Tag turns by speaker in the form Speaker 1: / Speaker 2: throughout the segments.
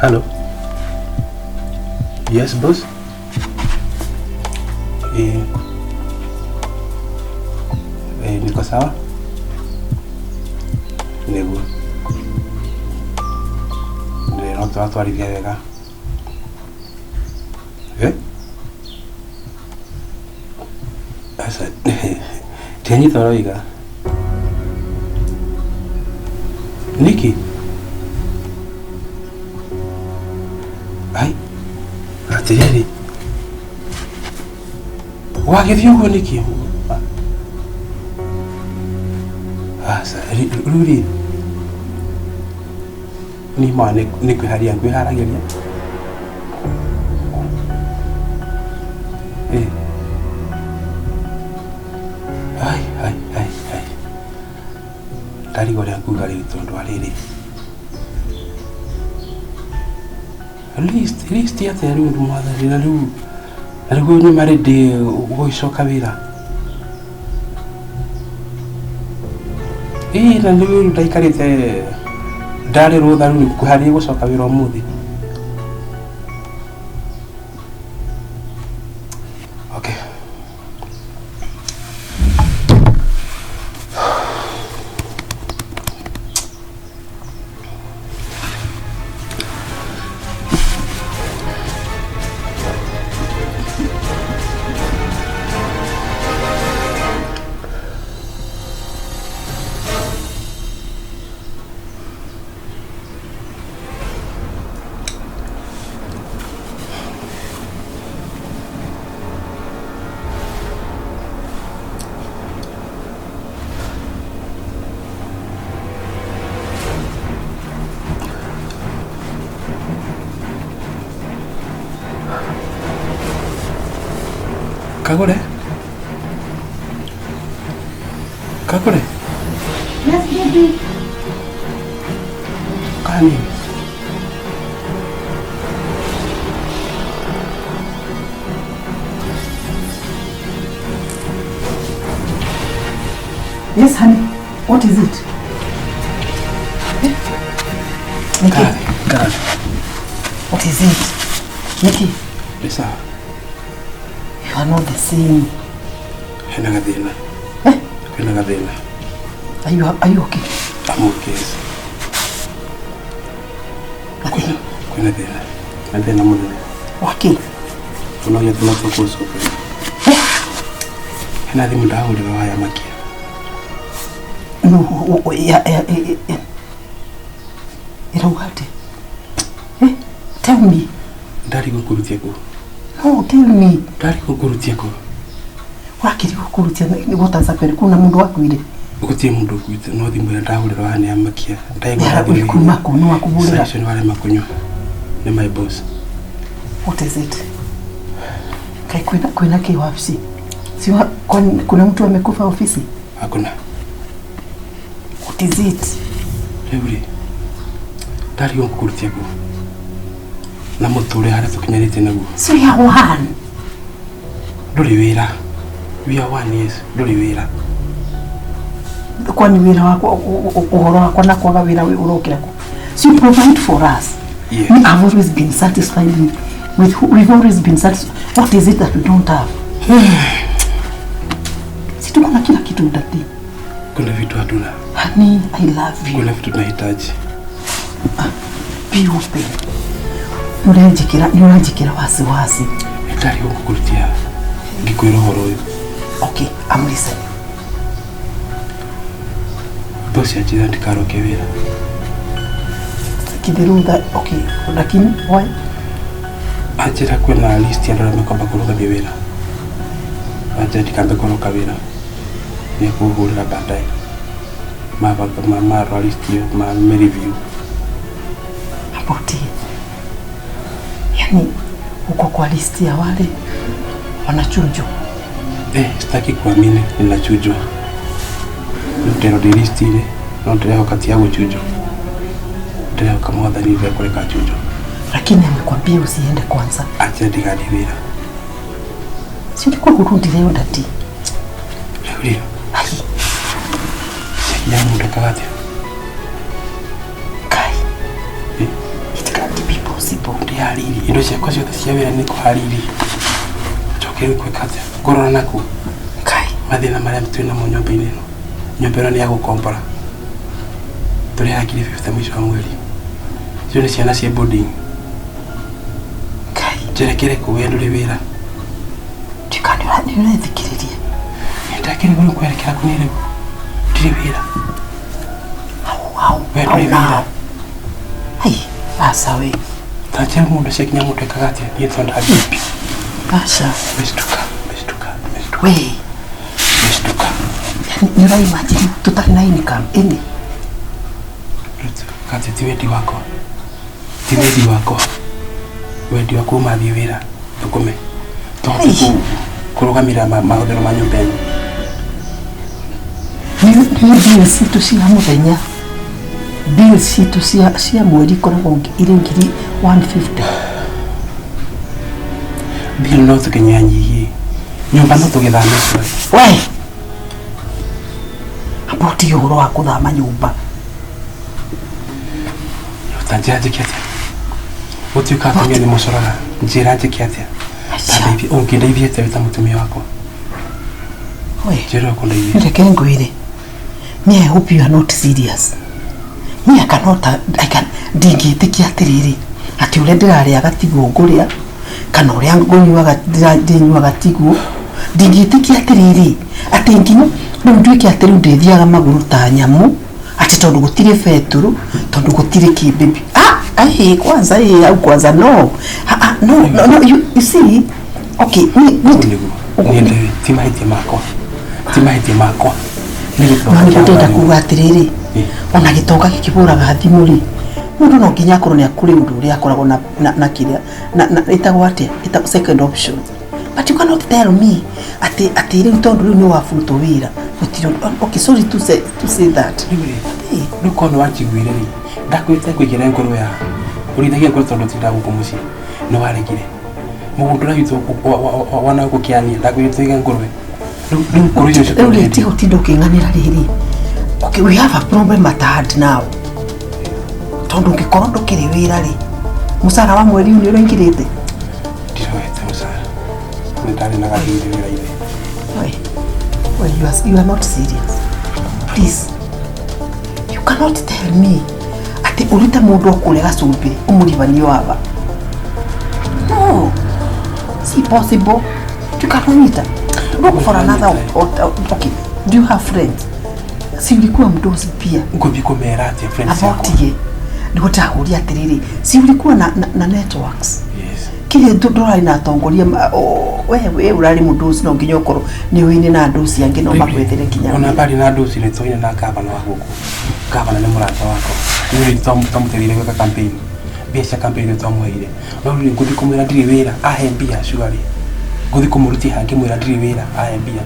Speaker 1: Hello. Yes, boss. Niko sawa? Niguo. No twatwarithia wega. Asa. Tianyita roiga. Niki. Ai. Atireri. Wagithio uguo niki. Asa, ruri. Ni mane ni kwiharia ngwiharagiria. Ai. Tari gore akuga ri tondu ariri. At least ya te ru mother na ru. Arigo ni mare de goicoka wira. Na ru ndaikarite ndari rutha ru kuharia gucoka wira umuthi. Okay. Kagure?
Speaker 2: Yes, baby.
Speaker 1: Kani?
Speaker 2: Yes, honey. What is it? Nikki.
Speaker 1: God.
Speaker 2: What is it? Nikki.
Speaker 1: Yes, sir.
Speaker 2: You are not the same.
Speaker 1: Henagadina.
Speaker 2: Are you okay?
Speaker 1: I'm okay. Yes. Nadina mudene.
Speaker 2: Okay.
Speaker 1: Unaonya tunapokuwa soko. Henadi muda ule wa ya makia.
Speaker 2: No, Irauhate. Tell me.
Speaker 1: Dari kukurutia ko.
Speaker 2: No, tell me.
Speaker 1: Dari kukurutia ko.
Speaker 2: Wakiri kukurutia ni gotanza kweli kuna mundu wakwire.
Speaker 1: Ukutie mundu kwite no thimbo ya ndahurira wa ya makia.
Speaker 2: Ndaigo ndiri kumako no wakubulira.
Speaker 1: Sasa ni wale makunyo. Ni my boss.
Speaker 2: What is it? Kai kwenda kiwafisi. Siwa kuna mtu amekufa ofisi?
Speaker 1: Hakuna.
Speaker 2: What is it?
Speaker 1: Every. Dari kukurutia ko. Na mutore hara tukinyarite naguo.
Speaker 2: So ya one.
Speaker 1: Nduri wira. We are one, yes. Nduri wira.
Speaker 2: Kwani wira wako uhoro wako na kwaga wira urokira ko. So you provide for us.
Speaker 1: Yes.
Speaker 2: We have always been satisfied with we've always been satisfied. What is it that we don't have? Si tuko na kila kitu ndani.
Speaker 1: Kuna vitu hatuna.
Speaker 2: Honey, I love you.
Speaker 1: Kuna vitu tunahitaji.
Speaker 2: Be open. Nurajikira wasi.
Speaker 1: Ndari kukurutia. Ngikwira horo uyu.
Speaker 2: Okay, I'm listening.
Speaker 1: Bosi ajira ndikaroke wira.
Speaker 2: Kibiruda, okay, lakini why?
Speaker 1: Ajira kwena list ya ndara mekwamba kuruka wira. Ajira ndikambe kuruka wira. Ni kuhurira baadaye. Mama list yo, ma review.
Speaker 2: About it. Yani uko kwa list ya wale wanachujwa.
Speaker 1: Sitaki kuamini ninachujwa. Ndio ndio list ile, ndio wakati yangu chujo. Ndio kama wadhani vya kuleka chujo.
Speaker 2: Lakini amekwambia usiende kwanza.
Speaker 1: Acha ndigadivira.
Speaker 2: Si ulikuwa kurudi leo dati.
Speaker 1: Leo.
Speaker 2: Ai.
Speaker 1: Ya muda kawate.
Speaker 2: Kai. It can't be possible. possible.
Speaker 1: Ndi hariri. Indo cia kwa ciothe cia wira ni ku hariri. Choke ku kate. Ngorora naku.
Speaker 2: Kai.
Speaker 1: Mathina maria twina mu nyomba-ini ino. Nyomba ino ni ya gukombora. Turi hakiri 50 mwisho wa mweri. Cio ni ciana cia boarding.
Speaker 2: Kai.
Speaker 1: Jerekere ku wendo ri wira.
Speaker 2: Tikani wa ni thikiririe.
Speaker 1: Ndakiri gulu kwerekera kunire. Ndiri wira.
Speaker 2: Au.
Speaker 1: Wendo ri wira.
Speaker 2: Ai, asa we.
Speaker 1: Tache mundu sekinya mutu ekagate ni tonda bibi.
Speaker 2: Asa.
Speaker 1: Bestuka.
Speaker 2: We.
Speaker 1: Bestuka.
Speaker 2: Ni rai imagine tutari na income ini.
Speaker 1: Kati tiwedi wako. Tiwedi wako. Wedi wako mathi wira. Tukume. Tote kurugamira mahodero ma nyumba ino. Ni
Speaker 2: bills tu cia muthenya. Bills tu cia mweri koragwo iri ngiri 150.
Speaker 1: Bill no tukenyanyihi. Nyumba no tugithame cua.
Speaker 2: We. Aboti uhoro wa kuthama nyumba.
Speaker 1: Utanjaje kiatia. Utuika atumia ni mucoraga. Njiraje kiatia. Tabibi ungindeithie wita mutumia wako.
Speaker 2: We.
Speaker 1: Jero kundeithie.
Speaker 2: Ndeke ngwire. Me, I hope you are not serious. Me, I can ndingitikia atiriri. Ati ule ndirari agatigo nguria kana uria ngunyuaga ndinyuaga tigo. Ndingitikia atiriri. Ati nginyo ndwike atiri ndithiaga maguru ta nyamu. Ati tondu gutire feturu, tondu gutire kibibi. Kwanza au kwanza no. No, you see. Okay,
Speaker 1: ni timaitie mako.
Speaker 2: Ndenda kuga atiriri. Ona gitonga gikiburaga thimuri. Mundu no nginya akorwo ni akuri undu uria akoragwo na kiria na itagwo atia ita second option. But you cannot tell me ati riu tondu riu ni wafuruto wira. Okay, sorry to say that.
Speaker 1: Nuko no wachigwire ri. Ndakwite kwigera ngoro ya. Urithagia ngoro tondu tinda guku muci. No waregire. Mugundu na witu wana gukiania ndakwite ngoro.
Speaker 2: Okay, we have a problem at hand now. Tondu ngikoro ndukiri wira ri. Musara wa mweri ni urengirite.
Speaker 1: Ndiroete musara. Ndari na gathiri wira ile.
Speaker 2: Well, you are not serious. Please. You cannot tell me ati urita mundu okulega cumbi umuribanio aba. No. It's possible. You cannot eat. Look for another. Okay. Do you have friends? Si ulikuwa mdozi pia.
Speaker 1: Ngobiko merate friends yako.
Speaker 2: Abotie. Ndio takuria atiriri. Si ulikuwa na networks.
Speaker 1: Yes.
Speaker 2: Kile ndora ina tongoria wewe urari mdozi no nginyo koro ni wini na ndozi yange no makwethere kinya.
Speaker 1: Ona bali na ndozi ne toine na gavana wa guku. Gavana ni murata wako. Ni tamuterire kwa campaign. Biasha campaign tomweire. No ni ngudi kumira ndiri wira ahembia shugari. Ngudi kumuruti hangi mwira ndiri wira ahembia.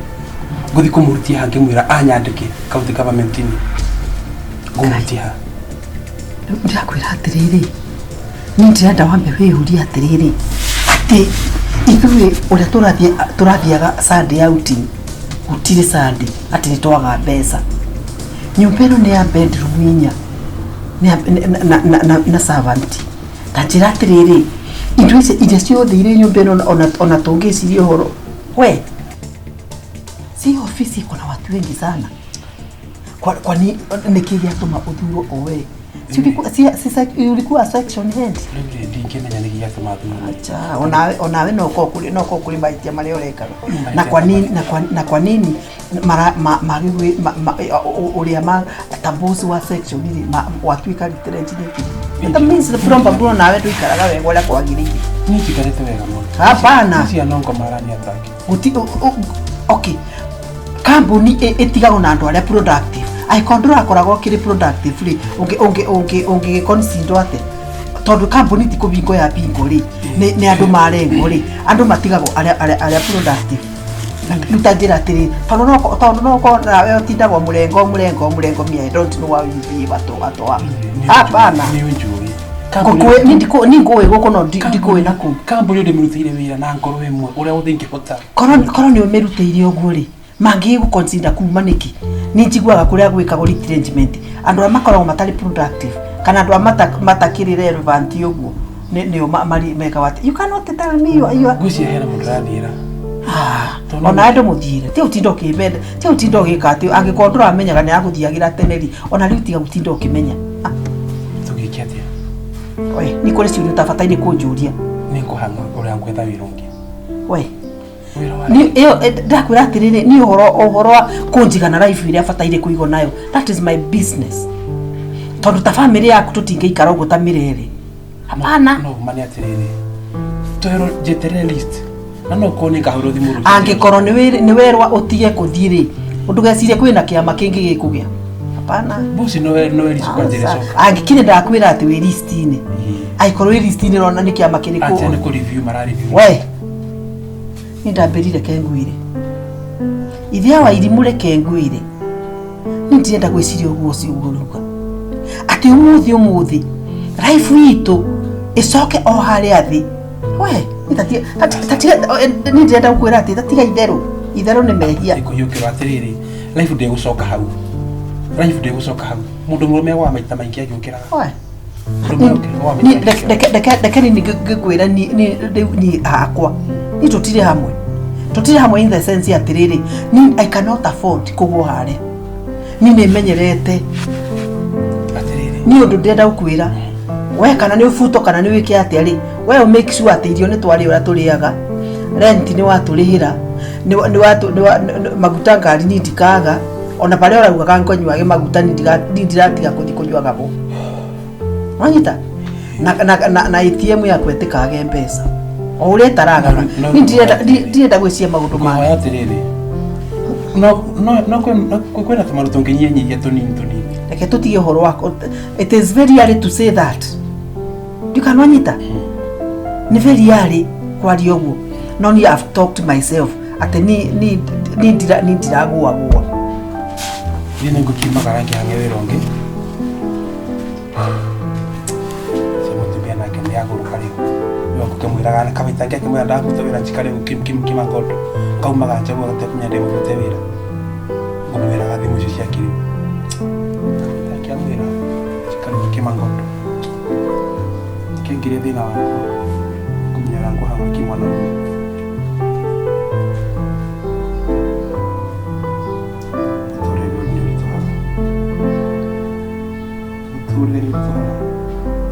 Speaker 1: Ngudi kumuruti hangi mwira anyandike county government ini. Ngumutia.
Speaker 2: Ndakwira atiriri. Nindirenda wambe wihuria atiriri. Ati ithuĩ uria turathiaga Sunday outing gutire Sunday ati nitwaga mbeca. Nyumba ĩno nĩ ya bedroom inya na servant. Tanjira atiriri indo icio ciothe irĩ nyumba ĩno ona tũngĩciria ũhoro. We si ofisi iko na watu wengi sana. Kwani nikigia tuma uthuro owe. Si ulikuwa section head.
Speaker 1: Ndingimenya nikigia tuma uthuro.
Speaker 2: Acha onawe no kukuri maitia mari orekaga. Na kwa nini magigwe uria ma tabosi wa section ile watuika literature ni. That means the problem bro nawe tuikaraga wega wala kwa giriki.
Speaker 1: Ni tikarete wega mo.
Speaker 2: Hapana.
Speaker 1: Si anongo marani ataki.
Speaker 2: Okay. Company etigago na andu aria productive. Aikondora akoragwo kiri productive ri unge consider ate tondu company tiko bingo ya bingo ri ni andu marengo ri andu matigago aria productive lutajira atiri tondu no ko nawe tindago murengo mia don't know how you be atoa hapana
Speaker 1: ni unjuri
Speaker 2: kokwe ningo guko no ndiko ina ku
Speaker 1: company ode mirutire wira na ngoro imwe uria uthingi hota
Speaker 2: kono ni umirutire uguo ri mangi gu consider kuma niki ni njiguaga kuria gwikagwo retrenchment andu a makoragwo matari productive kana andu a matakiri relevant uguo nio mari mega what you cannot tell me you
Speaker 1: guci hena mundrandira
Speaker 2: ona ando muthire ti utindo kibende ti utindo gikati angikondora amenyaga ni aguthiagira teneri ona riu tiga utindo kimenya
Speaker 1: tugikiatia
Speaker 2: we ni kuri ciuri utafatainie kunjuria
Speaker 1: ni kuhanga uri angwetha wirungi
Speaker 2: we ni iyo ndakwira atiriri ni uhoro kunjigana life iria fatairie kuigo nayo that is my business tondu ta family yaku tutingeikara uguo ta mirere hapana
Speaker 1: no mani atiriri tuhero jetere list no koni kahuro thimuru
Speaker 2: angikoro ni werwa utige kuthiri ndugecirie kwina kiama kingi gikugia hapana
Speaker 1: bosi no risu kwa njere soka
Speaker 2: angikine ndakwira ati we list ine aikoro we list ine rona ni kiama kiri ku
Speaker 1: atene ku review mara review
Speaker 2: we ni ndambirire kenguire ithia wa irimure kenguire ni ndirenda gwiciria uguo ci uguruka ati umuthi life itu icoke o hari athi we ni ndirenda gukwira ati tatiga itheru ni mehia
Speaker 1: ikuyukira atiriri life de gucoka hau mundu murume wa maita maingi agiukira
Speaker 2: we ni ngigwira ni akwa ni tutire hamwe in the sense atiriri ni I cannot afford kugwa hare ni nemenyerete
Speaker 1: atiriri
Speaker 2: ni undu ndenda gukwira we kana ni ufuto kana ni wiki ati ari we make sure ati irio ni twari ura turiaga rent ni waturihira ni watu maguta ngari ni ndikaga ona pale ora ugaga nkonyuage maguta ni ndiratiga kunyuaga bo wanyita na ATM ya kwetikage mpesa o ure taraga ni ndirenda gwicia magundu ma
Speaker 1: atiriri no kwena tumaru tunginyenya tunini
Speaker 2: reke tutige horo wako it is very early to say that you can wanyita ni very early kwari oguo no ni I've talked to myself ati ni ndiragua
Speaker 1: ni ngukima karangi hangewe ronge sema tubia na kende yako rukari yo kukemwira kana kabita ngeke mwe ndaku tawira chikale kim angodo kaumaga chabu gatakunya ndemo gutewira ngumwira gathi mucio cia kiri takiamwira chikale kim angodo kengire thina wako kumnyara ngo hawa kimwana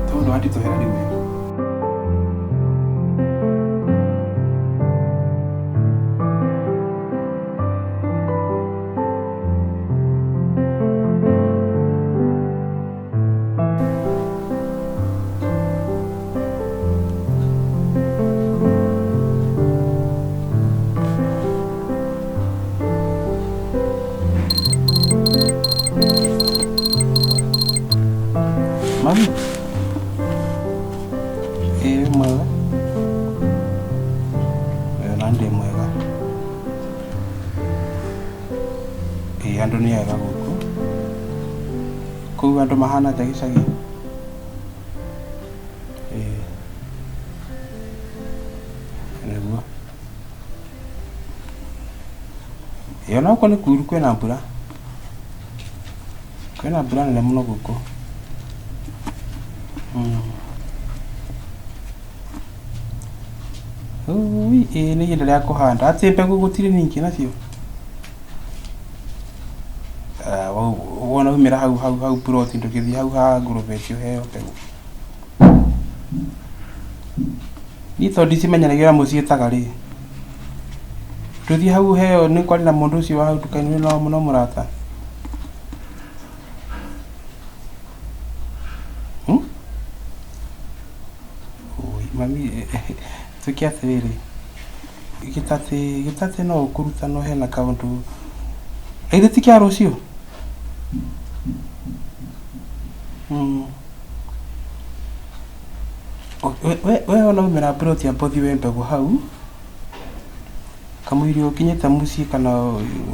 Speaker 1: todo hadi to hera diwe mami mwega nande mwega andu ni ega guku kuu andu mahana ta gicagi niguo ona uko ni kuru kwena mbura nene muno guku ni yenda ya kuhanda ati mbegu gutire ningi nacio wona umira hau protein tukithi hau ha ngurube cio heo mbegu ni tondi cimenyanagira mucietaga ri tuthi hau heo ni kwari na mundu ucio wa hau tukaini no muno murata mami tukiatiriri gitate no ukuruta no hena kaundu aire tikia rucio we ona umira broti ampothi we mbegu hau kamuirio kinyeta muci kana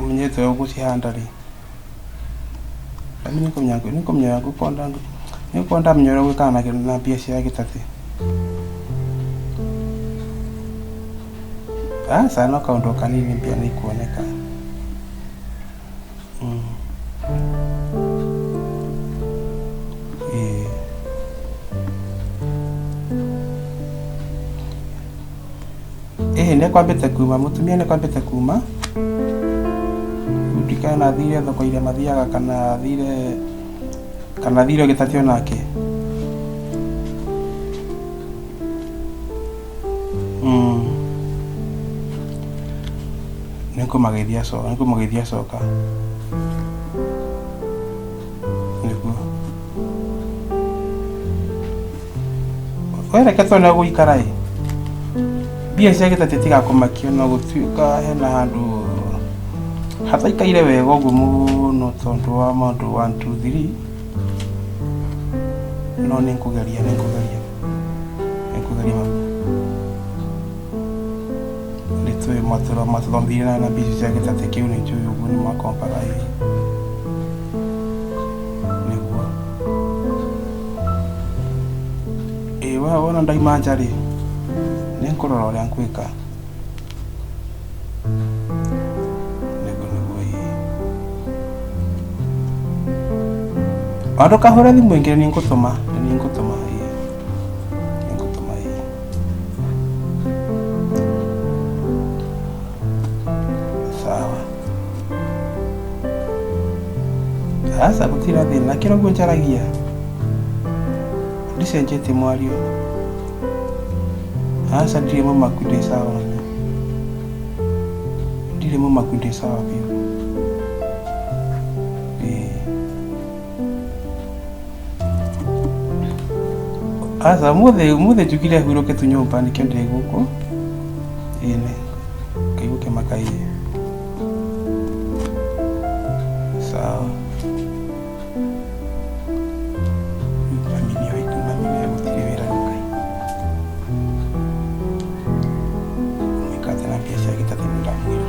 Speaker 1: unyete ugucihanda ri ami nikomnya konda mnyora gwikana na pia cia gitate sana kaundu kanini pia ni kuoneka ne kwambite kuma mutumia ne kwambite kuma ndikana thire thoko ile mathiaga kana thire gitatio nake niko magethia soka niko wera katona guikarai bia cia gitatitiga kumakio no gutuika hena handu hataikaire wega uguo muno tondu wa maundu 1 2 3 no ninkugeria nitwe matũthomithie na bici cia gĩtate kĩu nĩ njũĩ ũguo nĩ makompaga nĩguo wona ndaima nja rĩ nĩ nkũrora ũrĩa nkwĩka Ado kahora thimũ ĩngĩ nĩ ngũtũma sawa sasa gũtira thĩna kĩro guo njaragia ndicenjetie mwario sasa ndirĩ mũmaku ndĩ sawa biũ asa muthe njugire huroke tunyumba nikio ndi guku ine kaiguke makai sawa mamini gutire wira rukai mikate na biacara gitatemira mwira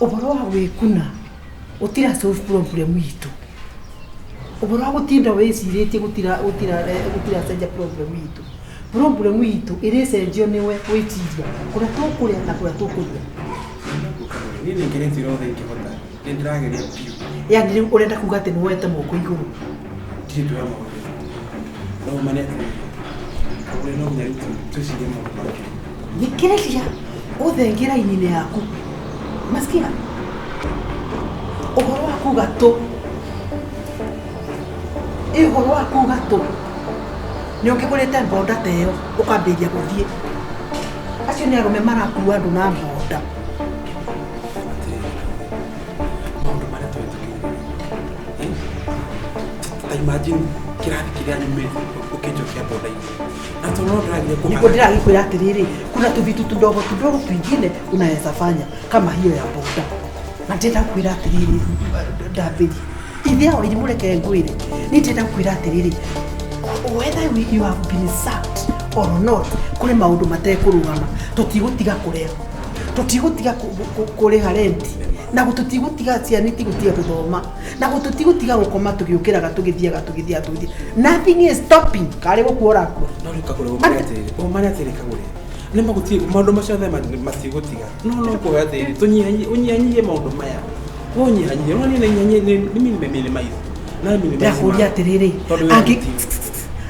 Speaker 1: Uboro wa gwikuna utira solve problem itu. Uboro wa gutinda wecirĩtie gutira cenja problem itu. Problem itu ĩrĩcenjio nĩwe wĩtiria kũrĩa tũkũrĩa na kũrĩa tũkũrĩa. Niĩ nĩngeretie rothe ingĩhota nĩndĩrageria biũ. Yani rĩu ũrenda kuga atĩ nĩwoete moko igũrũ. Ndirĩ ndũra maũndũ. No mane kagure no nginya tũcirie maũndũ mangĩ. Thikĩrĩria ũthengia raini-inĩ yaku. Masikia? Ũhoro waku gatũ. Ũhoro waku gatũ. Nĩ ũngĩgũrĩte mboda ta ĩyo ũkambĩrĩria gũthiĩ. Acio nĩ arũme marakua andũ na mboda. Maũndũ marĩa twĩtũkĩrĩire. Ta imagine kĩrathi kĩrĩa nyumĩte ũkĩnjokia mboda-inĩ. Na niko ndĩragĩkwĩra atĩrĩrĩ, kuna tũvitu tudogo twingine unaweza fanya kama hiyo ya boda. Na ndĩrenda kwĩra atĩrĩrĩ ndambĩri. Ithe yao ilimũreke ngwĩre. Nĩ ndĩrenda kwĩra atĩrĩrĩ, whether you have been sacked or not, kũrĩ maũndũ matekũrũgama. Tũtigũtiga kũrĩa. Tũtigũtiga kũrĩha rent. Na gũtũtigũtiga ciana itigũtiga gũthoma. Na gũtũtigũtiga gũkoma tũgĩũkĩraga tũgĩthiaga. Nothing is stopping. Karĩ gũkuora kuo. No Kagure umane atĩrĩ Kagure. Nĩ magũtiga maũndũ macio othe matigũtiga. No kũhe atĩrĩ ũnyihanyihie maũndũ maya. Ũnyihanyihie. No nĩ mimi maitho. Na mimi ndakũria atĩrĩrĩ.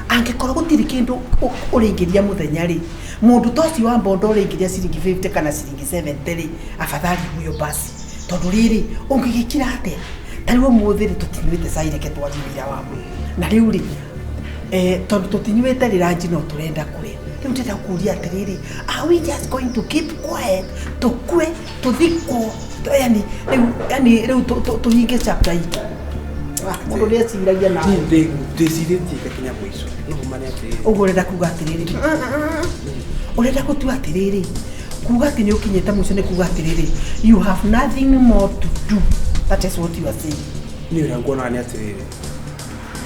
Speaker 1: Angĩkorwo gũtirĩ kĩndũ ũrĩingĩria mũthenya rĩ, mũndũ ta ũcio wa mbondo ũrĩingĩria ciringi 50 kana ciringi 70 rĩ, afadhali huyo basi. Tondũ rĩrĩ ũngĩgĩkira atĩa? Tarĩu ũmũthĩ rĩ tũtinyuĩte cai reke twathi wĩra waku. Na rĩu rĩ tondu tutinyuĩte rĩranji no tũrenda kũrĩa. Rĩu ndĩrenda kũria atĩrĩrĩ, are we just going to keep quiet? Tũkue tũthikwo yani rĩu tũhinge chapter itũ. Mũndũ nĩeciragia nawe. Ndĩcirĩtie gakinya mũico. No mane atĩrĩrĩ. Ũguo ũrenda kuga atĩrĩrĩ. Ũrenda gũtua atĩrĩrĩ. Kuga atĩ nĩ ũkinyĩte mũico nĩ kuga atĩrĩrĩ. You have nothing more to do. That is what you are saying. ni ura ngona ni atirire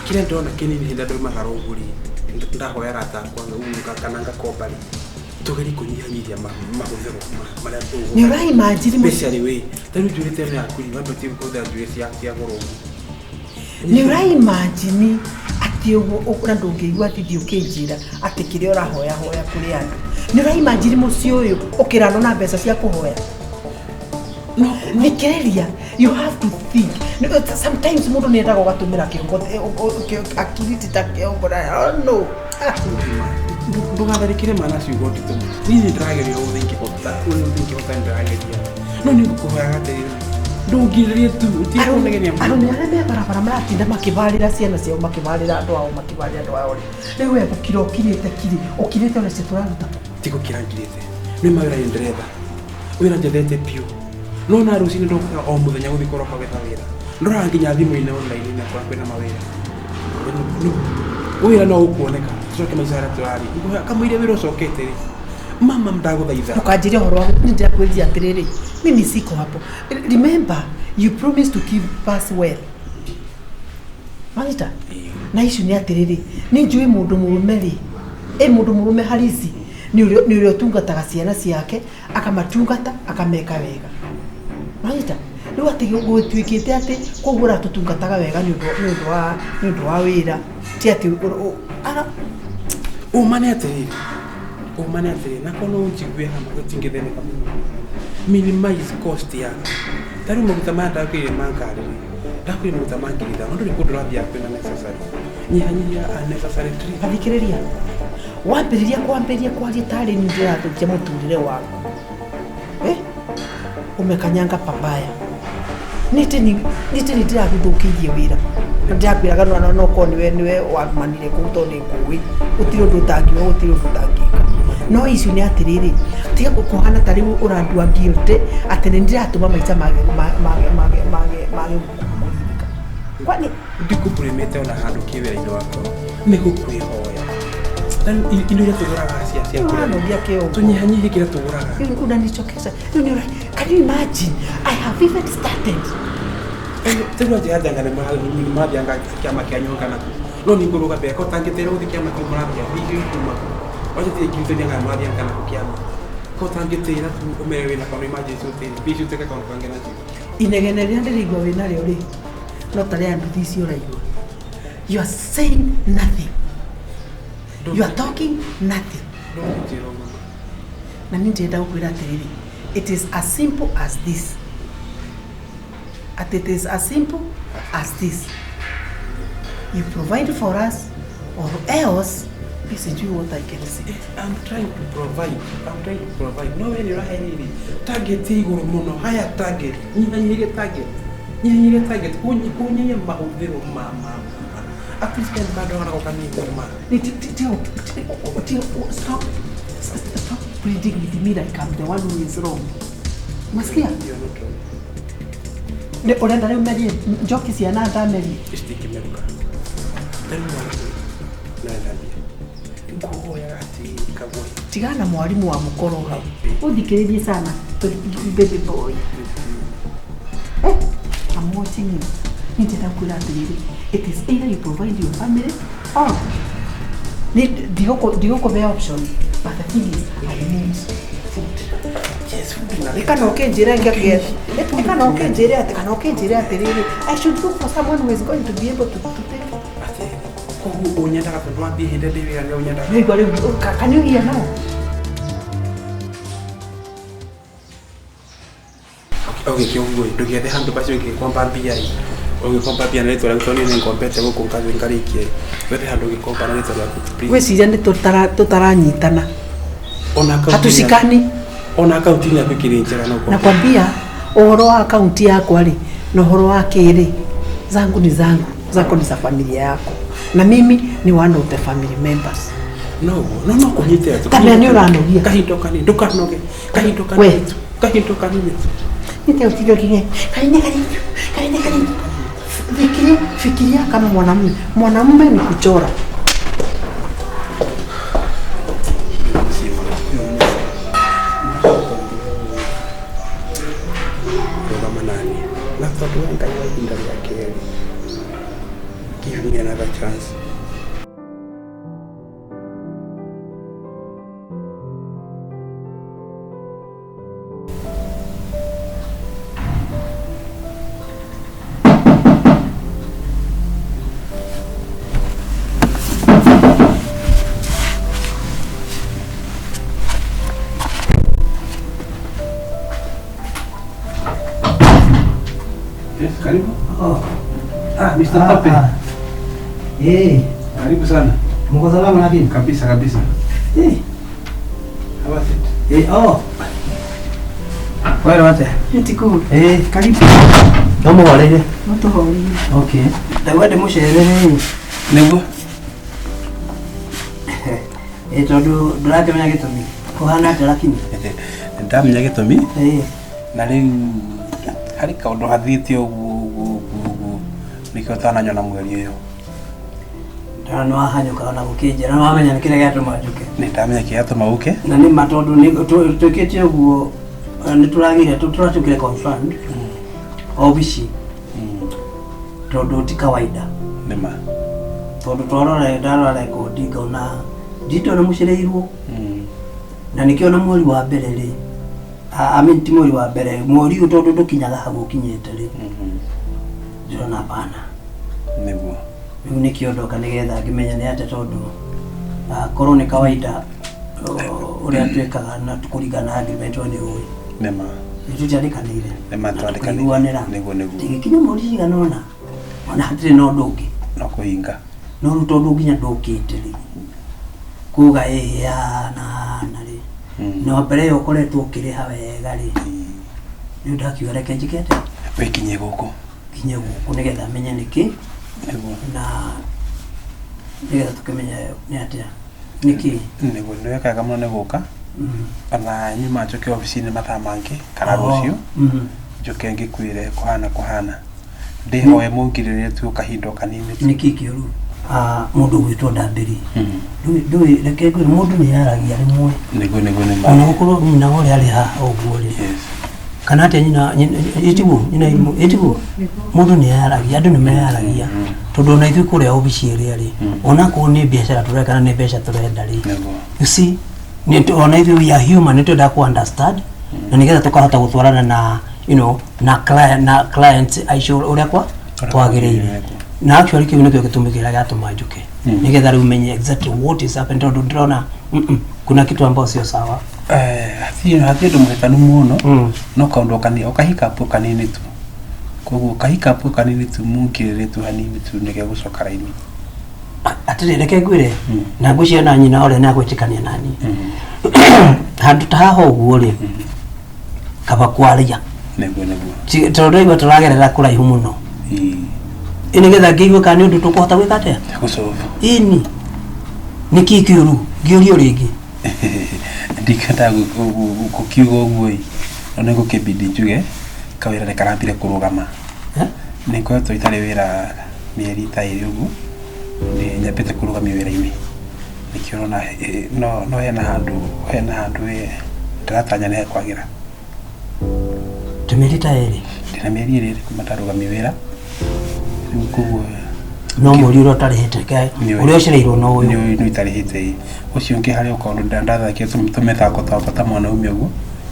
Speaker 1: kile ndona kinini hinda ndo maharoguri ndahoya rata kwa unga kana ngakobari tugeri kunyihanyihia mahũthĩro marĩa tũgũra
Speaker 2: nĩ ũraimagine
Speaker 1: especially we tarĩu njũrĩte nĩ akuri wambĩtie kũhũthĩra njũrĩ cia goro
Speaker 2: nĩ ũraimagine atĩ ũguo na ndũngĩigua atĩ ũkĩnjĩra atĩ kĩrĩa ũrahoya hoya kũrĩ andũ nĩ ũraimagine mũciĩ ũyũ ũkĩrano na mbeca cia kũhoya Nikereria, you have to think. Sometimes mũndũ nĩ endaga ũgatũmĩra kĩongo akiriti ta kĩongo no
Speaker 1: ndũgatharĩkĩre mana ciugo nditũ niĩ ndĩrageria ũthingĩhota ndĩrageria no nĩ ngũkũhoyaga atĩrĩrĩ ndũngirĩrie tu ũtikunegenia
Speaker 2: andũ nĩ arĩa me barabara maratinda makĩbarĩra ciana ciao makĩbarĩra andũ ao makĩbarĩra andũ ao rĩu we gũkira ũkirĩte ona cio tũraruta
Speaker 1: tigũkira ngirĩte nĩ mawĩra ndĩretha wĩra njethete piũ no na rũcinĩ ndokaga o mũthenya gũthiĩ kũroka wetha wĩra ndora nginya thimũ-inĩ online na kwĩna mawĩra wĩra no ũkuoneka tucoke maica harĩa tũrarĩ kamũira wĩra ũcokete mama ndagũthaitha
Speaker 2: ndũkanjĩre ũhoro wa nĩndĩrakwĩrithia atĩrĩrĩ mimi siko hapo remember you promised to keep us well Magita na icio nĩ atĩrĩrĩ nĩ njũĩ mũndũ mũrũme rĩ mũndũ mũrũme harisi nĩ ũrĩa ũtungataga ciana ciake akamatungata akameka wega Magita rĩu atĩ gũtuĩkĩte atĩ koguo ũratũtungataga wega nĩ ũndũ wa wĩra ti atĩ
Speaker 1: umane atĩrĩrĩ na kono njiguĩ hama gũtingĩthĩnĩka mũno minimize cost ya tarĩu maguta maya ndakwĩrire ndakwĩrire maguta ma ngiri ithano ndũrĩ kũndũ ũrathiaga kwĩna necessary nyihanyihia unnecessary trip
Speaker 2: athikĩrĩria kwambĩrĩria kwaria tarĩ niĩ ndĩrathũkia mũtũrĩre waku umekanyanga papaya nĩtĩ ndĩragũthũkĩirie wĩra ndĩrakwĩraga no ko niwe wamanire kũu tondũ nĩngũĩ gũtirĩ ũndũ ũtangĩka no icio nĩ atĩrĩrĩ tiga kũhana ta rĩu ũrandua guilty atĩ nĩ ndĩratũma maica mage kũririka kwani
Speaker 1: ndikũpũrĩmĩte ona handũ kĩwĩra-inĩ wakwa nĩ gũkwĩhoya indo iria tũgũraga cia kũrĩa tũnyihanyihie kĩrĩa tũgũraga
Speaker 2: rĩu unanichokesha can you imagine I have even started
Speaker 1: tena janga na mahali anga kama kianyonga na no ni ngoro gabe ko tangitera uthi kama ko mara ya hiyo kuma waje tie kinto nyanga mahali anga na kukiama ko tangitera tu umewe na kwa emergency hotel bisu teka kwa kwangena ji
Speaker 2: inegene rĩa ndĩrĩigua wĩna rĩo rĩ no tarĩ andũ icio ũraigua you are saying nothing you are talking nothing na niĩ ndĩrenda gũkwĩra atĩrĩrĩ it is as simple as this it is as simple as this you provide for us or else listen to what I can say
Speaker 1: I'm trying to provide no when you are any target iguru muno higher target nyihanyihie target kunye mahũthĩro mama at least can bado wana kokani mama stop pleading with me like I'm the one who is wrong
Speaker 2: Maskia ne orenda rĩu meri njoki ciana ndameri
Speaker 1: istikimeruka tena na ngoya ati Kagure
Speaker 2: tigana mwarimu wa mukoro hau uthikĩrĩrie sana baby boy I'm watching you nĩndĩrenda kwĩra atĩrĩrĩ it is either you provide your family or ndigũkũhe option but the thing is I need food kana ũkĩnjĩra ngakĩetha kana ũkĩnjĩra atĩrĩrĩ I should look for someone who is going to be able to take
Speaker 1: koguo ũnyendaga tondũ wambie hĩndĩ ndĩrĩa nĩ ũnyendaga
Speaker 2: rĩu rĩu can you hear now
Speaker 1: okay kiongo ndũgĩethe handũ bacio ngĩkomba mbia ũgĩkomba mbia na rĩtwa rĩu nĩ ngombete gũkũ ngathĩ ngarikie wethe handũ ũgĩkomba na rĩtwa rĩaku
Speaker 2: wĩciria nĩ tũtaranyitana hatushikani
Speaker 1: ona akaunti yaku kĩrĩ njega no kwa
Speaker 2: nakwambia ũhoro wa akaunti yakwa rĩ na ũhoro wa kĩrĩ zangu ni zangu zako ni za familia yako na mimi ni one of the family members
Speaker 1: no kunyite tu
Speaker 2: kana nĩ ũranogia
Speaker 1: kahinto kanini ndũkanoge kahinto kanini
Speaker 2: nite utio kinye kanini fikiria kama mwanamume ni kuchora
Speaker 1: laptop yangu ndio yake Karibu.
Speaker 2: Oh.
Speaker 1: Mr. Pape. Karibu sana.
Speaker 2: Mko salama lakini?
Speaker 1: Kabisa. How was it? Wewe wote?
Speaker 2: Nitiko.
Speaker 1: Karibu.
Speaker 2: Ndomo wale.
Speaker 3: Moto hori.
Speaker 2: Okay. Dawade mushere
Speaker 1: Nego.
Speaker 2: Tondu ndurakamenya gitumi. Kuhana atĩa lakini?
Speaker 1: Ndamenya gitumi? Na rĩu harĩ kaũndũ hathĩte ũguo nĩkĩo ũtananyona mweri ũyũ.
Speaker 2: Ndana wahanyũka na gũkĩnjĩra na wamenya nĩ kĩrĩa gĩatũma njũke.
Speaker 1: Nĩndamenya kĩrĩa gĩatũma ũke. Na
Speaker 2: nĩ ma tondũ twĩkĩte ũguo nĩ tũracukire confirmed obici tondũ ti kawaida.
Speaker 1: Nĩma.
Speaker 2: Tondũ ndarora rekodi ngona ndito nĩ mũcereirwo na nĩkĩo na mweri wa mbere rĩ ti mweri wa mbere mweri ũyũ tondũ ndũkinyaga hau ũkinyĩte rĩ ndĩrona hapana
Speaker 1: nĩguo
Speaker 2: rĩu nĩkĩo ndoka nĩgetha ngĩmenya nĩ atĩa tondũ korwo nĩ kawaida ũrĩa twĩkaga na kũringana agreement nĩ ũĩ
Speaker 1: nĩma
Speaker 2: tũtiandĩkanĩire
Speaker 1: nĩma twandĩkanĩire nĩguo
Speaker 2: tingĩkinya mweri cigana ona hatirĩ na ũndũ ũngĩ
Speaker 1: no kũhinga
Speaker 2: no rĩu tondũ nginya ndũkĩte rĩ kuga na rĩ no mbere yo ũkoretwo ũkĩrĩha wega rĩ rĩu ndakiuga reke njĩkete
Speaker 1: wĩkinye gũkũ
Speaker 2: nĩgetha menye nĩkĩ na nĩgetha tũkĩmenya nĩ atĩa nĩkĩ
Speaker 1: nĩguo nĩ wekaga mũno nĩ gũka ona nyuma njoke obici-inĩ mathaa mangĩ kana rũciũ njoke ngĩkwĩre kũhana ndĩhoe mũngirĩrĩrie tu kahinda kanini
Speaker 2: nĩkĩ kĩũru mũndũ gwĩtwo ndambĩri ndũĩ reke ngwĩre mũndũ nĩ yaragia rĩmwe
Speaker 1: nĩguo
Speaker 2: ona gũkorwo nyina ũrĩa arĩ haha ũguo rĩ kana atĩa nyina ĩtiguo mũndũ nĩ yaragia andũ nĩ meyaragia tondũ ona ithuĩ kũrĩa obici ĩrĩa rĩ onakorwo nĩ biacara tũreka kana nĩ mbeca tũrenda rĩ you see ona ithuĩ we are human nĩ twendaga ku understand na nĩgetha tũkahota gũtwarana na na clients aicio ũrĩa twagĩrĩire na actually kĩu nĩkĩo gĩtũmi kĩrĩa gĩatũma njũke nĩgetha rĩu menye exactly what is happening tondũ ndĩrona kuna kitu ambao sio sawa
Speaker 1: hatirĩ ũndũ mũhetanu mũno no kaũndũ kanini ũkahikapu kanini tu koguo kahikapu kanini tu mũngirĩrĩrie tu hanini tu nĩgegũcoka raini
Speaker 2: atĩrĩ reke ngwĩre na ngwĩciria na nyina ũrĩa nĩagwĩtĩkania nani handũ ta haha ũguo rĩ kaba kwaria
Speaker 1: nĩguo
Speaker 2: tondũ igua tũragerera kũraihu mũno nĩgetha ngĩigua kana nĩ ũndũ tũkũhota gwĩka atĩa ini nĩkĩ kĩũru ngĩũrio rĩngĩ
Speaker 1: ndikenda gũkiuga ũguo no nĩ gũkĩbidi njuge kawĩra nĩ karambire kũrũgama nĩngoretwo itarĩ wĩra mĩeri ta ĩrĩ ũguo nĩ nyambĩte kũrũgamio wĩra-inĩ nĩkĩo no hena handũ ndĩratanya nĩ hekwagĩra
Speaker 2: tũmĩeri ta ĩrĩ
Speaker 1: ndĩna mĩeri ĩrĩ kuma ndarũgamio wĩra rĩu koguo
Speaker 2: no mũri ũrĩa ũtarĩhĩte ũrĩa ũcereirwo no ũyũ
Speaker 1: nĩ itarĩhĩte ũcio ũngĩ harĩa ũkaũndũ ndathakire tũmĩthako twakwa ta mwana umia ũguo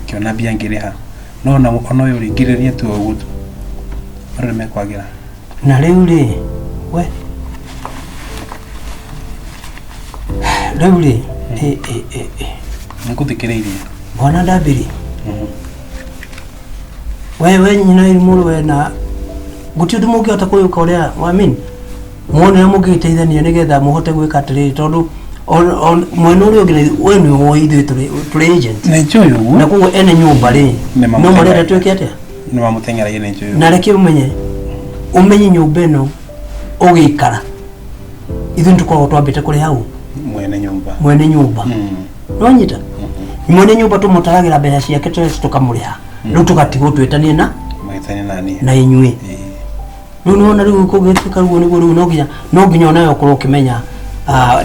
Speaker 1: kĩona mbia ngĩrĩha no ona ũyũ rĩngirĩrie tu ũguo tu andũ nĩ mekwagĩra
Speaker 2: na rĩu rĩ
Speaker 1: nĩ ngũthikĩrĩirie
Speaker 2: mwana ndambĩri we nyina irimũrũ na gũtirĩ ũndũ mũngĩhota kũyũka ũrĩa wamin muone mũngĩteithania nĩgetha mũhote gwĩka atĩrĩrĩ tondũ mwena ũrĩa ũngĩ we nĩ woĩ ithuĩ tũrĩ agent
Speaker 1: nĩnjũĩ ũguo
Speaker 2: na koguo ene nyũmba rĩ no mũrenda twĩke atĩa
Speaker 1: nĩ mamũteng'eragia nĩnjũĩ
Speaker 2: na reke ũmenye nyũmba ĩno ũgĩikara ithuĩ nĩtũkoragwo twambĩte kũrĩ hau mwene nyũmba no nyita mwene nyũmba tũmũtaragĩra mbeca ciake tũkamũrĩha rĩu tũgatigwo twĩtanie na inyuĩ rĩu nĩwona rĩu kũgĩtuĩka ruo nĩguo rĩu no nginya onawe ũkorwo ũkĩmenya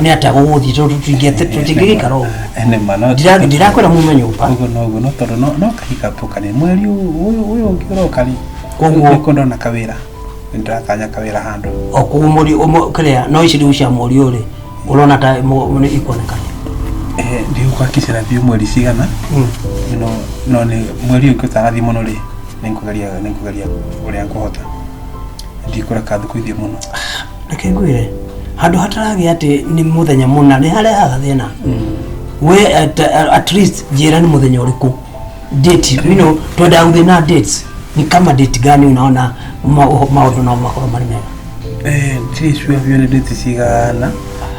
Speaker 2: nĩ atĩa gũgũthiĩ tondũ tũtingĩgĩikara ũguo ndirakwĩra mume nyũmba
Speaker 1: ũguo no tondũ no kahikapu kanini mweri ũyũ ũngĩ ũroka rĩ koguo nĩkũndona kawĩra nĩndĩratanya kawĩra handũ
Speaker 2: o koguo kĩrĩa no ici rĩu cia mweri ũyũ rĩ ũrona ta ikuonekana
Speaker 1: ndigũgakĩcĩra biũ mweri cigana no nĩ mweri ũngĩ ũtanathiĩ mũno rĩ nĩnkũgeria ũrĩa ngũhota ndikũreka thikũ ithiĩ mũno
Speaker 2: reke ngwĩre handũ hataragĩa atĩ nĩ mũthenya mũna nĩ harehaga thĩna we at least njĩra nĩ mũthenya ũrĩkũ date twendaga gũthiĩ na dates
Speaker 3: Ni kama date gani unaona maodo na makoro manene?
Speaker 1: Tishwe vione date sigana.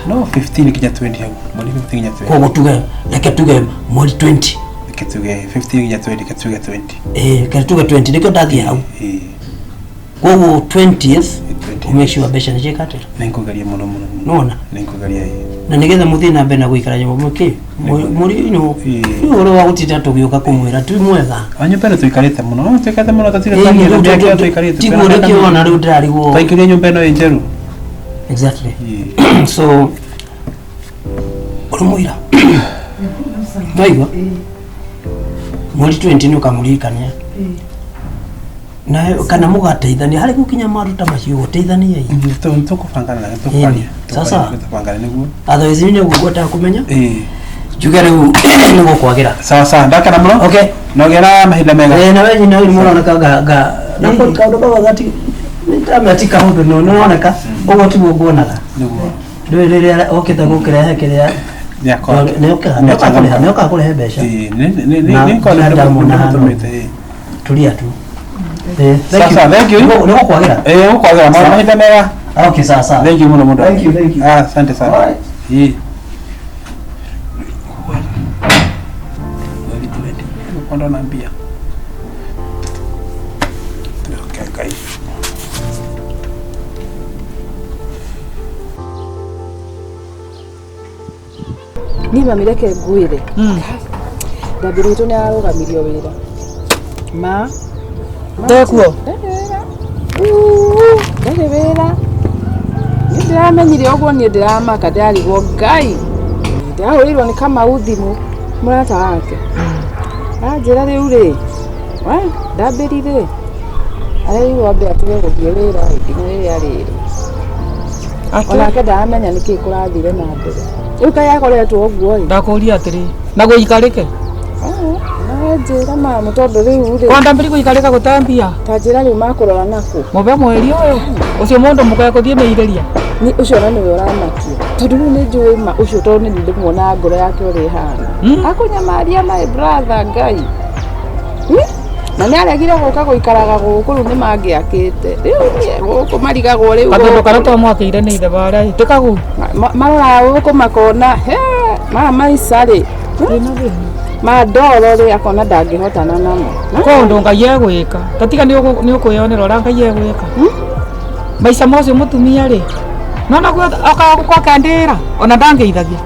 Speaker 1: No 15 kija 20 yangu. Mwali 15 kija 20.
Speaker 3: Kwa tuge, leke tuge mwali 20.
Speaker 1: Leke tuge 15 kija 20 katuge 20.
Speaker 3: Leke tuge 20 leke ndathi hau. Kwa 20th umeshiwa besha nije katira.
Speaker 1: Nenkugaria muno.
Speaker 3: Nona?
Speaker 1: Nenkugaria
Speaker 3: na nigetha muthii na mbere na guikara nyumba muki muri no uro wa gutita tugioka kumwira tu mwega
Speaker 1: anyumba ino tuikarite muno tatire tangi ndo yake tuikarite
Speaker 3: tigure kiona riu ndarigwo
Speaker 1: taikirie nyumba ino enjeru
Speaker 3: exactly so urumwira ndaigo muri 20 ni ukamurikania na kana mugateithania hari gukinya maruta macio guteithania
Speaker 1: tukupangana na tukufanya
Speaker 3: sasa
Speaker 1: tukupangana niguo
Speaker 3: otherwise ni gugota kumenya juga riu ni gukwagira
Speaker 1: sawa ndakana muno
Speaker 3: okay
Speaker 1: nogera mahinda mega
Speaker 3: na wewe ni muno ga na kwa kaundo baba gati nitamatika hundu no noneka ugo ti guonaga
Speaker 1: niguo
Speaker 3: ndwirire okita gukirehe kiria
Speaker 1: yako
Speaker 3: ne okakurehe besha
Speaker 1: ni kona ndamutumite
Speaker 3: tulia tu
Speaker 1: sasa thank you
Speaker 3: niko kwagira
Speaker 1: ukwagira mahinda mega
Speaker 3: okay sasa
Speaker 1: thank you muno
Speaker 3: thank you
Speaker 1: asante sana ndo naambia okay
Speaker 4: ni mamireke nguire ndabirito ni arugamirio wira ma
Speaker 5: ndekuo
Speaker 4: ndari wira ni ndiramenyire ogwo ni ndiramaka ndarigwo ngai ndahurirwo ni kama uthimu murata wake anjira riu ri ndambirire araiwa mbe atige guthie wira ikinya riria riri onake ndaramenya niki kurathire na mbere riu kai akoretwo ũguo
Speaker 5: ndakuria atiri na guikarike
Speaker 4: njira mamu tondu riu ri
Speaker 5: kwanda mbiri guikarika gutambia
Speaker 4: ta njira riu makurora naku
Speaker 5: mube mweri uyu ucio mundu mukae kuthie meiriria
Speaker 4: ni ucio na niwe uramakia tondu riu ni njui ma ucio tondu ni ndimwona ngoro yake uri hana akunyamaria my brother ngai na ni aregire guka guikaraga guku riu ni mangiakite riu guku marigagwo riu
Speaker 5: katondu kana twamwakire ni ithe baria tikagu
Speaker 4: marora guku makona mama maicari madoro ri akona ndangihotana namo
Speaker 5: kondu ngai egwika tatiga ni ukwionera uria ngai egwika maica mocio mutumia ri nona gwaka ndira ona ndangeithagia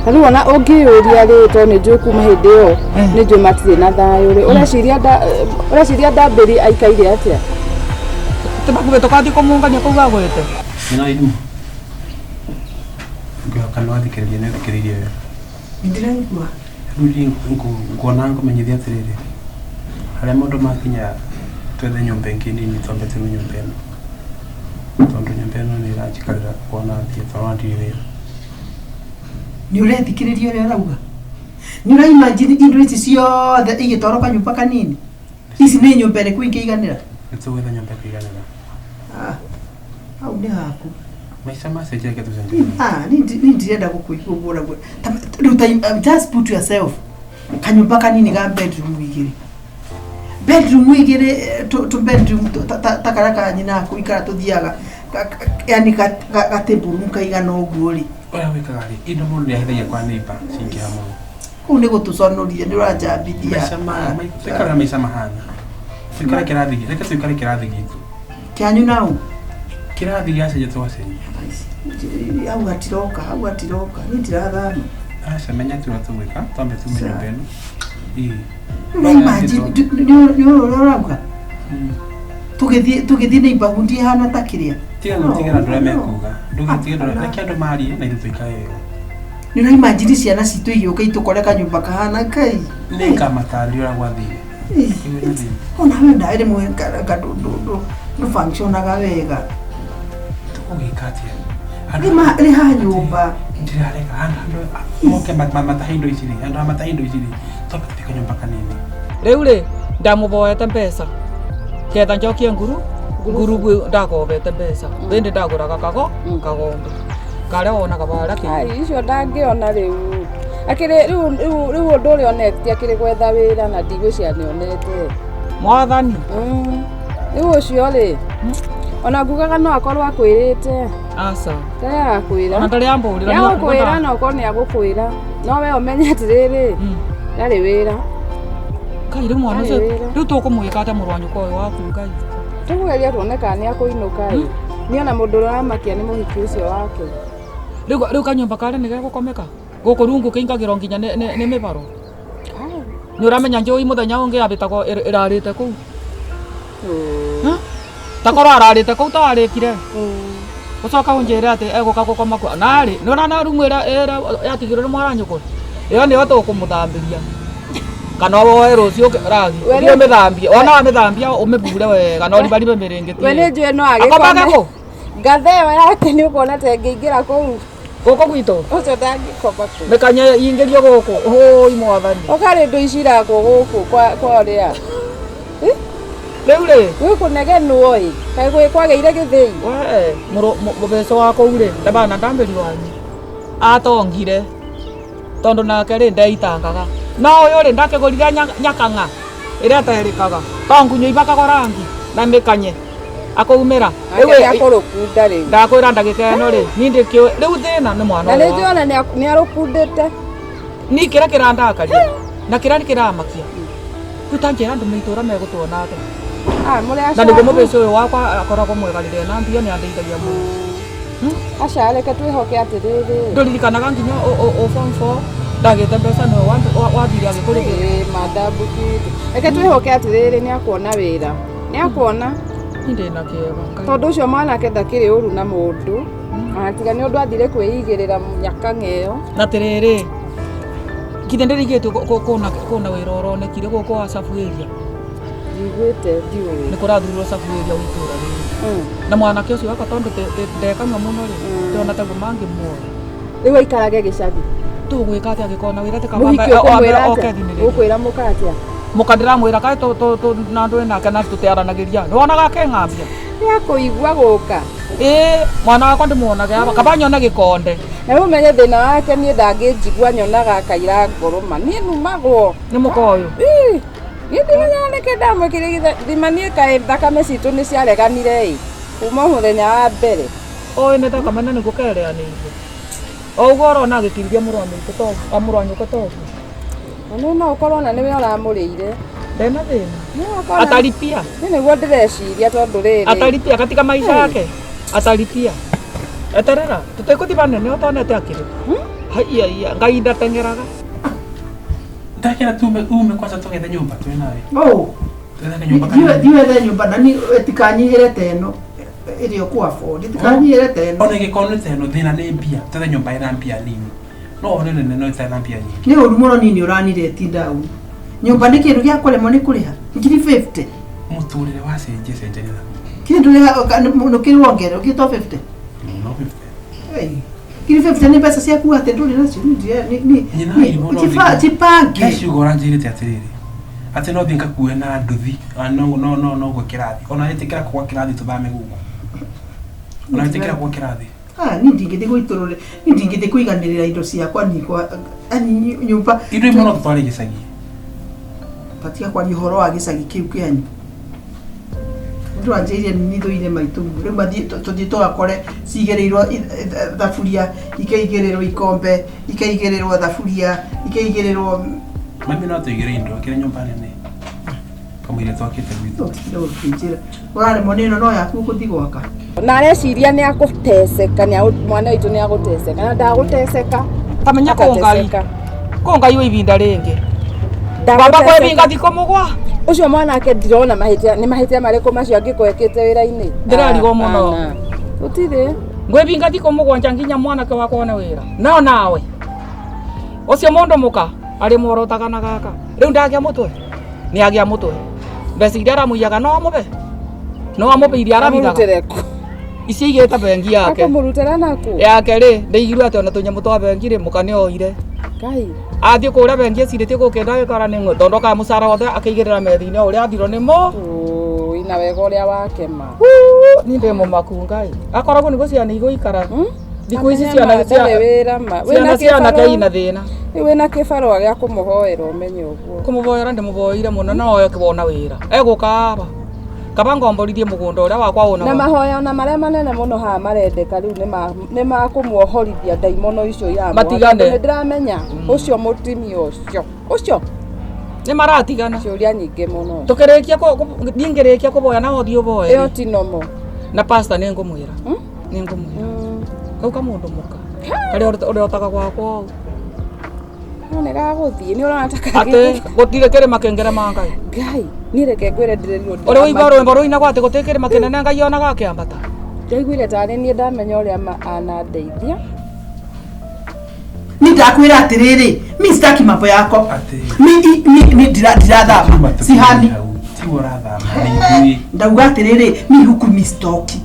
Speaker 4: riu ona ungiuria ri to ni njui kuma hindi iyo ni njui matire na thayu ri ureciria ndambiri aikaire atia
Speaker 5: timakuge tukathie kumungania kau gagwite
Speaker 1: ina idimu ngioka no athikiririe ne thikiririe
Speaker 2: ndiraigua
Speaker 1: rudi ngona ngomenyithia atiriri haria mundu makinya twethe nyumba ingi nini twambete nyumba ino tondu nyumba ino ni irajikarira kuona thie twarandire wira
Speaker 2: ni urethikiriria uria arauga ni ura imagine indo ici ciothe igitwaro kanyumba kanini ici ni nyumba iriku ingeiganira
Speaker 1: nitugwetha nyumba kuiganira
Speaker 2: au ni haku
Speaker 1: maisha macenjia ke tucenjia
Speaker 2: ni ndirenda gukuigura just put yourself kanyumba kanini ga bedroom igiri to bedroom takaraka nyina kuikara tuthiaga yani gateburu kaigana uguo ri
Speaker 1: oya wikaga ri indo mundu yahithagia kwa neighbor cingi hamwe
Speaker 2: ku ni gutuconoria ni urajambithia
Speaker 1: maisha maisha mahana tukara kirathi reke tukara kirathi gitu
Speaker 2: kyanyu nau
Speaker 1: kirathi gyacenjia twacenjia
Speaker 2: au atiroka ni ndirathama
Speaker 1: menya turia tugwika twambe tume nyumba ino
Speaker 2: na imagine ni urauga tugithie neighbor hundi hana takiria
Speaker 1: tigana ndura mekuga ndugitige ndura reke andu marie na ithu tuikae
Speaker 2: ni ura imagine ciana citu igioka itukore kanyumba kahana kai
Speaker 1: ni kamatari ura gwathire
Speaker 2: ona we ndaire mwekaraga ndu functionaga wega
Speaker 1: tukugikatia
Speaker 2: ni ha nyumba
Speaker 1: ndirarega andu moke matahindo iciri andu matahindo iciri topika nyumba kanini
Speaker 5: riu ri ndamuboete mbeca ketha njokie nguru ndagobete mbeca bindi ndaguraga kagombe karia wonaga baria ki
Speaker 4: icio ndangiona riu akiri riu undu uri onetie akiri gwetha wira na ndigwiciria nionete
Speaker 5: mwathani
Speaker 4: rĩu ũcio rĩ ona ngugaga no akorwo akwĩrĩte
Speaker 5: aca
Speaker 4: ndaya akwĩra
Speaker 5: ona ndarĩ ambũrĩra
Speaker 4: nĩagũkwĩra na ũkorwo nĩagũkwĩra no we ũmenye atĩrĩrĩ ndarĩ wĩra
Speaker 5: Ngai rĩu mwana ũcio rĩu tũkũmwĩka atĩa mũrũ wa nyũkwa ũyũ waku Ngai
Speaker 4: tũgeria tuone kana nĩakũinũka ĩ niona mũndũ ũrĩa aramakia nĩ mũhiki ũcio wake
Speaker 5: rĩu kanyũmba karĩ nĩ gegũkomeka gũkũ rungu kĩingagĩrwo nginya nĩ mĩbaro nĩ ũramenya njũi mũthenya ũngĩ yabĩtagwo ĩrarĩte kũu takorwo ararĩte kũu tawarĩkire ũcoka ũnjĩre atĩ egũka gũkoma kuo narĩ nĩ ũrana rumu ĩrĩa yatigirwo nĩ mwana nyũkwa ĩyo nĩyo tũkũmũthambĩria kana woe rũciũ ragi ũthiĩ ũmĩthambie wona wamĩthambia ũmĩbure wega na ũribaribe mĩrĩngĩti
Speaker 4: we nĩ njũĩ no agĩkome ngatha ĩyo yake nĩ ũkuona ta ĩngĩingĩra kũu
Speaker 5: gũkũ gwitũ
Speaker 4: ũcio ndangĩkoma kũu
Speaker 5: mĩkanye ingĩrio gũkũ hũi mwathani
Speaker 4: ũkarĩ ndũ iciragwo gũkũ kwa ũrĩa
Speaker 5: rĩu rĩ
Speaker 4: gwĩkũnegenwo ĩ kaĩ gwĩkwagĩire gĩthĩi
Speaker 5: we mũbeco wa kũu rĩ ndabana ndambĩri wanyu atongire tondũ nake rĩ ndeitangaga no ũyũ rĩ ndakĩgũrire nyakang'a ĩrĩa terĩkaga tongunyũ ibakagwo rangi na mĩkanye akaumĩra ndakwĩra ndagĩka ĩno rĩ niĩ ndĩkĩũĩ rĩu thĩna nĩ mwana
Speaker 4: na nĩndĩrona nĩarũkundĩte
Speaker 5: ni kĩrĩa kĩrandakaria na kĩrĩa kĩramakia rĩu tanjĩra andũ maitũra megũtuona atĩa na nĩguo mũbĩci ũyũ wakwa akoragwo mwega rĩrĩa na mbia nĩandeithagia mũno
Speaker 4: aca reke twĩhoke atĩrĩrĩ
Speaker 5: ndũririkanaga nginya form 4 ndagĩte mbeca nĩwe wathire agĩkũrĩhĩra
Speaker 4: madambu kitu reke twĩhoke atĩrĩrĩ nĩakuona wĩra nĩakuona
Speaker 5: ndĩna kĩega
Speaker 4: tondũ ũcio mwanake ndakĩrĩ ũru na mũndũ tiga nĩ ũndũ athire kwĩigĩrĩra nyakang'a ĩyo
Speaker 5: na atĩrĩrĩ ngithe ndĩrĩigĩtwo kũna wĩra ũronekire gũkũ wa cabuĩria
Speaker 4: njiguĩte ndiũĩ
Speaker 5: nĩ kũrathurwo cabuĩria witũra rĩu na mwanake ũcio waka tondũ ndekanga mũno rĩ ndĩrona taguo mangĩmuoya
Speaker 4: rĩu aikarage gĩcagi
Speaker 5: tũgwĩka atĩa angĩkona wĩra
Speaker 4: mũhiki ũkũmwĩra atĩa ũkwĩra mũka atĩa
Speaker 5: mũka ndĩramwĩra kaĩ na ndũĩ nake na tũtearanagĩria nĩwonaga keng'ambia
Speaker 4: nĩakũigua gũka
Speaker 5: mwana wakwa ndĩmuonaga kaba nyone gĩkonde
Speaker 4: na rĩu menye thĩna wake niĩ ndangĩnjigua nyonaga kaira ngũrũma niĩ numagwo
Speaker 5: nĩ mũka ũyũ
Speaker 4: niĩ ndimenyaga nĩkĩ ndamwĩkĩrire thima niĩ kaĩ thakame citũ nĩ ciareganire kuma mũthenya wa mbere
Speaker 5: ũĩ nĩ thakame na nĩguo kereanĩirie o ũguo ũrona agĩkirithia mũrũ wa nyũkwa toguo
Speaker 4: no no ũkorwo na nĩwe ũramũrĩire
Speaker 5: ndena thĩna ataripia
Speaker 4: nĩ nĩguo ndĩreciria tondũ rĩrĩ
Speaker 5: ataripia katika maisha yake ataripia eterera tũtekũthi banene ũtonete akĩrĩ haiya Ngai ndateng'eraga
Speaker 1: ndakĩra ume kwanza tũgethe nyũmba twĩ nawe
Speaker 2: ndiwethe nyũmba na ni ĩtikanyihĩre ta ĩno ĩrĩa ũkwabondi ĩtikanyihĩre ta ĩno
Speaker 1: ona ĩngĩkorwo ta ĩno thĩna nĩ mbia twethe nyũmba ĩna mbia nini no one nene no ĩtarĩ mbia nyingĩ
Speaker 2: nĩ ũru mũno nini ũranire ti down nyũmba nĩ kĩndũ gĩa kũremwo nĩ kũrĩha ngiri 50
Speaker 1: mũtũrĩre wa cenjia
Speaker 2: kĩndũ nũkĩrĩ wongerera ũgĩtwo 50
Speaker 1: no 50
Speaker 2: ngiri 50 nĩ mbeca ciaku atĩ ndũrĩ nacio tipange
Speaker 1: ciugo ũranjĩrĩte atĩrĩrĩ atĩ no thiĩ ngakue na nduthi no gwe kĩrathi ona ĩtĩkĩra kwa kĩrathi tũthame gũkũ ona ĩtĩkĩra kwa kĩrathi
Speaker 2: niĩ ndingĩthiĩ gũitũrũre niĩ ndingĩthiĩ kũiganĩrĩra indo ciakwa nyũmba
Speaker 1: indo imwe no tũtware gĩcagi
Speaker 2: batiga kwaria ũhoro wa gĩcagi kĩu kĩanyu ndũ anjĩirie nithũire maitũ rĩu mathiĩ tũthiĩ tũgakore cigĩrĩirwo thaburia ikaigĩrĩrwo ikombe ikaigĩrĩrwo thaburia ikaigĩrĩrwo
Speaker 1: mami no tũigĩre indo akĩrĩ nyũmba nene kamũire twakĩte gwitũ
Speaker 2: ũraremwo nĩ ĩno no yaku gũthiĩ gwaka
Speaker 4: na areciria nĩ agũteceka mwana witũ nĩ agũteceka na ndagũteceka
Speaker 5: tamenya kũngai wĩ ibinda rĩngĩ baba kwa ibinga thikũ mũgwa
Speaker 4: ũcio mwanake ndirona nĩ mahĩtia marĩkũ macio angĩkwekĩte wĩra-inĩ
Speaker 5: ndĩrarigwo mũno
Speaker 4: ũtirĩ
Speaker 5: ngwĩbinga thikũ mũgwanja nginya mwanake wakwa one wĩra no nawe ũcio mũndũ mũka arĩ mworotaga na gaka rĩu ndagĩa mũtwe nĩ agĩa mũtwe mbeca iria aramũiyaga no amũbe iria arabithaga ici igĩte bengi yake yake rĩ ndĩigirwo atĩ ona tũnyamũ twa bengi rĩ mũka nĩ oire athiĩ kũrĩa bengi ecirĩtie gũkĩnda gĩkara nĩ ng'we tondokaga mũcara wothe akĩigĩrĩra metha-inĩ ũrĩa athirwo nĩ
Speaker 4: na wega ũrĩa wakema
Speaker 5: niĩ ndĩ mũmaku Ngai akoragwo nĩguo ciana igũikara thikũ ici ciana cia anake ina thĩna
Speaker 4: wena kibarua gya kumuhoera umenye uguo
Speaker 5: kumuhoera ndimuhoire muno no yo kibona wira egukaba kaba ngomborithie mugunda uria wakwa una
Speaker 4: na mahoya na maria manene muno ha marendeka riu ni makumuohorithia ndaimono icio ya
Speaker 5: matigane
Speaker 4: ndiramenya ucio mutimi ucio
Speaker 5: ni maratigana
Speaker 4: ciuria nyingi muno
Speaker 5: tukirikia ndingirikia kuboya na othio boye
Speaker 4: iyo ti nomo
Speaker 5: na pastor ni ngumwira kau ka mundu muka kari uri otaga gwakwa
Speaker 4: none gaguthie ni urona taka
Speaker 5: ate gutire kiri makengere mangai
Speaker 4: ngai ni reke ngwire ndirirwo
Speaker 5: uri wigwa rwimbo ruina gwate gutikiri makenene ngai ona gakiambata
Speaker 4: ndaiguire tani ni ndamenya uria anandeithia
Speaker 2: ni ndakwira atiriri mi sitaki mambo yako mi ndirathama si hani ndauga atiriri mi huku mi stoki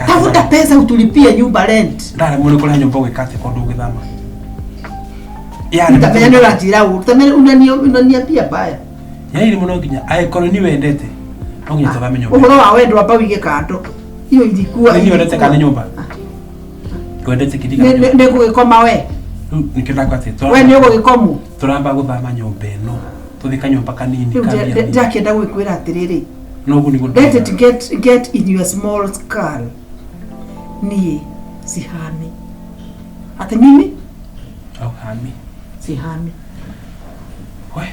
Speaker 2: tafuta pesa utulipie nyumba rent
Speaker 1: ndare mune kula nyumba ugikate kwa ndugu thama
Speaker 2: yani tamenya ni uratira u tamenya unaniambia baya
Speaker 1: yaani muno nginya aikoro ni wendete nginya tavamenyo
Speaker 2: uhoro wa wendo hapa wige kando hiyo ilikuwa
Speaker 1: ni wendete kana nyumba kwendete kidiga
Speaker 2: ne gukoma we
Speaker 1: nikenda kwa teto
Speaker 2: we ni ugikomu
Speaker 1: turamba guthama nyumba eno tuthika nyumba kanini
Speaker 2: kabia ndakenda gwikwira atiriri
Speaker 1: no guni gudu
Speaker 2: let it get in your small skull ni sihami ate mimi
Speaker 1: au hami
Speaker 2: sihami
Speaker 1: we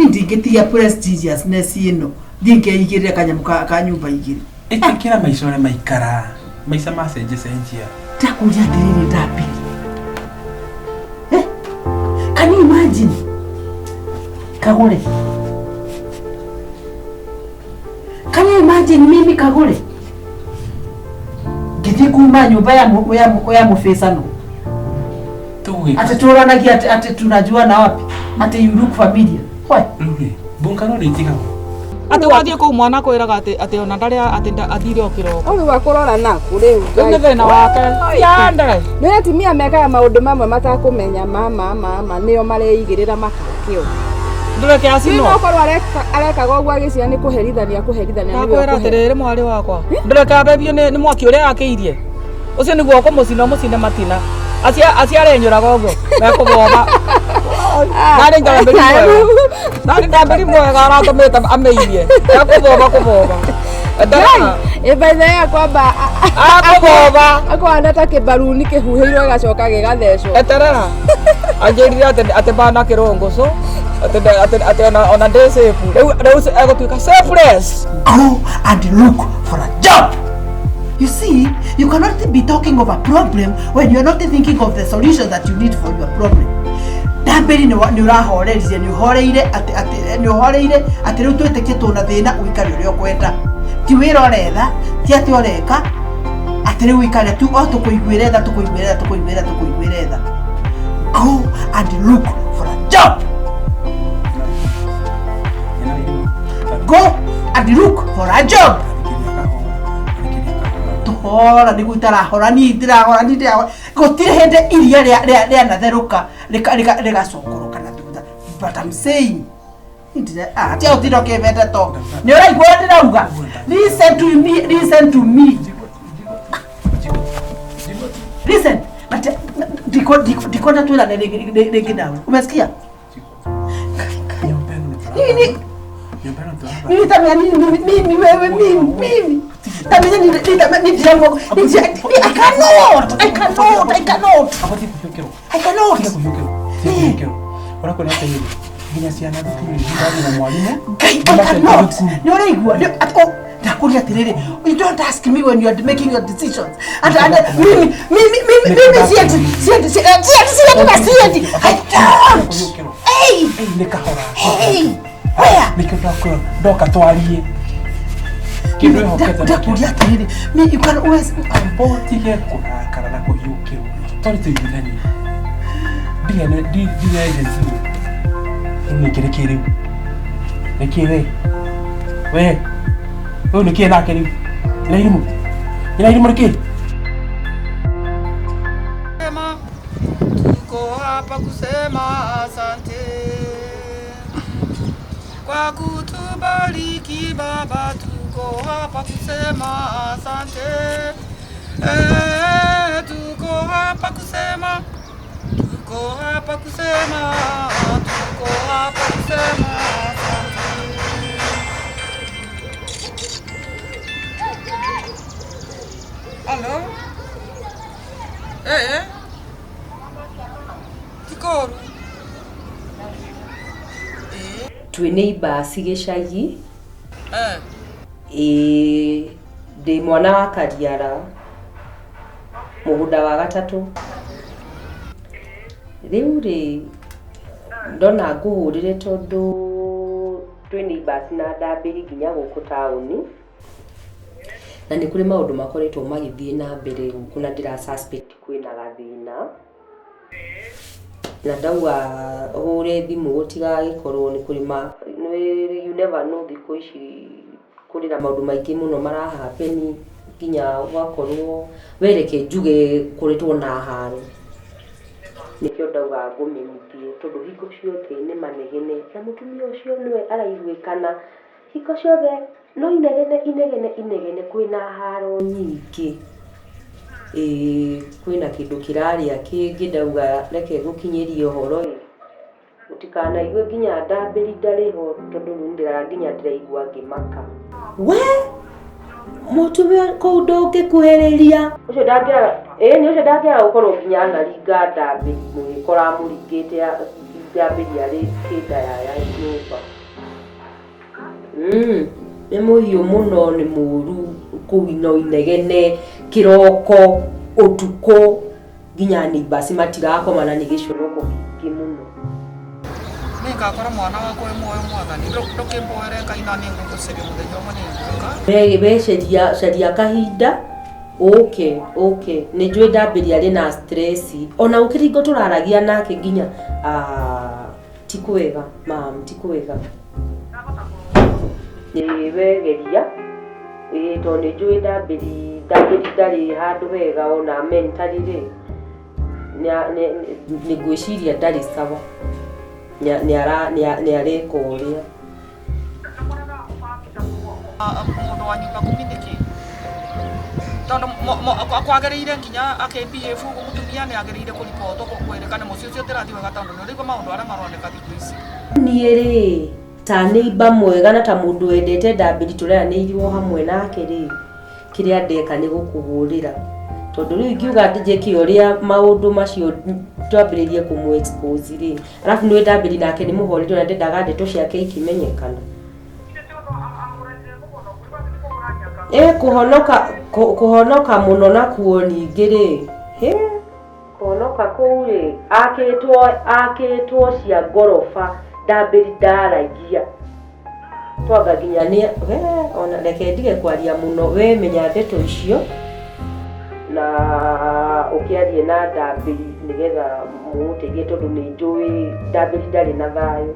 Speaker 2: ndingetia prestigiousness ino ndingeigirira kanyamuka ka nyumba igiri
Speaker 1: etekera maisha ore maikara maisha masenje senjia
Speaker 2: takuja atiriri ndapi can you imagine Kagure can you imagine mimi Kagure githie kuma nyumba ya mufesano ate turanagia ate tunajua na wapi ate you look familiar why
Speaker 1: bunkano ni tika
Speaker 5: ate wathie ku mwana kwiraga ate ona ndari ate athire okiroko
Speaker 4: uri wakurora na kuriu
Speaker 5: ngai ni thina wake yandere
Speaker 4: ni atimia mekaga maundu mamwe matakumenya mama nio mareigirira makakio
Speaker 5: ndureke asino
Speaker 4: no korwo arekaga uguo agiciria ni kuherithania
Speaker 5: nakwira atiriri mwari wakwa ndureke abebio ni mwaki uria akiirie ucio niguo kumucina mucine matina aciarenyuraga uguo mekuboba nari ngambiri mwega aratumite ameirie mekuboba
Speaker 4: ibaithe ya kwamba
Speaker 5: akuboba
Speaker 4: akwanda ta kibaruni kihuhirwo gacoka gigathecwo
Speaker 5: eterera anjirire ate bana kirongoco ate ona ndesefu riu egutwika selfless
Speaker 2: go and look for a job. You see, you cannot be talking of a problem when you're not thinking of the solution that you need for your problem. Ndamberi ni urahorerie ni uhoreire ati riu twitikie tuna thina uikari uria kwenda ti wira oretha ti ati oreka ati riu uikare tu o tukuiguire tha go and look for a job. Go and look for a job. Hora ni gutara hora ni gotire hende iria ria natheruka rika sokoroka na thutha but I'm saying ati utiro kebete to ni uraigua ndirauga listen to me listen but dikona tu la rigi dawa umesikia nini tamia mimi wewe mimi tamia ni jambo I cannot
Speaker 1: ora kuna tayari nginya ciana thukuru ndani na mwalimu
Speaker 2: ni uraigua ndakuria atiriri you don't ask me when you are making your decisions and mimi sieti I don't hey
Speaker 1: nikahora
Speaker 2: where
Speaker 1: nikadako doka twarie kindo hoketa
Speaker 2: ndakuria atiriri me you can always
Speaker 1: amboti ke kukara na kuhiukiro tori tuyilani dia agency nikirikiri nikire we nikire nakiri ina riki
Speaker 5: sema tuko hapa kusema asante kwa kutubariki Baba, tuko hapa kusema asante. Tuko hapa kusema Tuko hapa kusema, tuko hapa kusema. Hello? Tikoru.
Speaker 6: Twĩ neighbor gĩcagi ndĩ mwana wa Kariara mũgũnda wa gatatũ rĩu rĩ ndona ngũhũrĩre tondũ twĩ neighbors na ndambĩri nginya gũkũ taũni na nĩ kũrĩ maũndũ makoretwo magĩthiĩ na mbere gũkũ na ndĩra suspect kwĩna gathĩna na ndauga hũre thimũ gũtigagĩkorwo nĩ kũrĩ you never know thikũ ici kũrĩ na maũndũ maingĩ mũno marahappen nginya ũgakorwo wereke njuge kũrĩtwo na haro nĩkĩo ndauga ngũmenyithie tondũ hingo ciothe nĩ manegene na mũtumia ũcio nĩwe araiguĩkana hingo ciothe no inegene kwĩna haro nyingĩ kwĩna kĩndũ kĩrarĩa kĩngĩ ndauga reke gũkinyĩrie ũhoro ũtikanaigue nginya ndambĩri ndarĩho tondũ rĩu nginya ndĩraigua ngĩmaka we mũtumia kũu ndũngĩkuhĩrĩria ũcio ndangĩaga nĩ ũcio ndangĩaga gũkorwo nginya anaringa ndambĩri mũgĩkora mũringĩte ndambĩri arĩ kĩnda ya nyũmba nĩ mũhiũ mũno nĩ mũru kũu no inegene kĩroko ũtukũ nginya neighbors matirakoma na nĩ gĩconoko kĩingĩ mũno
Speaker 5: ngakora mwana wakwa muoyo mwathani ndũkĩmboere Ngai na nĩngũgũcaria mũthenya ũmwe nĩngũka
Speaker 6: caria kahinda okay nĩ njũĩ ndambĩri arĩ na stress ona ũkĩringo tũraragia nake nginya ti kwega mam ti kwega wegeria tondũ nĩ njũĩ ndambĩri ndarĩ handũ hega ona mentally nĩ ngwĩciria ndarĩ sawa nĩ areka ũrĩa
Speaker 5: mũndũ wa nyũmba kũminĩki tondũ kwagĩrĩire nginya akĩmbie fugu mũtumia nĩ agĩrĩire kũripotwo kwerekana mũciĩ ũcio ndĩrathiĩ wega tondũ nĩ ũrĩkwa maũndũ arĩa maroneka thikũ ici
Speaker 6: niĩ rĩ ta neighbor mwega na ta mũndũ wendete ndambĩri tũreranĩirio hamwe nake rĩ kĩrĩa ndeka nĩ gũkũhũrĩra tondũ rĩu ingiuga njĩke ũrĩa maũndũ macio twambĩrĩrie kũmũ expose rĩ arabu nĩ ndambĩri nake nĩ mũhorire na ndendaga ndeto ciake ikimenyekana kũhonoka mũno nakuo ningĩ rĩ kũhonoka kũu rĩ akĩtwo cia ngoroba ndambĩri ndaragia twanga nginya nĩ ona reke ndige kwaria mũno we menya ndeto icio na ũkĩarie na ndambĩri nĩgetha mũteithie tondũ nĩ njũĩ ndambĩri ndarĩ na thayũ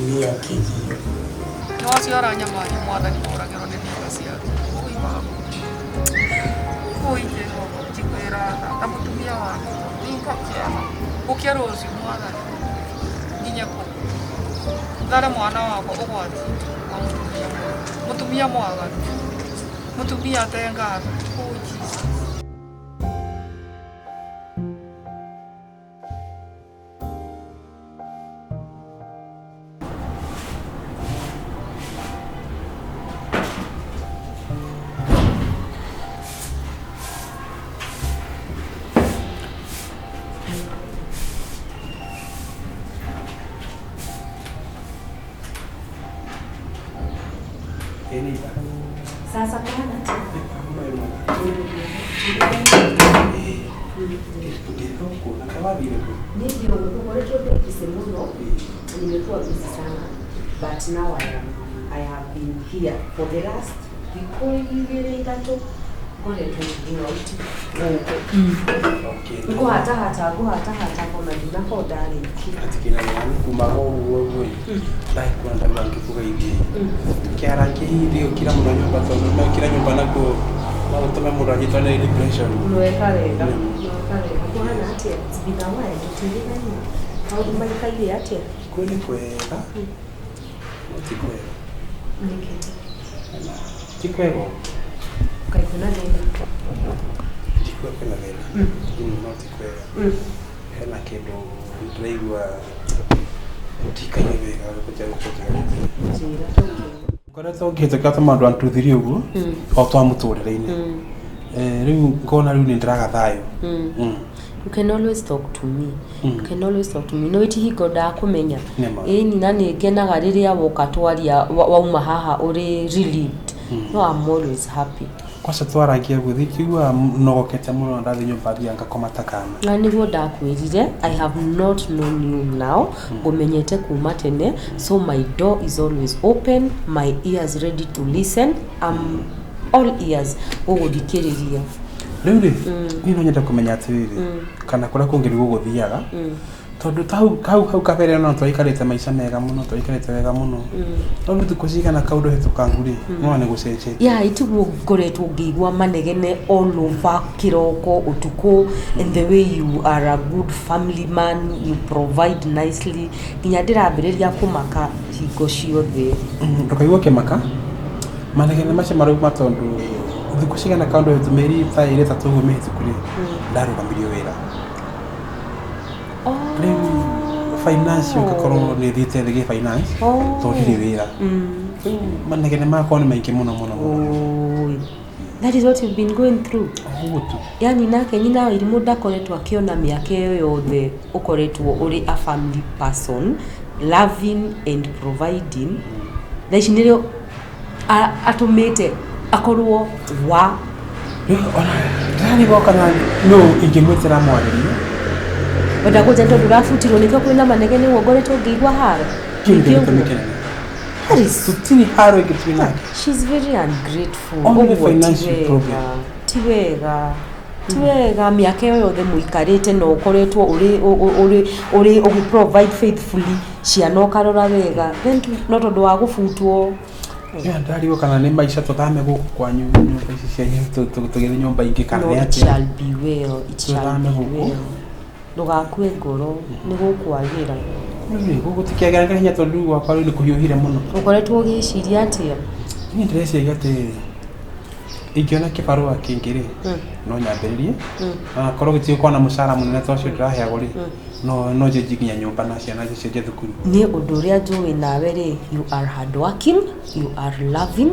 Speaker 6: nĩ akĩgiĩ
Speaker 5: nĩwaciara nyama mwathani kũragĩrwo nĩ nĩmba ciake kũingĩ njikwĩra ta mũtumia wake ũkĩa rũciũ mwathani nginya kũ thare mwana wakwa ũgwati wa mũtumia mwaganu mũtumia atengatho
Speaker 6: sasa kana ndio ukoletwa busy muno nimekuwa busy sana but now I have been here for the last week tatu kole tunauti ngo hata kwa madina kwa dali
Speaker 1: atikina yani kumaho wewe dai kwa ndaba ngifuga hivi kiara ndio kila mtu nyumba sana kila nyumba nako na utome mtu ajitana ile pressure
Speaker 6: unaweka leka kwa hana atia zibigawa tutilika ni au tumalika ile atia
Speaker 1: kweli kweka tikweka
Speaker 6: nikete
Speaker 1: tikweka
Speaker 6: kai kuna nini
Speaker 1: tikweka na nini not tikweka hena kindu ndiraigua tikaine wega kuja ngoretwo ngihitukia tumandu antuthirie uguo o twa muturire-ini riu ngona riu ni ndiraga thayo.
Speaker 6: You can always talk to me. You can always talk to me. No itihingo ndakumenya. Ni na ni ngenaga riria woka twaria wauma haha uri relieved. No, I'm always happy.
Speaker 1: Kwasa twaragia guthikiwa nogokete muno ndathi nyumba thia ngakoma takana. Na
Speaker 6: niguo ndakwirire I have not known you now. Ngumenyete kuma tene, so my door is always open, my ears ready to listen. I'm all ears ugudikiriria.
Speaker 1: Riu ni no nyenda kumenya atiriri kana kuria kungiri guguthiaga tondu hau kabere no twaikarite maisha mega muno twaikarite wega muno no ndu kucigana kaundu hetukanguri no ni gucenjete
Speaker 6: ya itugu ngoretwo ngigwa manegene all over kiroko utuko and the way you are a good family man, you provide nicely nginya ndirambiriria kumaka hingo ciothe
Speaker 1: ndukaigwa kimaka manegene macio maruma tondu thikucigana kaundu hetumeri ta ile tatu gumihitukuri ndarugamirio wira finance ukakorwo ni thite thige finance to ndiri wira manegene makwa ni maingi muno muno.
Speaker 6: That is what you've been going through. Yani nake nyina irimu ndakoretwo akiona miaka iyo yothe ukoretwo uri a family person, loving and providing. Thaici nirio atumite akorwo wa
Speaker 1: ndani boka na no ingimwitira mwariria
Speaker 6: wenda kuja tondu rafutirwo nikio kwina manegene wogoretwo ngigwa haro
Speaker 1: tutini haro igitwina.
Speaker 6: She's very ungrateful.
Speaker 1: Only financial problem.
Speaker 6: Tiwega miaka yothe muikarite no ukoretwo uri provide faithfully ciana ukarora wega then no tondu wa gufutwo
Speaker 1: ndariwo kana ni maisha tuthame guku kwanyu nyumba ici cianyu tugethe nyumba ingi kana ni
Speaker 6: ati it shall be well. Ndugakue ngoro ni gukwagira
Speaker 1: ni gugutikiaga hinya tondu wakwa ni kuhiuhire muno
Speaker 6: ukoretwo ugiciria atia
Speaker 1: ni ndreciria ati ingiona kibarua kingiri no nyambiririe korwo gitio kwa na mucara munene tocio ndiraheagwo ri no nginya nyumba na ciana icio cia thukuru
Speaker 6: ni undu uria njui nawe ri you are hard working, you are loving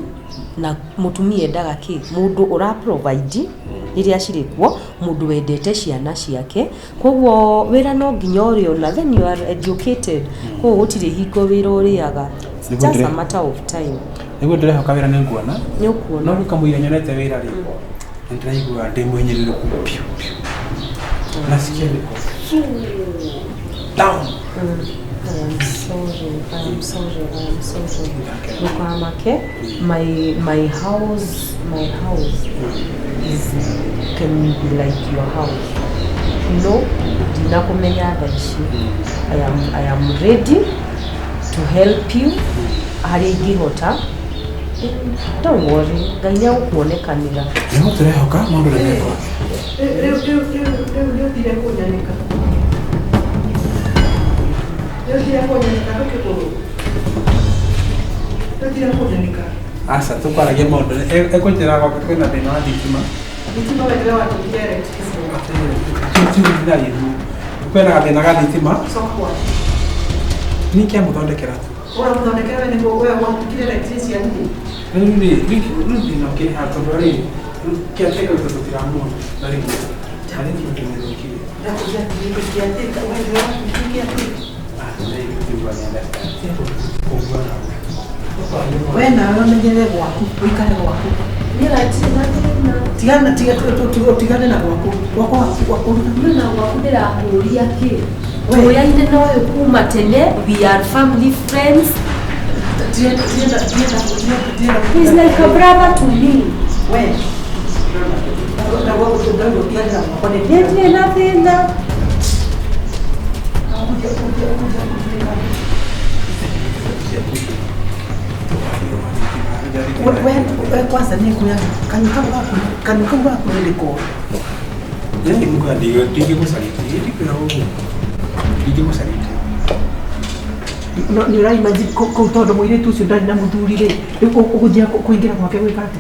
Speaker 6: na mutumia endaga ki mundu ura provide iria cirikuo mundu wendete ciana ciake koguo wira no nginya uri ona then you are educated koguo gutire hingo wira uriaga just a matter of time
Speaker 1: niguo ndirehoka wira ni nguona
Speaker 6: ni ukuona
Speaker 1: no kamwira nyonete wira ri ndiraigua ndi mwenyereru piu na sikeli down.
Speaker 6: I am sorry. Look, Amake, my house is can be like your house. You know, dinakumenya that I am ready to help you. Harigihota. Don't worry, ganya ukuonekanira.
Speaker 1: Nimo turehoka mundu rekwa.
Speaker 2: Dire kunyanika.
Speaker 1: Asa tukwaragia maundu ekwitira gwaka kwina thina wa thitima
Speaker 2: wewe watu direct
Speaker 1: kwena thina ga thitima nikia muthondekera
Speaker 2: muthondekera ni wewe wamukire electricity ya nini
Speaker 1: ni no ke ha tondori kia teka tutira muno na ringi tani tumeroki
Speaker 2: ya kuja kuja teka wewe kufikia wewe na wewe gwaku uikare gwaku tigane na gwaku
Speaker 6: na gwaku ndirakuria ki oya ine no kuma tene we are family friends he's like a brother to me
Speaker 2: wewe na gwaku tudogo tigane na gwaku
Speaker 6: ni nothing na
Speaker 2: wewe kwanza ni kuya kanuka kuliko
Speaker 1: yani mungu ndige kusaliti ndige kusaliti
Speaker 2: no ni rai maji ko todo mwire tu sio ndani na muthurire ukujia kuingira kwake wikate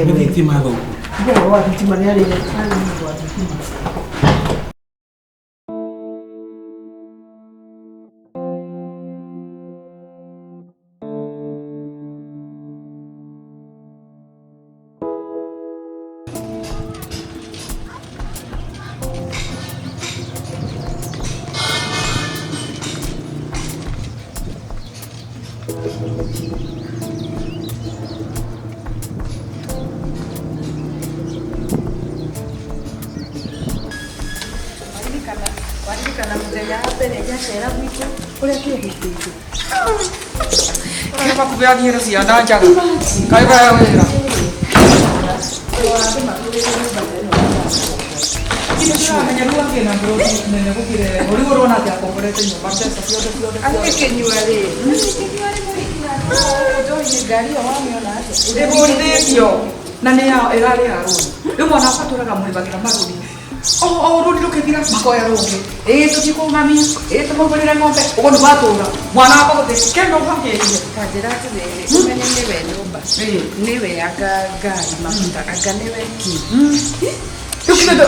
Speaker 1: ndio thitima go
Speaker 2: ndio wa thitima ni ale ani wa thitima
Speaker 4: Waririkana muthenya wa mbere njacera gwitũ ũrĩa kĩhingĩte.
Speaker 5: Kaya makubeagire ciana njaga. Kai baya wĩra. Kĩmenya rũa kĩna mbũrũ nene gũkire. Ũrĩ ũrona atĩ akomborete nyũmba mbeca ciothe.
Speaker 4: Angĩkĩnyua rĩ. Njohi ngari ĩyo wamĩona atĩa?
Speaker 5: Ndĩbũrithĩtio. Na nĩ ĩrarĩ ya rũni. Rĩu mwana wakwa atũraga mũrĩbagĩra marũni. Rũni rũkĩthira makoya rũngĩ. Tũtikũmamia. Tũmũgũrĩre ng'ombe. Ũguo nĩ watũra. Mwana wakwa gũtĩ kendo gwakĩrire.
Speaker 4: Kanjĩra atĩrĩrĩ, ũmenye nĩwe nyũmba. Nĩwe anga ngari mafuta. Anga nĩwe ki.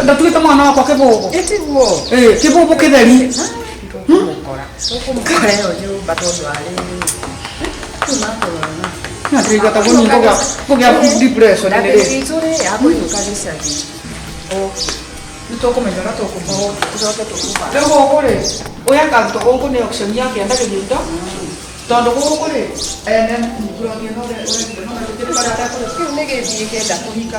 Speaker 5: Ndatuĩte mwana wakwa kĩbũbũ.
Speaker 4: Ĩtiguo.
Speaker 5: Kĩbũbũ kĩtheri.
Speaker 4: Tũkũmũkora ĩyo nyũmba tondũ arĩ
Speaker 5: Natriga ta guni kũgĩa depression nĩ rĩ.
Speaker 4: Itũ rĩ yakũinũka gĩcagi.
Speaker 5: Nĩtũkũmenya na tũkũmbaga tũcoke tũkũmba. Rĩu gũkũ rĩ, ũya kanto gũkũ nĩ auction ya kĩanda kĩnyundo. Tondũ gũkũ rĩ, ene nĩkũragĩa no
Speaker 4: kĩu nĩ gĩthiĩ kĩenda kũhika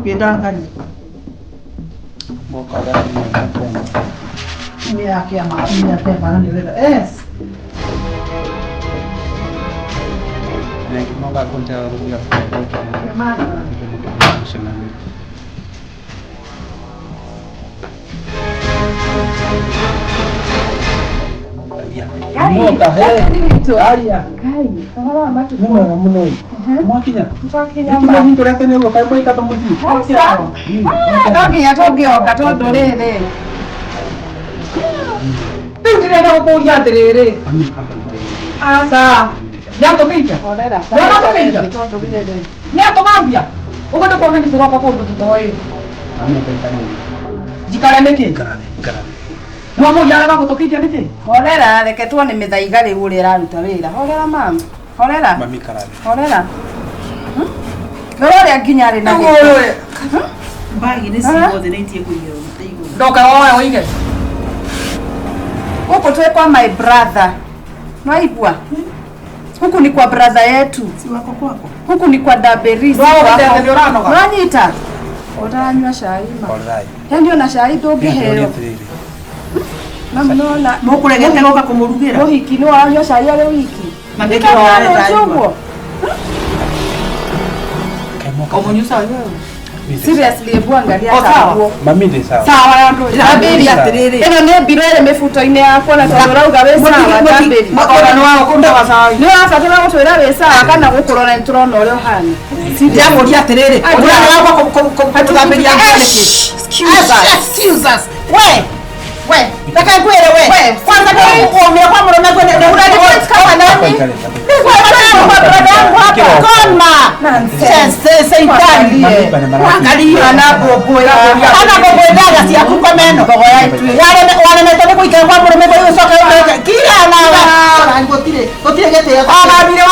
Speaker 2: Pindahan. Ini aki yang maaf ini apa yang mana nih?
Speaker 1: Nek mau gak kunci rupiah.
Speaker 2: Mana? Mau kah? Itu ayah.
Speaker 4: Kai, kalau apa tuh?
Speaker 2: Mulai. Mau kinya?
Speaker 4: Kinya
Speaker 2: Mau minta lihat ni lo, kai kata mesti.
Speaker 4: Tokinya tokioka tondu riri.
Speaker 5: Rĩu ndĩrenda gũkũria atĩrĩrĩ. Aca. Nĩatũmĩte.
Speaker 4: Horera.
Speaker 5: Nĩatũmĩte. Nĩatũmambia. Ũgũtũ kwa nini tũroka kũndũ tũtoĩ. Njikare nĩkĩ?
Speaker 1: Ngarani.
Speaker 5: Mwamu yaraga gũtũkĩtia nĩkĩ?
Speaker 4: Horera, reke tuone mĩthaiga rĩu ũrĩa ĩraruta wĩra. Horera mama. Horera.
Speaker 1: Mami karani.
Speaker 4: Horera. Rora nginya rĩ na
Speaker 5: Ũguo
Speaker 2: Bagi ni ciothe nĩ itie kũiga mũteigo.
Speaker 5: ndoka woya ũige.
Speaker 4: huku tuwe kwa my brother. Naibua. Huku ni kwa brother yetu.
Speaker 2: Si wako kwako.
Speaker 4: Huku ni kwa Daberisi. Nanyita. Utanywa chai ma.
Speaker 1: Alright.
Speaker 4: Ndio na chai ndũngĩheo. Namnona.
Speaker 2: Mũkũregete goka kũmũrugĩra.
Speaker 4: Mũhiki nĩ wanyua chai arĩ wiki.
Speaker 2: Na ndĩkĩro
Speaker 4: Ũguo.
Speaker 5: Omunyusa wewe.
Speaker 4: Seriously ebu angalia
Speaker 5: sawa.
Speaker 4: kaguo.
Speaker 1: Mami ni sawa.
Speaker 5: Sawa ya ndo.
Speaker 4: Daberi atiriri. Ino ni biro ile mifuto-ini yakwa na tondora uga we sawa daberi.
Speaker 5: Makora ni wao kunda wasawi.
Speaker 4: Ni wabatara gutwira we sawa kana gukurora nturona uria uhana.
Speaker 2: Ndĩamũria atĩrĩrĩ. Ũrĩa wako kũthamberia nganĩkĩ. Excuse us. We. Reke ngwĩre we. Kwanza nĩũkũmia kwa mũrũme kwenda ũrĩa kama nani? Koma. Seitani. Angalia ana bobo daga ciaku komeno. Wale netoke kuikara kwa mũrũme kwa hiyo soka kila ana. Gũtirĩ gĩtĩo.
Speaker 5: Bire wa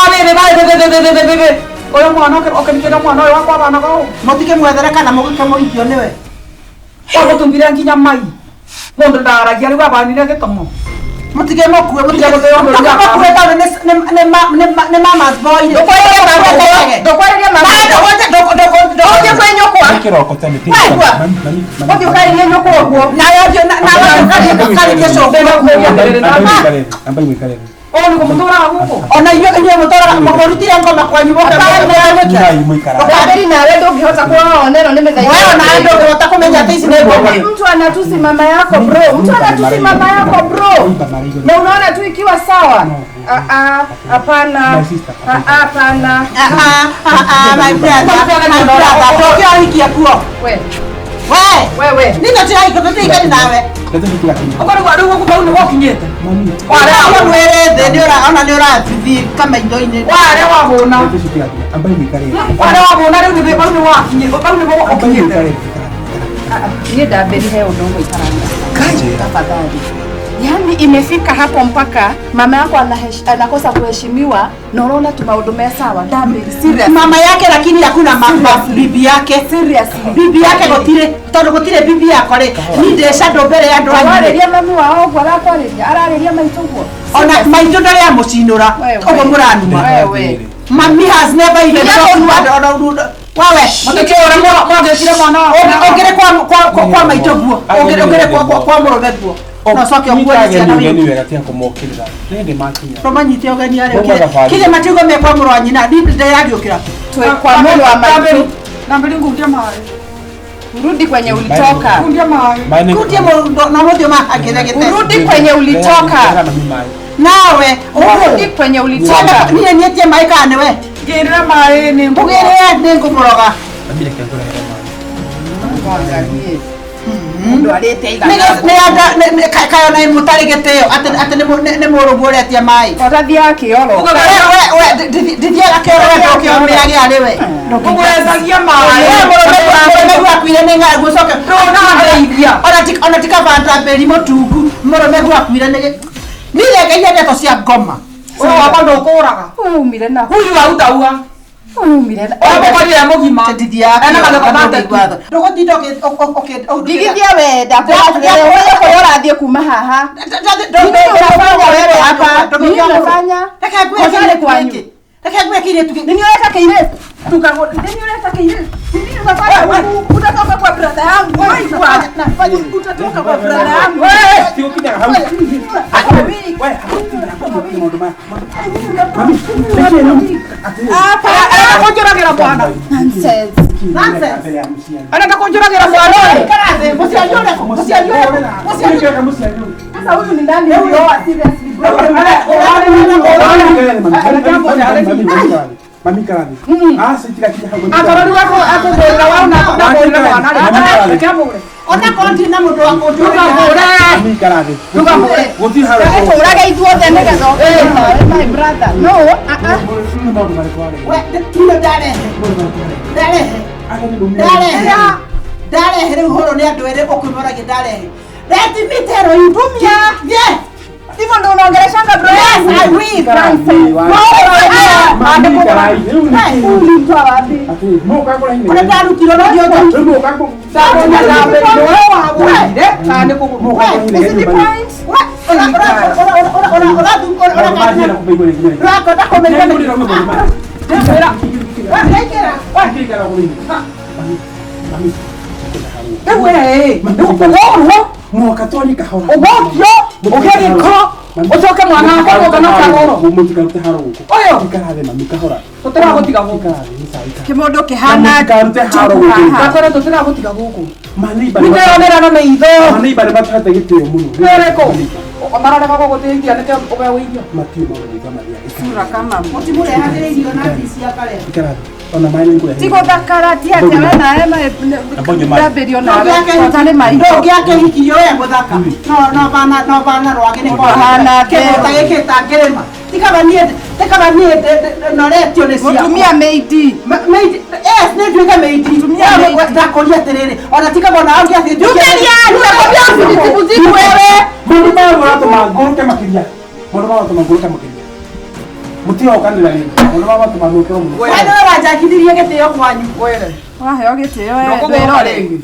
Speaker 5: Oyo mwana okemikira mwana oyo wakwa bana ko.
Speaker 2: Mũtige mwethere kana mũgĩke mũhikio nĩwe.
Speaker 5: Ogutumbira nginya mai. Mundu ndaragia riu abanire gĩtomo.
Speaker 2: Mũtige mũkue mũtige gũthĩo mũrũme. Mũkue tondũ nĩ mama's boy.
Speaker 4: Ndũkwarĩria mama.
Speaker 2: Ndũkwarĩria kwenyũkwa.
Speaker 1: Kiroko tani.
Speaker 2: Mũthiĩ ũkarĩrie nyũkwa ũguo. Na ũkarĩrie cũmbĩ.
Speaker 1: Amba mwikare.
Speaker 5: Oni kumutora huko.
Speaker 2: Ona inyuĩ mũtoraga mũrutire ngoma kwanyu boka.
Speaker 4: Daberi na wewe ndũngĩhota kuona neno nĩ mĩthaiga.
Speaker 2: Wewe na wewe ndũngĩhota kũmenya atĩ ici nĩ ngoma.
Speaker 4: Mtu anatusi mama yako bro. Mtu anatusi mama yako bro. Na unaona tu ikiwa sawa. Hapana. Hapana.
Speaker 2: My brother. Tokio hiki hapo.
Speaker 4: Wewe.
Speaker 2: we. Nina tira iko tutiga nawe.
Speaker 5: Okoro kwa ndugu kwa ndugu kinyete.
Speaker 2: Wale hao mwere ndio ona ndio rathi kama indoine.
Speaker 5: Wale wabona.
Speaker 1: Ambaye ni kare.
Speaker 5: Wale wabona ndio ndio kwa ndugu kinyete. Kwa ndugu kinyete.
Speaker 4: Ni daberi heo ndio ikaranga.
Speaker 5: Kaje
Speaker 4: Tafadhali. Yaani imefika hapo mpaka mama yako anakosa kuheshimiwa na unaona tumaudumea sawa. Daberi serious.
Speaker 2: Mama yake lakini hakuna mama bibi yake.
Speaker 4: Seriously.
Speaker 2: Bibi yake gotire bibi yako re. Ni ndesha ndobere ya ndo
Speaker 4: Arareria mami wao kwa la arareria maitugo.
Speaker 2: Ona maito ndari ya mucinura. Ogo muranuma.
Speaker 4: Wewe.
Speaker 2: Mami has never even wawe
Speaker 5: mtekeo mwagekire mwana
Speaker 2: ogere kwa maito guo ogere kwa murobe guo no soke ogwo
Speaker 1: ni wega tia kumokirira nende makinya
Speaker 2: romanyite ogani ari kile matigo me kwa muro anyina ndinde yagiokira
Speaker 4: Twe kwa muro wa maito
Speaker 5: na mbili ngundia mai
Speaker 4: urudi kwenye ulitoka
Speaker 5: ngundia mai
Speaker 2: kutie na modio ma akirege
Speaker 4: urudi kwenye ulitoka
Speaker 2: nawe
Speaker 4: urudi kwenye ulitoka
Speaker 2: niye nietie mai kane we
Speaker 5: gerera mai ni
Speaker 2: ngugere ni ngumuroga
Speaker 1: abile kengora
Speaker 4: angalie ndo alete ida
Speaker 2: ne kayo na mutaregeteo ate ne morogore atia mai
Speaker 4: Watathi yake yoro
Speaker 2: we dithia akero okyo meagi ariwe
Speaker 5: ndokwezagia mai
Speaker 2: morobe akwire ne nga gucoka ona tika banda beri motungu morobe akwire ne nile kaia neto cia ngoma
Speaker 5: waba ndokuraga
Speaker 4: umire na
Speaker 5: huyu autaua
Speaker 4: umire na
Speaker 5: wabakorire mugima
Speaker 2: tendithia
Speaker 5: ana magakobate
Speaker 2: kwatho ndogotinda
Speaker 4: digithia wenda kwa ũrathiĩ kuma haha
Speaker 5: konjuragira bwana
Speaker 4: nonsense
Speaker 5: anataka konjuragira bwana
Speaker 4: sasa huyu ni ndani huyo seriously
Speaker 1: mami karani sitika kija hapo
Speaker 5: atorori wako akogorera wao na kudabora bwana kamure
Speaker 2: ona kontina mundu wa konjura
Speaker 1: mami karani
Speaker 5: tukamure
Speaker 1: goti hawe
Speaker 4: tũrage ithuothe nĩgetha my brother no
Speaker 2: we kile dare rä u hå rå nä andå erä å kwä moragia ndarehe retimitero itumia
Speaker 4: hivyo ndo unaongeleshanga bro ulitoa wapi
Speaker 2: ona ndarutiro no
Speaker 1: mwakatoni kahora
Speaker 5: ubokyo ugeriko ucoke mwana wako ukana kagoro
Speaker 1: umutika rute haruko
Speaker 5: oyo
Speaker 1: ikarabe mami kahora
Speaker 5: tutira gutiga guku
Speaker 4: kimondo kihana
Speaker 1: karute haruko
Speaker 5: kakora tutira gutiga guku
Speaker 1: mani
Speaker 5: niteyonera na meitho
Speaker 1: mani bale batata gitio muno
Speaker 5: nereko omarada kako guteithia nike ube withio
Speaker 1: matio mawe kama ya
Speaker 4: sura kama
Speaker 2: mutimure hagire irio na ndisi ya kare
Speaker 1: ikarabe ona mai ngure
Speaker 4: tiko thakaratia kana na ema ndaberio na tale mai
Speaker 2: ndogi yake hiki yoya muthaka no bana rwage ni kwa
Speaker 4: hana
Speaker 2: ke tageke tangirema tikabanie no retio ni cia
Speaker 4: tumia meidi
Speaker 2: ne tuika meidi tumia ndakoria atiriri ona tikabona angi athi
Speaker 4: tukeria tukabodia
Speaker 2: wewe
Speaker 1: mundu mara to maguruke makiria mundu mara to maguruke makiria mutio okanira ni mundu mara to maguruke muno
Speaker 2: wewe wajakithirie gitio kwanyu
Speaker 5: were
Speaker 4: waheo gitio
Speaker 5: ndogoro ringi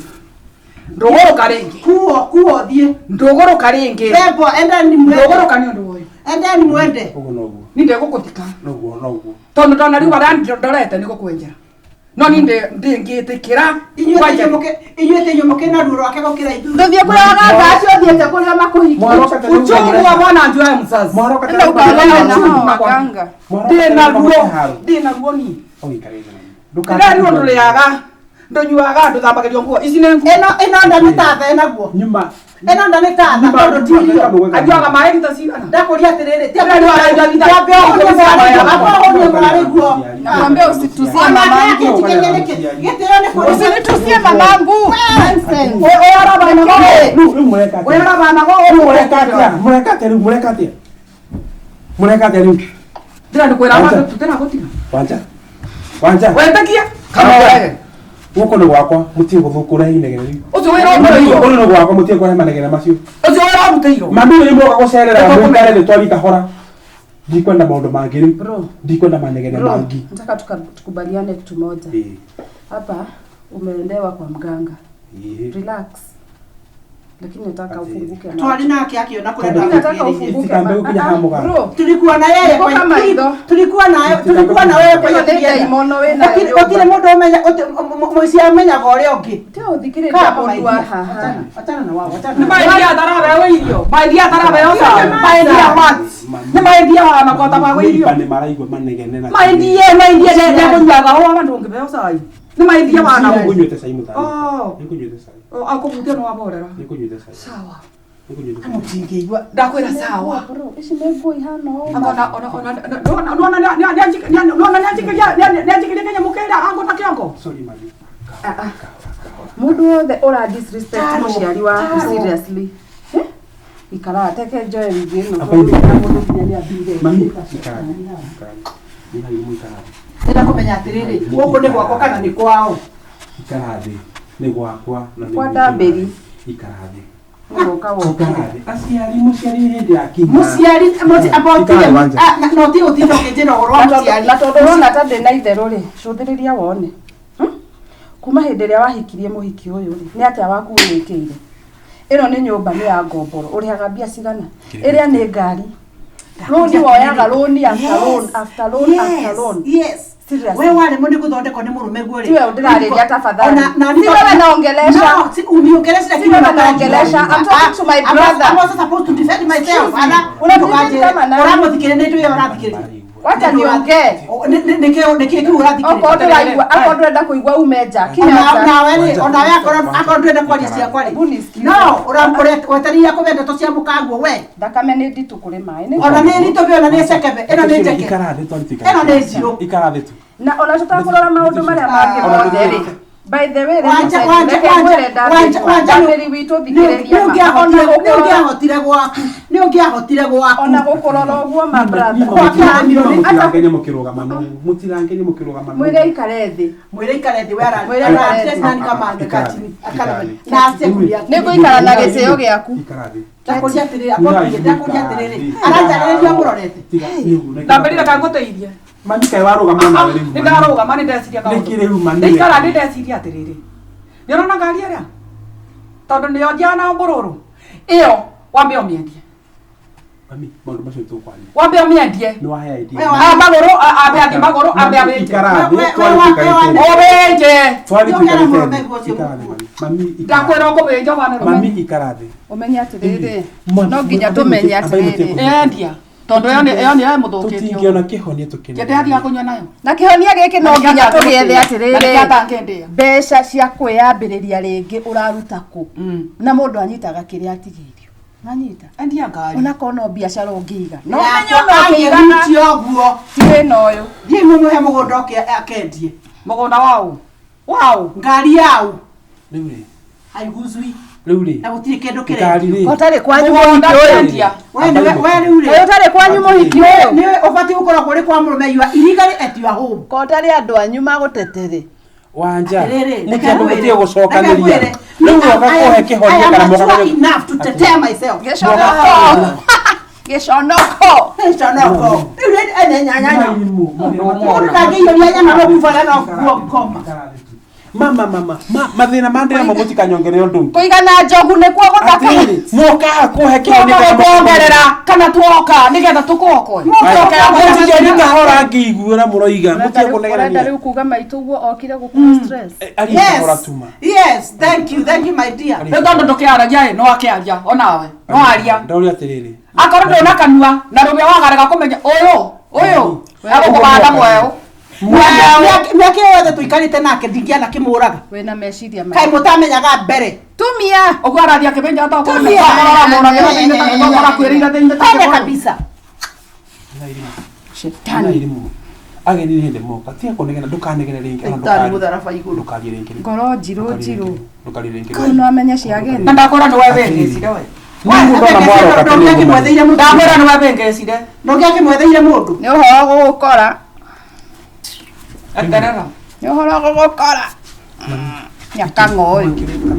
Speaker 5: ndogoro karingi
Speaker 2: kuo thie
Speaker 5: ndogoro karingi
Speaker 2: bebo enda ni mwende
Speaker 5: ndogoro kanio ndoyo
Speaker 2: enda ni mwende
Speaker 1: ugo noguo
Speaker 5: ninde gukutika
Speaker 1: noguo
Speaker 5: tondo tona riu arandi ndorete niko kwenjera no ninde ndingitikira
Speaker 2: inyuete nyomoke na ruro ake gokira ithu
Speaker 4: ndothie kuraga ngacio thiete kuria makuhikia
Speaker 5: uchungu wa mwana ndio ya mzazi
Speaker 4: ndio ukaona na hao maganga
Speaker 5: ndina ruo ni
Speaker 1: oikarege
Speaker 5: ndari ndo riaga ndonyuaga nduthambagirio nguo ici ni
Speaker 2: eno nda ni tatha enaguo
Speaker 1: nyuma
Speaker 2: eno nda ni tatha tondu tirio
Speaker 5: ajuaga maĩ lita cigana
Speaker 2: ndakuria atiriri
Speaker 4: nakwambia usitusie mamangu
Speaker 2: gitio ni
Speaker 4: usinitusie mamangu nonsense
Speaker 1: Rĩu mũreka atĩa?
Speaker 3: Wera bana go
Speaker 1: Mũreka atĩa? Mũreka atĩa rĩu? Mũreka atĩa? Mũreka atĩa rĩu?
Speaker 3: Ndĩra ndikwĩra bana tutena gũtiga.
Speaker 1: Wanja.
Speaker 3: Wetĩkia. Kamwe.
Speaker 1: Guko nĩ gwakwa mutie guthukura inegere rĩu.
Speaker 3: Ũcio wĩra ũmũteirwo.
Speaker 1: Guko nĩ gwakwa mutie kwa manegere macio.
Speaker 3: Ũcio wĩra ũmũteirwo.
Speaker 1: Mami nĩ mwoka gũcerera mwĩkare nĩ twari kahora. Ndikwenda maũndũ mangĩ rĩu.
Speaker 2: Bro.
Speaker 1: Ndikwenda manegere mangĩ.
Speaker 2: Nataka tukubaliane kitu moja. Hapa umeelewa kwa mganga. Relax. Lakini nataka ufunguke.
Speaker 3: Twali nake akiona kurenda.
Speaker 2: Nataka ufunguke.
Speaker 1: Bro,
Speaker 3: tulikuwa na yeye kwa hiyo. Tulikuwa na wewe kwa hiyo
Speaker 2: imono we na.
Speaker 3: Otile mundu umenya muici amenya gore ongi.
Speaker 2: Tio uthikirira mundu haha.
Speaker 3: Achana na wao.
Speaker 5: Ni maidia tharabe we irio. Maidia tharabe yosa. Maidia what? Ni maidia wa makota ma we irio.
Speaker 1: Ni maraigwa manegene na.
Speaker 5: Maidia ne kunyaga ho abandu ngibeo sai. Ni maidia wana
Speaker 1: Ni kunywete sai mutani.
Speaker 5: Ni
Speaker 1: kunywete sai.
Speaker 5: Akubutia no waborera.
Speaker 1: Ni kunywete sai.
Speaker 5: Sawa.
Speaker 1: Ni kunywete sai.
Speaker 3: Mutingeigwa.
Speaker 5: Ndakwira sawa.
Speaker 2: Bro, ici nĩ ngui hana o.
Speaker 5: Nĩanjĩkĩria kanyamũkĩra angũta kĩongo.
Speaker 1: Sorry mami.
Speaker 2: Mũndũ wothe ũra disrespect mũciari waku seriously. Ikara teke joy within no.
Speaker 1: Mami, ikara. Ni hai muikara.
Speaker 3: Ndĩra kũmenya atĩrĩrĩ, gũkũ nĩ gwakwa kana nĩ kwao.
Speaker 1: Ikara thĩ. Nĩ gwakwa na nĩ.
Speaker 2: Kwa ndambĩri.
Speaker 1: Ikara thĩ.
Speaker 2: Mũciari
Speaker 1: hĩndĩ ya kinya.
Speaker 3: Mũciari abotire no ti ũtinde ũkĩnjĩra ũhoro wa mũciari.
Speaker 2: Na tondũ ũrona ta ndĩ na itherũ rĩ, cũthĩrĩria wone. Kuma hĩndĩ ĩrĩa wahikirie mũhiki ũyũ rĩ, nĩ atĩa waku wĩkĩire. Ĩno nĩ nyũmba nĩ ya ngomboro, ũrĩhaga mbia cigana. Ĩrĩa nĩ ngari. Rũni woyaga rũni after loan.
Speaker 3: Yes. Wewe wale mbona kuthondekwa nĩ mũrume guo rĩ?
Speaker 2: Tiwe ndĩrarĩria tafadhali.
Speaker 3: Wewe
Speaker 2: naongelesha.
Speaker 3: No, uniongelesha lakini
Speaker 2: naongelesha. I'm talking to my brother.
Speaker 3: I'm also supposed to defend myself. Unamuthikire nĩ ndũye ũrathikire.
Speaker 2: Wacha niongee.
Speaker 3: Nĩkĩo kiu ũrathikire.
Speaker 2: Akorwo ndĩrenda kũigua umeja.
Speaker 3: Nawe rĩ, onawe akorwo ndĩrenda kwaria ciakwa rĩ. No, wetereire kũmenya ndeto cia mũkanguo we.
Speaker 2: Thakame nĩ nditũ kũrĩ maĩ.
Speaker 3: Ona nĩ nditũ biũ ona nĩ cekebe. Ĩno nĩ njeke.
Speaker 1: Ikara thĩ twaritĩka.
Speaker 3: Ĩno nĩ njirũ.
Speaker 1: Ikara thĩ tu.
Speaker 2: Na ona tutakũrora maũndũ marĩa mangĩ mothe rĩ. By the way,
Speaker 3: wanja
Speaker 2: witũ thikĩrĩria
Speaker 3: nĩ ũngĩahotire gwaku
Speaker 2: ona gũkũrora ũguo ma brother mwĩre ikare thĩ nĩ ngũikara na gĩtĩo gĩaku
Speaker 5: ndambĩrire kangũteithie
Speaker 1: mami kaĩ warũgama nawe rĩu
Speaker 5: nĩ ndarũgama nĩ ndeciria
Speaker 1: nĩkĩ rĩu mami
Speaker 5: ndaikara nĩ ndeciria atĩrĩrĩ nĩ ũrona ngari ĩrĩa tondũ nĩyo njana mbũrũrũ ĩyo wambe ũmĩendie
Speaker 1: mami maũndũ macio tũkwaria
Speaker 5: wambe ũmĩendie
Speaker 1: nĩ wahea idea
Speaker 5: magũrũ ambe angĩ magũrũ ambe ndakwĩra ũkũmĩnja
Speaker 1: mami ikara thĩ
Speaker 2: ũmenye atĩrĩrĩ no nginya tũmenye atĩrĩrĩ
Speaker 5: endia tondu yo ni ya muthukitio
Speaker 1: tutingiona kihonia tukene
Speaker 5: kete hadi akunywa nayo
Speaker 2: na kihonia giki no nginya tugiethe atiriri mbeca cia kwiyambiriria ringi uraruta ku na mundu anyitaga kiria atigirio nanyita
Speaker 5: endia ngari
Speaker 2: ona kono biashara ungiiga no
Speaker 3: menyo no kiigana oguo
Speaker 2: tirina uyu
Speaker 3: thie mumuhe mugunda akendie
Speaker 5: mugunda wao
Speaker 3: ngari yao
Speaker 1: riu ri
Speaker 3: haiguzwi
Speaker 1: riu ri
Speaker 3: na gutire kindu kire
Speaker 2: otari kwanyu muhiki uyu
Speaker 3: we riu ri
Speaker 2: otari kwanyu muhiki uyu
Speaker 3: ni ubati gukora kuri kwa murume yua illegal at your home
Speaker 2: kotari andu anyu maguteteri
Speaker 1: wanja mutie gucokanĩria riu oka kuhe kihonia kana
Speaker 3: moka enough to tear myself
Speaker 2: Gĩconoko
Speaker 3: riu ene nyanya mundu ndangĩiyũria nyama no kũbara no kuokoma
Speaker 1: mama mathina mandira magutikanyongerera undu
Speaker 2: kuigana njogu nikuo guthaka
Speaker 1: moka kuhe kihonia
Speaker 5: kuongerera kana tuoka nigetha tukokwe
Speaker 1: mutika hora ngĩiguĩra mũroiga mutie kunegerania
Speaker 2: riu kuga maitu guo okire gukura stress
Speaker 3: yes thank you my dear
Speaker 5: nĩ tondũ ndũkĩaragia no akĩaria onawe no aria
Speaker 1: ndauria atĩrĩrĩ
Speaker 5: akorwo ndũna kanua na rũmĩa wagarega kũmenya ũyũ agũkũbanda mweũ
Speaker 3: mĩaka yothe tũikarĩte nake ndingĩana kĩmũraga
Speaker 2: wĩna meciria
Speaker 3: kaĩ mũtamenyaga mbere
Speaker 2: tumia
Speaker 5: ũguo arathia kĩbenja
Speaker 3: tone kabisa
Speaker 1: shetani ageni hinde moka tia konegena ndukanegene ringi
Speaker 2: Ndani mutharaba iguru.
Speaker 1: ndukari ringi
Speaker 4: ngoro njirå njirå
Speaker 1: ndukari ringi
Speaker 4: no amenye ciageni
Speaker 5: na ndakora nä webengecire we ndakora nä webengecire
Speaker 2: Ndogia kimwetheire mundu.
Speaker 4: nä å horo gå gå kora
Speaker 5: eterera
Speaker 4: nä å horo gå gå kora nyakang'o å yå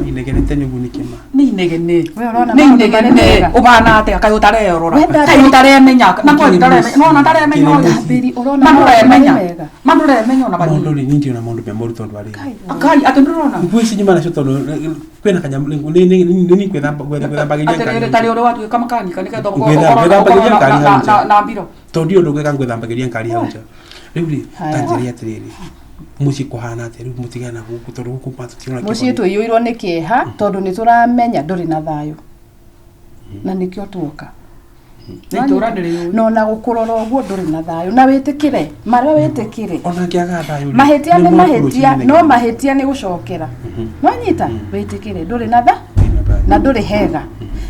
Speaker 1: inegenete niguo nikima
Speaker 5: nä inegene
Speaker 4: we å rona
Speaker 5: nä
Speaker 4: maå ndå marä
Speaker 5: inegene
Speaker 4: mega
Speaker 5: å bana atä kaä å tarerora
Speaker 4: Wenda
Speaker 5: kaä å taremenya na kwä ndaremenya no na ndaremenya å
Speaker 4: ndambä å rona
Speaker 5: mandå
Speaker 4: maå ndå marä
Speaker 5: remenya
Speaker 4: mega
Speaker 5: mandå remenya ona
Speaker 1: mundu
Speaker 5: bari
Speaker 1: ni nindio na mundu me moru tondu ari
Speaker 5: akai atä ndå rona
Speaker 1: ngwisi nyuma na ciondo kwena kanya ni kwethamba gwethambagiria
Speaker 5: atä tarä å rä watuä ka makanika nä ketha
Speaker 1: Gwethambagiria ngari hau nja.
Speaker 5: na mbiro
Speaker 1: tondu undu gweka gwethambagiria ngari hau nja riu ri tanjeri atiriri muci kuhana atia riu mutigana guku tondu guku matutiona
Speaker 4: må ciä twä yå irwo nä kä eha tondå nä tå ramenya ndå rä na thayå na nä kä o tuoka
Speaker 5: nä itå ra nä rä
Speaker 4: no na gå kå rora å guo ndå rä na thayå na wä tä kä re marä a wä tä kä re
Speaker 1: ona ngiaga thayo
Speaker 4: mahä tia nä mahä tia no mahä tia nä gå cokera no nyita wä tä kä re ndå rä na tha na ndå rä hega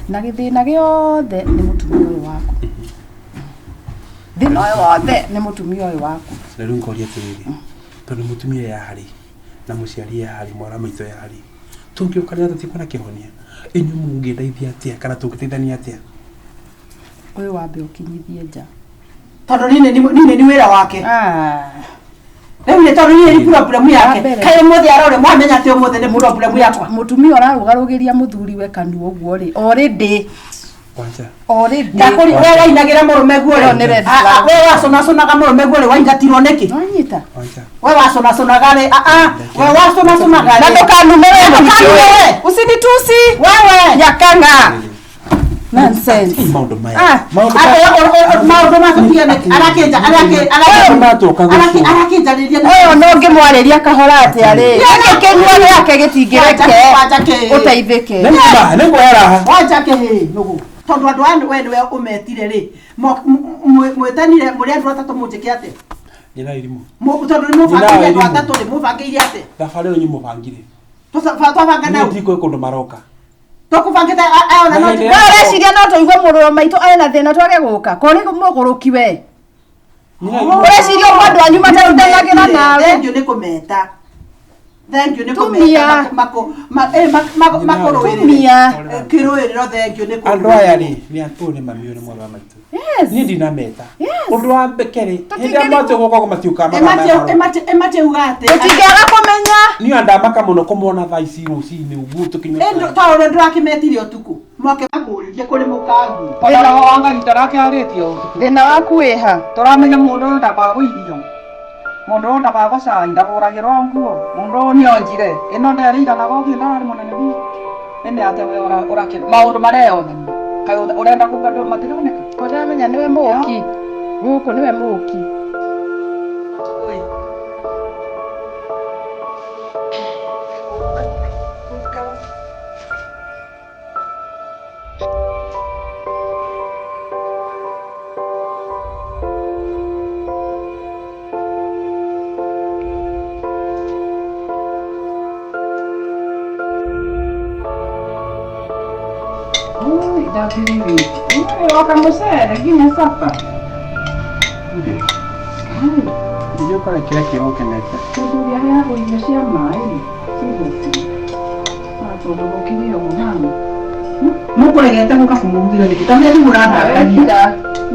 Speaker 4: na gä thä na gä othe nä må tumia å yå waku thä na å yå wothe nä må tumia å yå waku
Speaker 1: na riu ngoria atiriri tondu mutumia yari na muciari yari mwana maitho yari tungiokanira tutikuona kihonia inyu mungideithia atia kana tungiteithania atia
Speaker 4: å yå wambe å kinyithie nja
Speaker 2: Tondu nini ni wira wake. Riu ni tondu nini ni problem yake. Kae muthi arore mwamenya ati umuthi ni problem yakwa.
Speaker 4: mutumia å rarugarugiria må thuri we kanua å guo rä already
Speaker 1: kwanja
Speaker 2: Ndakuri wewe wainagira murume guo
Speaker 4: Ĩyo nĩ red
Speaker 2: ri.
Speaker 4: flag.
Speaker 2: Wewe waconaconaga murume guo ri waingatirwo niki?
Speaker 4: no nyita
Speaker 1: kwanja
Speaker 2: Wewe waconaconaga ri wewe waconaconaga ri.
Speaker 4: na ndukanume we usinitusi
Speaker 2: Wewe
Speaker 4: nyakanga nonsense
Speaker 1: maundu maya
Speaker 2: maundu makutia niki? Arakinjariria
Speaker 4: ũyũ no ngĩmwarĩria kahora atĩa rĩ gĩkĩ kĩnyua gĩake gĩtingĩreke ũteithĩke
Speaker 1: nĩngwera
Speaker 2: wanja kihi nugu tondu andu aya we niwe umetire ri mwetanire muri andu atatu munjike ate
Speaker 1: nyina irimu
Speaker 2: tondu ni mubangire andu atatu ri mubangire ate
Speaker 1: thabarĩ ĩyo nyumũbangire
Speaker 2: twabanga nau
Speaker 1: ndikũĩ kũndũ maroka
Speaker 2: tukubangite ayona no
Speaker 4: ũreciria no tũigue mũrũro maitũ ena thĩna twage gũka kũrĩ mũgũrũki we ũreciria mũndũ wanyu matarutagĩra nawe
Speaker 2: thengiũ nĩ kũmeta thengiũ nĩ
Speaker 4: Tumia.
Speaker 2: kũmeta
Speaker 4: Tumia.
Speaker 2: kĩrũĩrĩro thengiũ nĩ
Speaker 1: andũ aya rĩ nĩ atũ nĩ mamiũ nĩ mwana wa maitũ niĩ ndinameta ũndũ wa mbere hĩndĩ ĩrĩa matũ gũkorwo matiũkaga
Speaker 2: ĩmateuga atĩ
Speaker 4: tũtingĩaga kũmenya
Speaker 1: niĩ andamaka mũno kũmona thaa ici rũcinĩ ũguo tũkinya
Speaker 2: tondũ ndũrakĩmetire ũtukũ moke magũrĩrie kũrĩ mũkangu
Speaker 5: ona wanga rita rake arĩtio
Speaker 4: thĩna waku wĩ ha
Speaker 5: tũramenya mũndũ ũyũ ndakagwo irio mũndũ ũyũ ndakagwo cai ndagũragĩrwo nguo mũndũ ũyũ nĩonjire ĩno nderĩiganaga ũthiĩ ndararĩ mũnene biũ ĩnĩ atĩ we ũrakĩra maũndũ mareyonania kaĩ ũrenda kuga andũ matironeka
Speaker 4: kũramenya nĩwe mũũki gũkũ nĩwe mũũki wakamucere nginya capa
Speaker 1: ndĩgĩũkaga kĩrĩa kĩgũkenete
Speaker 4: tũthuria heagwo irio cia maĩ tondũ gũkirie mũhano
Speaker 2: mũkũregete gũka kũmũgire nĩkĩ tondũ nĩ mũrandakagia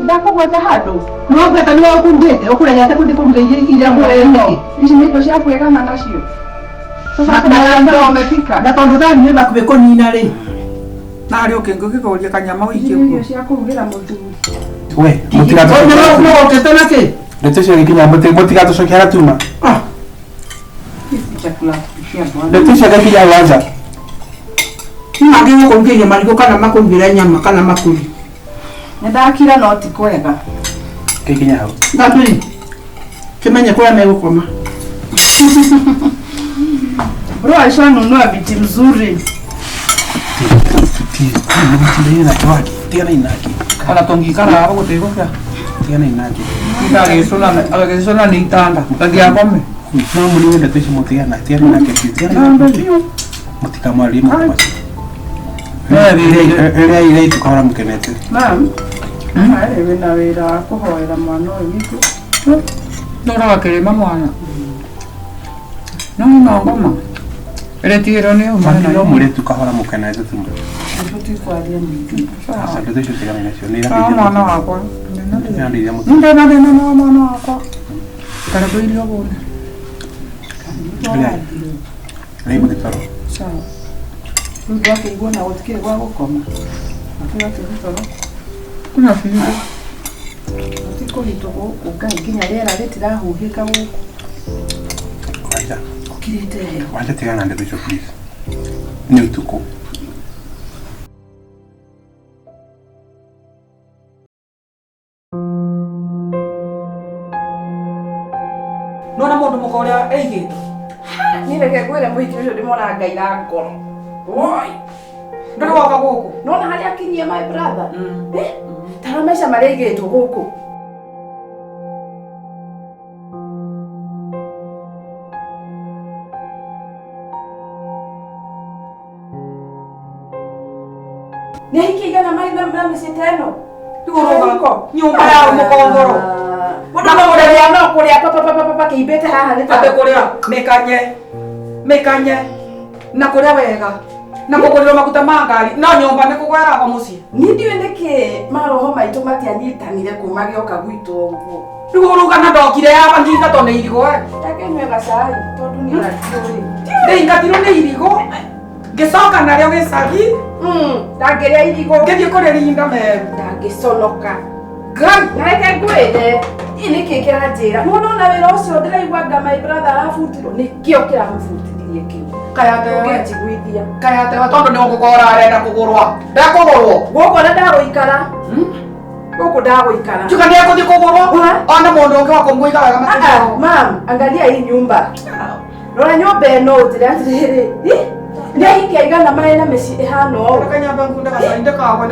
Speaker 4: ndakũgweta handũ
Speaker 2: no ngweta nĩ ũkũrugĩte ũkũregete gũthiĩ kũruga iria mũrĩno
Speaker 4: ici nĩ indo cia kwĩgana nacio
Speaker 2: na tondũ thani nĩ bakuhĩ kũnina rĩ
Speaker 5: narĩ ũkĩngĩkĩgoria kanyama ũikie
Speaker 4: irio
Speaker 5: kuo
Speaker 4: cia kũrugĩra mũthuri
Speaker 1: we
Speaker 2: mũgũkĩte nakĩ
Speaker 1: ndeto cio gĩkinya mũtigatũcokia gatuma ndeto cio gĩkinya wanja
Speaker 2: mangĩ gũkũrugĩire marigũ kana makũrugĩre nyama kana makũri
Speaker 4: nĩ ndakira no ti kwega
Speaker 1: gĩkinya hau
Speaker 2: ngatũri kĩmenye kũrĩa megũkoma
Speaker 4: bro alishanunua viti mzuri
Speaker 1: tigana inaki
Speaker 5: kana tũngĩikara haha gũtĩgũkĩa
Speaker 1: tigana inaki
Speaker 5: agagĩcũna nĩ itanda ngathiakome
Speaker 1: no mũniwe ndeto icio mũtigana tigana inaki mũtikamwarie mũkamaci rĩrĩa irei tũkahora mũkenete
Speaker 4: mam wĩna wĩra wa kũhoera mwana ũyũ witũ
Speaker 5: Ndora kirima mwana. No ngoma. Retiro ni umana.
Speaker 1: No mure tukahora mukana ezo tumu.
Speaker 2: Ntuti kwaria mwingi.
Speaker 1: Sasa ndio hicho tegana nacho. Ni
Speaker 5: mwana wakwa.
Speaker 1: Ndio
Speaker 5: mwana wakwa. Karibu ilio bora.
Speaker 1: Leo mtoro.
Speaker 2: Sawa. Ndio wake igona utikire kwa gukoma. Akiwa tuzitoro.
Speaker 5: Kuna finga.
Speaker 2: Utiko litogo ukanginya rera retirahuhika guku.
Speaker 1: Kwaja.
Speaker 2: Ukirite.
Speaker 1: Wacha tegana ndio hicho please. Ni utuko.
Speaker 5: Nona mundu mukoria eigito.
Speaker 4: Ni reke kwira muhiki ucio ndimona ngaira ngoro. Woi.
Speaker 5: Ndiri waka guku.
Speaker 4: Nona hari akinyie my brother. Tara maisha mareigitwo guku. Ni hiki igana mai na misiteno.
Speaker 5: Tuko nyumba ya mukongoro.
Speaker 4: Wona mureria no kuria papa kiibete haha ni
Speaker 5: Ate kuria mekanye na kuria wega na kugurira maguta ma ngari no nyumba ni kugwera kwa muci
Speaker 4: ni ndiwe niki maroho maitu matianyitanire kuma gioka gwitu uguo
Speaker 5: ruruga na ndokire ya bangiga to ne irigo
Speaker 4: takenywe gacai tondu ni ratiuri
Speaker 5: ndeingatiro ni irigo ngicoka nario gicagi
Speaker 4: ndangiria irigo
Speaker 5: ngithie kuririnda meru
Speaker 4: ndangiconoka ngai nareke ngwire niki kiranjira nona wira ucio ndiraigua my brother arabutirwo nikio kiramubutithirie kiu
Speaker 5: kayate tondu ni ngukora arenda kugurwa ndakugurwo
Speaker 4: guko na ndaguikara guko ndaguikara
Speaker 5: chuka ndiye kuthi kugurwo ona mundu ungi wa kumwiga wega matio
Speaker 4: mam angalia hii nyumba rora nyumba eno utire atiriri ni hiki igana mai na meci ihano
Speaker 5: kanyamba ngunda gasainde kawa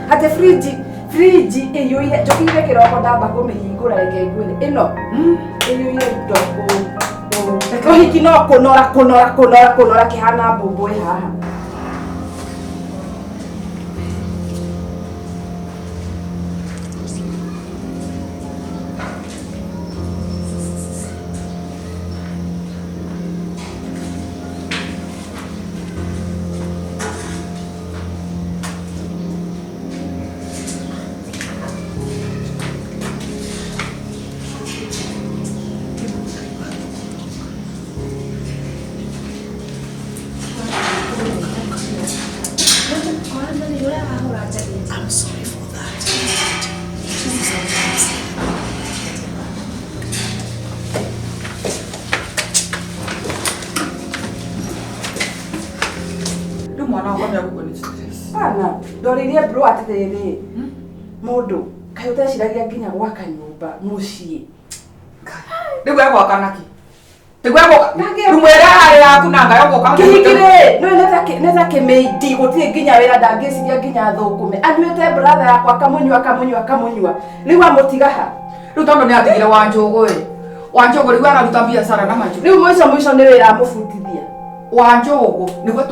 Speaker 4: ate friji iyo ile jokire kiroko ndamba kumihingura reke ngwire ino iyo ile ndoko hiki no kunora kihana mbumbu haha
Speaker 2: I'm sorry for that.
Speaker 5: ndu mwana wakwa ni agukoni stress
Speaker 4: ana ndoririe bro atiriri mundu kayo teciragia nginya gwaka nyumba mucii
Speaker 5: ndigwe gwaka naki ndigwe gwaka ndumwera hari yaku nanga yo gwaka
Speaker 4: kihigire no neza kimeidi gutire nginya wira ndangiciria nginya thukume anyuite brother yakwa kamunywa riu amutiga ha
Speaker 5: riu tondu ni atigire wanjogo riu araruta biacara na manju
Speaker 4: riu mwico ni wira amubutithia
Speaker 5: wanjogo nigwe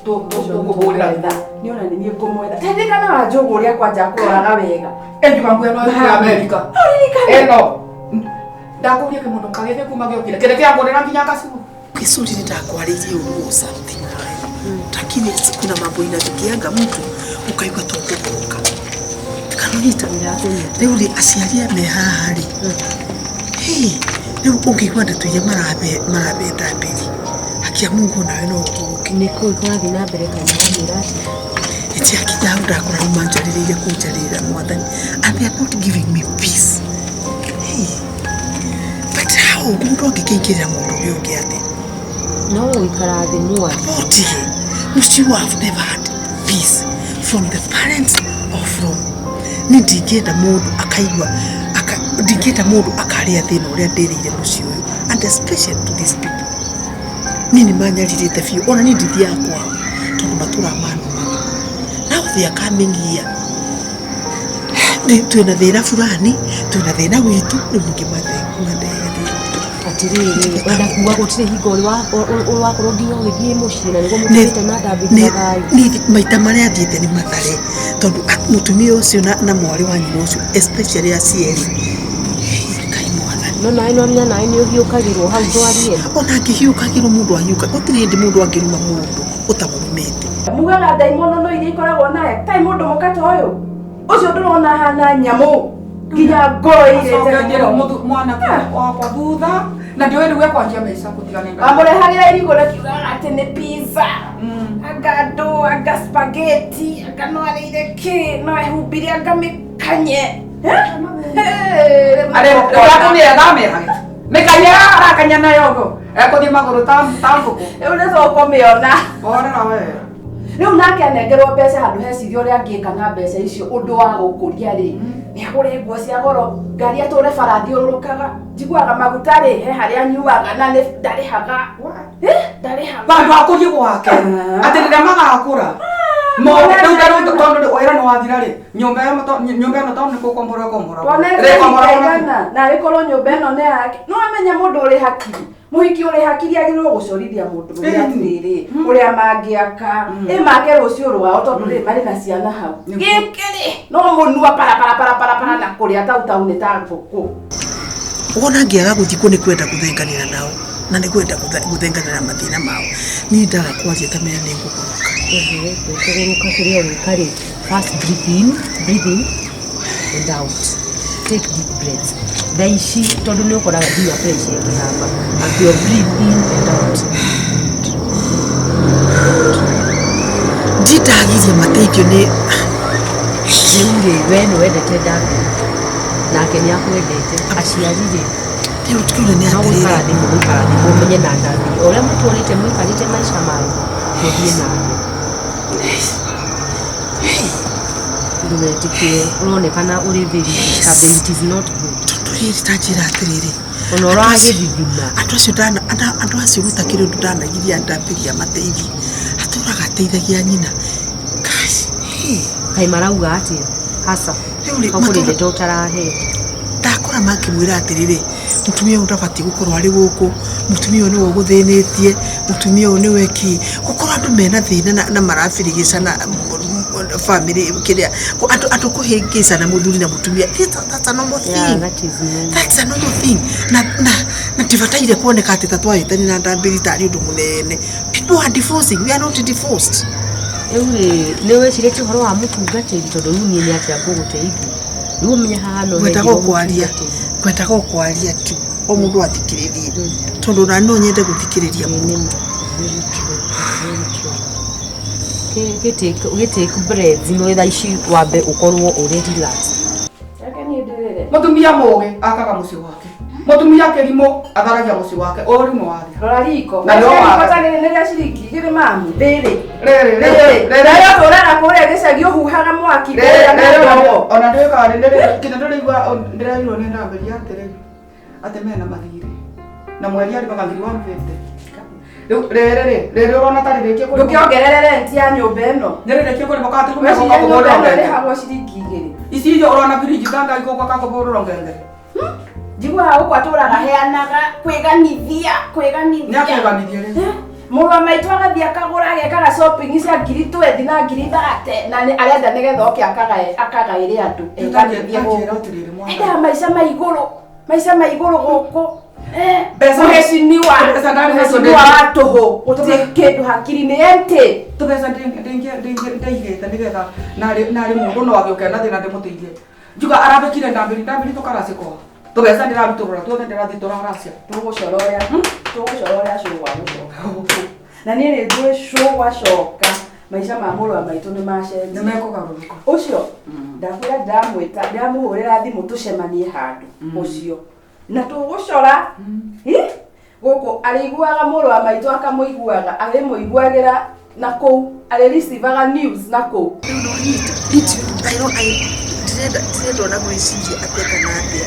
Speaker 5: tugurira
Speaker 4: ni ona ni ngumwetha tendekana wanjogo uria kwanja kuraga wega
Speaker 5: enjuka nguya no ya America eno ndakuria kimundu kagete kuma giokire kire kia ngorera nginya kasimu
Speaker 2: Kisuri nitakwaririe uruo something. Lakini kuna mambo inatukianga mtu ukaigwa tukuruka. Kanonita leo ni asiaria mehari. Hey, leo ungigwa ndetuye marabe ndambiri. Hakia Mungu nawe no ukuruki.
Speaker 6: Niko kwathi na mbere kana mirati.
Speaker 2: Eti akija ndakora umanjarire kunjarira mwathani. And they are not giving me peace. Hey. But how mundu angikingirira mundu uyu ngiate?
Speaker 6: No ikara thimwa.
Speaker 2: Body. You have never had peace from the parents or from ndingenda mundu akaigwa ndingenda mundu akaria thina uria ndirire muci uyu, and especially to these people nini manyaririte fiu ona ni ndithi yakwa tondu matura manu now they are coming here twina thina fulani twina thina witu ni mungimathe
Speaker 6: atiriri wenda kuwa gutire hingo wa kurongiyo githie mucii na nigo mutirite na ndambithia thayu
Speaker 2: ni maita maria thiete ni mathare tondu mutumia ucio na mwari wa nyina ucio especially acieri
Speaker 6: no naĩ no menya naĩ nĩ ũhiũkagĩrwo hau ndwarie
Speaker 2: ona ngĩhiũkagĩrwo mũndũ ahiũka gũtirĩ hĩndĩ mũndũ angĩruma mũndũ ũtamũrumĩte
Speaker 4: mugaga ndaimono no iria ikoragwo naye tai mũndũ mũkata ũyũ ũcio ndũrona hana nyamũ nginya ngoro irĩte
Speaker 5: mwanake wakwa thutha na ndio rĩu ekwanjia maica gũtiganĩra
Speaker 4: amũrehagĩra irigũ rĩkiugaga atĩ nĩ pizza anga ndũ anga spaghetti anga no arĩire kĩ no ehumbire anga mĩkanye
Speaker 5: mĩkanye arakanya nayo ngo ekũthiĩ magũrũ ta ngũkũ
Speaker 4: rĩu nĩtũkũmĩona
Speaker 5: orera we
Speaker 4: rĩu nake anengerwo mbeca handũ heciria ũrĩa angĩka na mbeca icio ũndũ wa gũkũria rĩ nĩagũre nguo cia goro ngari atũre bara thiũrũrũkaga njiguaga maguta rĩ he harĩa nyuaga na ndarĩhaga
Speaker 5: bandũ akũthiĩ gwake atĩ rĩrĩa magakũra tondũ wĩra nĩ wathira rĩ nyũmba ĩno tondũ nĩ kũkomboragomboragwo
Speaker 4: na rĩkorwo nyũmba ĩno nĩ yake no amenya mũndũ ũrĩ hakiri mũhiki ũrĩ hakiri agĩrĩirwo gũcorithia mũndũ ũrĩa atĩrĩrĩ ũrĩa mangĩaka make rũciũ rwao tondũ rĩ marĩ na ciana hau gĩkĩ rĩ no mũnua para na kũrĩa tautau nĩ ta ngũkũ
Speaker 2: wona ngĩaga gũthiĩ kũ nĩ kwenda gũthenganĩra nao na nĩ kwenda gũthenganĩra mathĩna mao niĩ ndaga kwaria ta mena nĩ ngũkũrũka
Speaker 6: kũgũrũka kĩrĩa ũrĩka rĩ first breathe in and out take deep breaths thaa ici tondũ nĩ ũkoraga nginya pressure ĩkĩhamba akĩo breathe in and out
Speaker 2: nditagirie mateithio nĩ
Speaker 6: rĩu rĩ we nĩ wendete ndathi nake nĩ akwendete aciari rĩ
Speaker 2: rĩu tukiuga nĩ atĩrĩrĩ
Speaker 6: gũikara thĩ mũmenye na ndathi o ũrĩa mũtũrĩte mũikarĩte maica mayo mũthiĩ nathĩ ndũgetĩkĩre ũronekana ũrĩ very stability is not good
Speaker 2: tondũ rĩrĩ ta njĩra atĩrĩrĩ
Speaker 6: ona ũragĩthithina
Speaker 2: andũ acio gũtakĩrĩ ũndũ ndanagiria ndambĩria mateithia atũraga ateithagia nyina
Speaker 6: kaĩ marauga atĩa hasa kaũkũrĩndete ũtarahe
Speaker 2: ndakora makĩmwĩra atĩrĩrĩ mũtumia ũyũ ndabatiĩ gũkorwo arĩ gũkũ mũtumia ũyũ nĩwe ũgũthĩnĩtie mũtumia ũyũ nĩwe kĩ gũkorwo andũ mena thĩna na marabirigĩcana family kĩrĩa andũ kũhĩngĩcana mũthuri na mũtumia that's a normal thing that's a normal thing na ndibataire kuoneka atĩ ta twahĩtania na ndambĩri tarĩ ũndũ mũnene people are divorcing we are not divorced
Speaker 6: rĩu nĩ wĩcirĩtie ũhoro wa mũtungatĩri tondũ rĩu niĩ nĩ atĩa ngũgũteithia rĩu ũmenye haha no
Speaker 2: kwendaga gũkwaria tu o mũndũ athikĩrĩrie tondũ na no nyende gũthikĩrĩria mũno
Speaker 6: gĩtake breath no thaa ici wambe ũkorwo ũrĩ relax
Speaker 5: mũtumia mũgĩ akaga mũciĩ wake mũtumia kĩrimũ atharagia mũciĩ wake ũrimũ warĩ
Speaker 4: rora riko
Speaker 5: na rĩo
Speaker 4: nĩ rĩa ciringi igĩrĩ mamu rĩrĩ ũraga kũrĩa gĩcagi ũhuhaga mwaki
Speaker 5: ona ndĩkaga kinya ndĩraigua ndĩrairwo nĩ ndambĩria atĩrĩ atĩ mena mathirĩ na mweri arĩbaga ngiri 150 rĩrĩ ũrona tarĩ rĩkie kũrĩ
Speaker 4: ndũkĩongerere rent ya nyũmba ĩno
Speaker 5: nĩrĩrĩkie kũrĩ makati
Speaker 4: kũrĩhagwo ciringi igĩrĩ
Speaker 5: ici icio ũrona birinji kanga ikũgwa kakũbũrũro ngengere
Speaker 4: njiguaga gũkũ atũraga heanaga kwĩganithia
Speaker 5: nĩ akũganithia rĩ
Speaker 4: mũrũ maitũ agathiĩ akagũra agekaga shopping cia ngiri 20 na ngiri 30 na arenda nĩgetha oke akagaĩre andũ eganithie gũkũ enda maica ma igũrũ gũkũ mũheciniwa wa tũhũ gũtirĩ kĩndũ hakiri-inĩ empty
Speaker 5: tũbeca ndĩigĩte nĩgetha narĩ mũndũ no agĩũke na thĩna ndĩmũteithie njuga arabekire ndambĩri tũkaracĩkoa tũbeca ndĩrarutũrũra tuothe ndĩrathiĩ tũraracia
Speaker 4: tũgũcora ũrĩa cũrũ wa gũcoka na niĩ nĩ njũĩ cũrũ wacoka maica ma mũrũ wa maitũ nĩ macenjia
Speaker 5: nĩmekũgarũrũka
Speaker 4: ũcio ndakwĩra ndĩramũhũrĩra thimũ tũcemanie handũ ũcio na tũgũcora gũkũ arĩiguaga mũrũ wa maitũ akamũiguaga arĩmũiguagĩra na kũu arĩricivaga news na kũu
Speaker 2: ndĩrenda ona gwĩciria atĩa kana atĩa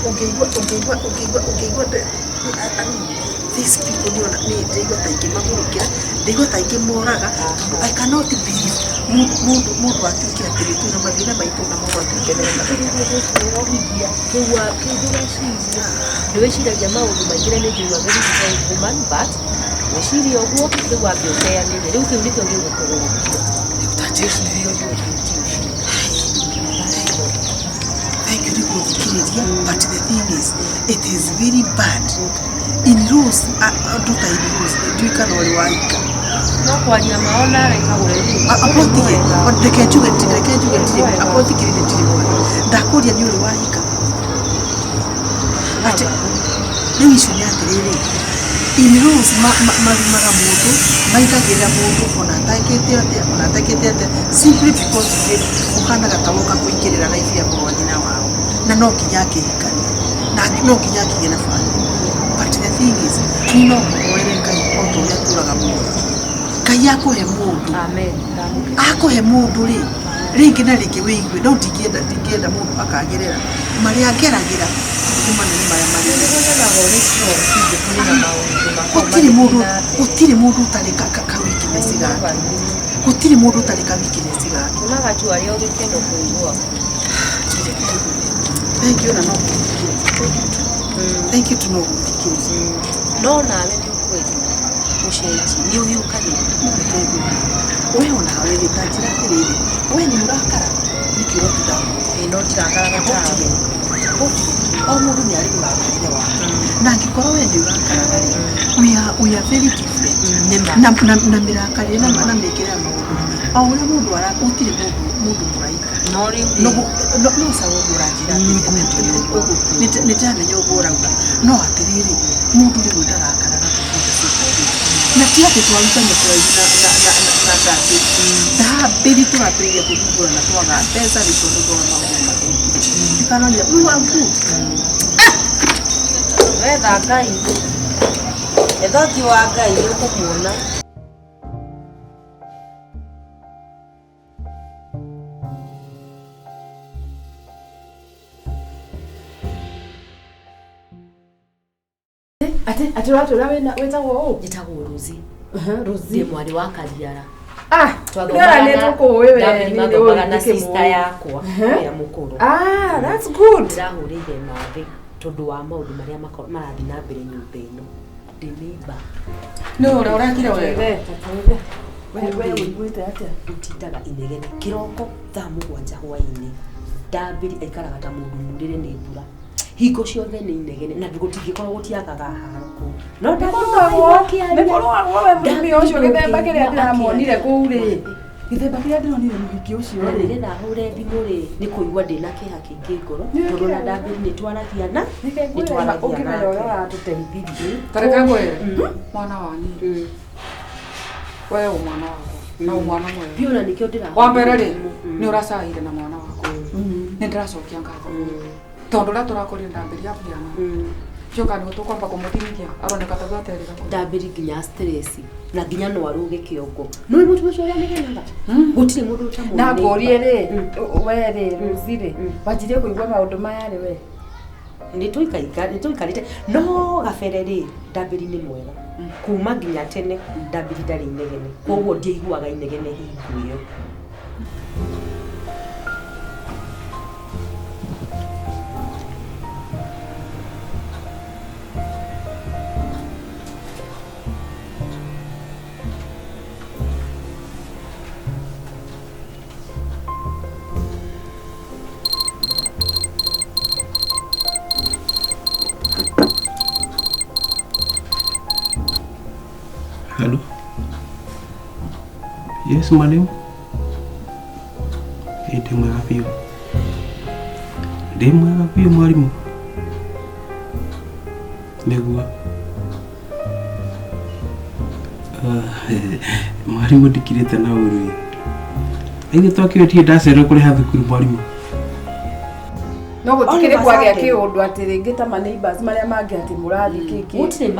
Speaker 2: ũngĩigua these people ndĩigua ta ingĩmagũrũkĩra ndĩigua ta ingĩmoraga tondũ I cannot believe mũndũ atuĩke atĩrĩ twĩna mathĩna maitũ na mũndũ atuĩke
Speaker 6: ndĩwĩciragia maũndũ maingĩ na nĩnjũigua very human but wĩciria ũguo rĩu wambe ũteanĩre rĩu kĩu nĩkĩo gĩgũkũgũrũkia
Speaker 2: thank you gũthikĩrĩria, but the thing is, it is very bad. In rules, ndoka in rules, njuikana ũrĩ waika.
Speaker 6: No kwaria maona reka ũrĩ.
Speaker 2: Apothike, reke njuge ndirĩ, apothikĩrĩria ndirĩ mwega. Ndakũria nĩ ũrĩ waika. Ati, rĩu icio nĩ atĩrĩrĩ. In rules, marumaga mũndũ, maigagĩrĩra mũndũ, ona atakĩte atĩa, simply because ũkanaga ta woka kũingĩrĩra life ya mũrũ wa nyina wao. Na no nginya akĩhikania. Na no nginya akĩgĩe na family. But the thing is, ni no kũhoere Ngai o ta ũrĩa atũraga mũndũ. Ngai akũhe mũndũ.
Speaker 6: Amen.
Speaker 2: Akũhe mũndũ rĩ. Rĩngĩ na rĩngĩ wĩigue, no ndingĩenda mũndũ akagerera. Marĩa ageragĩra kumana nĩ marĩa marĩ. Gũtirĩ mũndũ ũtarĩ ka-weakness gake. Gũtirĩ mũndũ ũtarĩ ka-weakness gake.
Speaker 6: Unaga tu arĩa ũgĩkenda kũigua.
Speaker 2: Thank you na no gũthikĩrĩria. Thank you to know gũthikĩrĩria.
Speaker 6: No nawe nĩ ũkwĩrĩ. Mũcenji nĩ ũhiũkanĩra.
Speaker 2: Wewe onawe gĩtanjĩra atĩrĩrĩ. Wewe nĩ mũrakara. Nĩkĩo tũndamũ.
Speaker 6: No tirakaraga tawe.
Speaker 2: O mũndũ nĩ arĩ mũrakarĩre wake. Na angĩkorwo wewe nĩ ũrakaraga rĩ, we are very different. Na mĩrakarĩre na mĩkĩre ya maũndũ. O ũrĩa mũndũ gũtirĩ mũndũ mũraika.
Speaker 6: No rĩu
Speaker 2: no sawa ũguo ũranjĩra atĩrĩrĩ. Nĩndamenya ũguo ũrauga. No atĩrĩrĩ, mũndũ rĩu ndarakaraga na ti atĩ twarutana kũraihu na ndambĩ. Ndambĩri tũrambĩrĩria kũthumbũrana twaga mbeca rĩtũ nĩtwaga maũndũ maingĩ. Ndikanoria mwangu.
Speaker 6: wetha Ngai. Ethoti wa Ngai ũkũmuona.
Speaker 4: Ati watu la wetagwo ũũ?
Speaker 6: Njĩtagwo Rosie.
Speaker 4: Rosie.
Speaker 6: Ndĩ mwarĩ wa Kariara.
Speaker 4: Twathomaga
Speaker 6: na sister yakwa ya mũkũrũ.
Speaker 4: That's good.
Speaker 6: Ndĩrahũrĩire nathĩ tondũ wa maũndũ marĩa marathiĩ na mbere nyũmba ĩno. Ndĩmĩimba.
Speaker 5: No ũrakire wewe.
Speaker 4: Wewe ũiguĩte atĩa?
Speaker 6: Ntindaga inegene kĩroko thaa 7 hwaĩ-inĩ. Ndambĩri aikaraga ta mũndũ mũrĩre nĩ mbura. Hingo ciothe nĩ inegene na gũtingĩkorwo gũtiagaga haroko. No
Speaker 4: ndakũragwo we mũtumia ũcio gĩthemba kĩrĩa ndĩramuonire kũu rĩ. Gĩthemba kĩrĩa ndĩronire mũhiki ũcio rĩ.
Speaker 6: Rĩrĩ nahũre thimũ rĩ nĩ kũigua ndĩna kĩeha kĩingĩ ngoro tondũ na ndambĩri nĩtwaragia na
Speaker 4: ũkĩmenya ũrĩa ũratũteithirie.
Speaker 5: Kareka kwere mwana wanyu. Wewe mwana wako na mwana mwewe.
Speaker 6: Biona nikio ndĩra.
Speaker 5: Wa mbere rĩ nĩ ũracahire na mwana wako. Nĩ ndĩracokia ngatho. Tondũ la tũrakorire ndambĩri ya piano. Joka nĩ tũkwamba kũmũthimithia aroneka ta gwaterera.
Speaker 6: Ndambĩri nginya stress na nginya no aruge kĩongo. No mũtu ũcio ya nĩgenaga. Gũtirĩ mũndũ ũtamũĩ.
Speaker 4: Na ngorie rĩ we rĩ Rosie rĩ wanjirie kũigua maũndũ maya rĩ we.
Speaker 6: Nĩtũikarĩte no gabere rĩ ndambĩri nĩ mwega. Kuma nginya tene ndambĩri ndarĩ inegene. Koguo ndiaiguaga inegene hingo ĩyo.
Speaker 1: Hello. Yes, mwalimu. Ndĩ mwega biũ mwalimu. Nĩguo. Mwalimu ndikirĩte na ũru. Aigĩ twakĩotie ndacererwo kũrĩha thukuru mwalimu.
Speaker 4: No gũtikĩrĩ kwagĩa kĩũndũ atĩ rĩngĩ ta neighbors marĩa mangĩ atĩ mũrathiĩ kĩkĩ.
Speaker 6: Gũtirĩ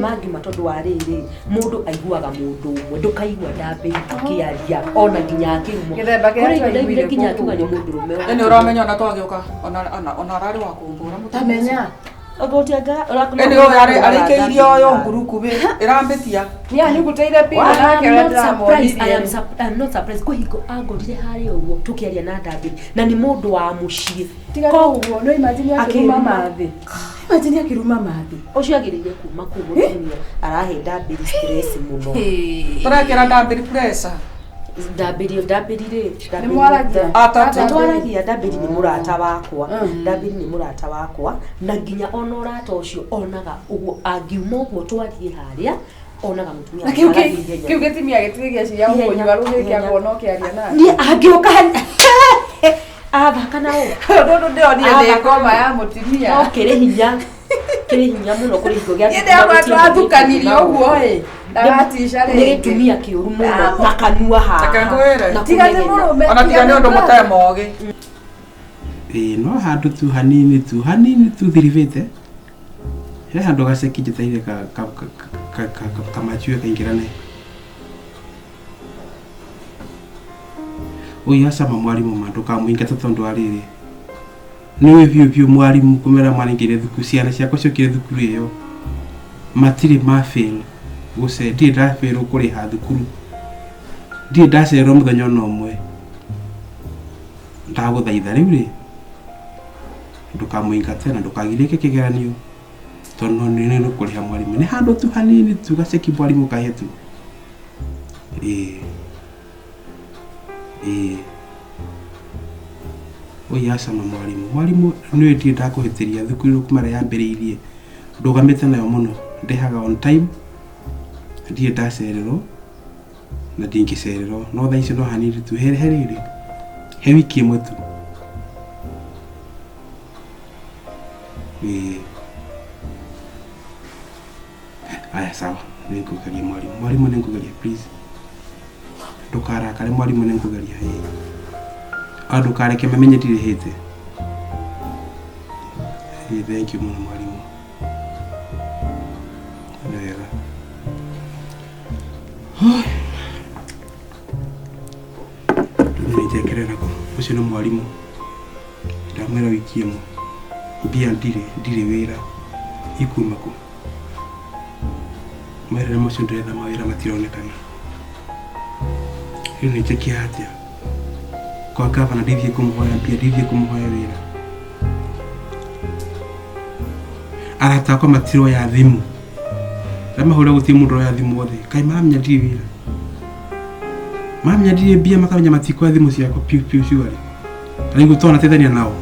Speaker 6: mangiuma tondũ wa rĩrĩ mũndũ aiguaga mũndũ ũmwe ndũkaigua ndambĩri tũkĩaria ona nginya akĩrumwo.
Speaker 4: Gĩthemba kĩrĩa
Speaker 6: twaiguire nginya akiuga nĩ mũndũ rũme.
Speaker 5: Nĩ ũramenya ona twagĩũka ona ararĩ wa kũmbũra mũtumia.
Speaker 4: Tamenya.
Speaker 5: Arĩkĩirie oyo nguruku ĩrambĩtia.
Speaker 4: Nĩ anyugũteire pia nake ũrĩa ndĩramwonire.
Speaker 6: I am not surprised KIHIKO angorire harĩa ũguo tũkĩaria na ndambĩri na nĩ mũndũ wa mũciĩ.
Speaker 4: Tiga ũguo no imagine akĩruma mathĩ. Imagine akĩruma mathĩ.
Speaker 6: Ũcio agĩrĩire kuma kũu mũtumia arahe ndambĩri stress mũno.
Speaker 5: Tũrekĩra ndambĩri pressure.
Speaker 6: Ndambiri rĩ.
Speaker 4: Nĩ mwaragia.
Speaker 6: Twaragia Ndambiri nĩ mũrata wakwa. Ndambiri nĩ mũrata wakwa na nginya ona ũrata ũcio onaga ũguo angiuma ũguo twarie harĩa onaga mũtumia.
Speaker 4: Na kiu gĩtimia gĩtige cia gũkũnyua rũhĩ kĩa kuona ũkĩaria nawe.
Speaker 6: Niĩ angĩũka athaka nao.
Speaker 4: Ndũndũ ndĩonire nĩ ngoma ya mũtumia.
Speaker 6: No kĩrĩ hinya mũno kũrĩ hingo gĩa.
Speaker 4: Nĩ ndĩamwe twathukanirie ũguo ndagatisha rĩ.
Speaker 6: Nĩ gĩtumia kĩũru mũno na kanua haha.
Speaker 4: Tiga nĩ mũrũme.
Speaker 5: Ona tiga nĩ ũndũ mũtae mogĩ.
Speaker 1: No handũ tu hanini tu thirivĩte. He handũ gaceki njĩtaire kamachue kaingĩrane. Ũyũ acama mwarimũ mandũ kamũingata tondũ wa rĩrĩ. Nĩwe biũ mwarimũ kũmera marĩngĩre thukuru ciana ciakwa ciokire thukuru ĩyo. Matirĩ mafail. Gũce ndirĩ ndafail kũrĩha thukuru. Ndirĩ ndacererwo mũthenya ona ũmwe. Ndagũthaitha rĩu rĩ. Ndũkamũingate na ndũkagirĩke kĩgeranio. Tondũ nĩ kũrĩha mwarimũ. Nĩ handũ tu hanini tu gaceki mwarimũ kahetu. Ũyũ acama mwarimũ nĩwe ndirĩ ndakũhĩtĩria thukuru kumara yambĩrĩirie. Ndũgamĩte nayo mũno. Ndehaga on time. Ndirĩ ndacererwo na ndingĩcererwo. No thaa ici no hanini tu herĩ. He wiki ĩmwe tu. Aya sawa. Nĩngũgeria mwarimũ nĩngũgeria please. Ndũkarakare mwarimũ nĩngũgeria. Ndũkareke mamenye ndirĩhĩte. Thank you mũno mwarimũ. Wega. Nĩnjekerera ũcio nĩ mwarimũ. Ndamwĩra wiki ĩmwe. Mbia ndirĩ wĩra. Ikuma kũ. Mwerere macio ndĩrenda mawĩra matironekana. Rĩu nĩnjĩke atĩa? Kwa gavana ndithiĩ kũmũhoya mbia, ndithiĩ kũmũhoya wĩra. Arata akwa matiroya thimũ. Ramahũra gũtirĩ mũndũ ũroya thimũ othe. Kaĩ maramenya ndirĩ wĩra. Maramenya ndirĩ mbia makamenya matikoya thimũ ciakwa piu ciuarĩ. Rĩu tũnateithania nao.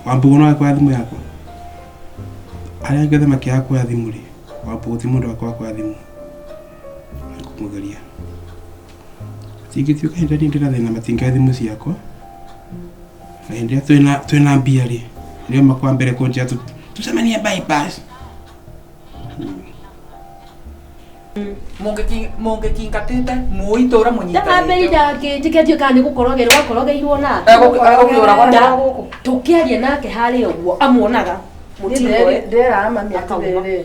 Speaker 1: Wambugu no akwa thimũ yakwa. Arĩa angĩ makĩaga kuoya thimũ rĩ. Wambugu ti mũndũ wakwa kuoya thimũ. Kũmũgeria. Tingĩtuĩka hĩndĩ ĩrĩa ndĩrathĩna matingĩoya thimũ ciakwa. Na hĩndĩ ĩrĩa twĩna mbia rĩ. Nĩo makwa mbere kũnjĩra tucemanie bypass.
Speaker 5: Mũngĩkingatĩte mũitũra mũnyitane.
Speaker 6: Ndambĩri ndangĩnjĩkĩtio kana nĩgũkorogerwo nake. Tũkĩaria nake harĩa ũguo amuonaga.
Speaker 4: Ndĩra mami atĩrĩrĩ.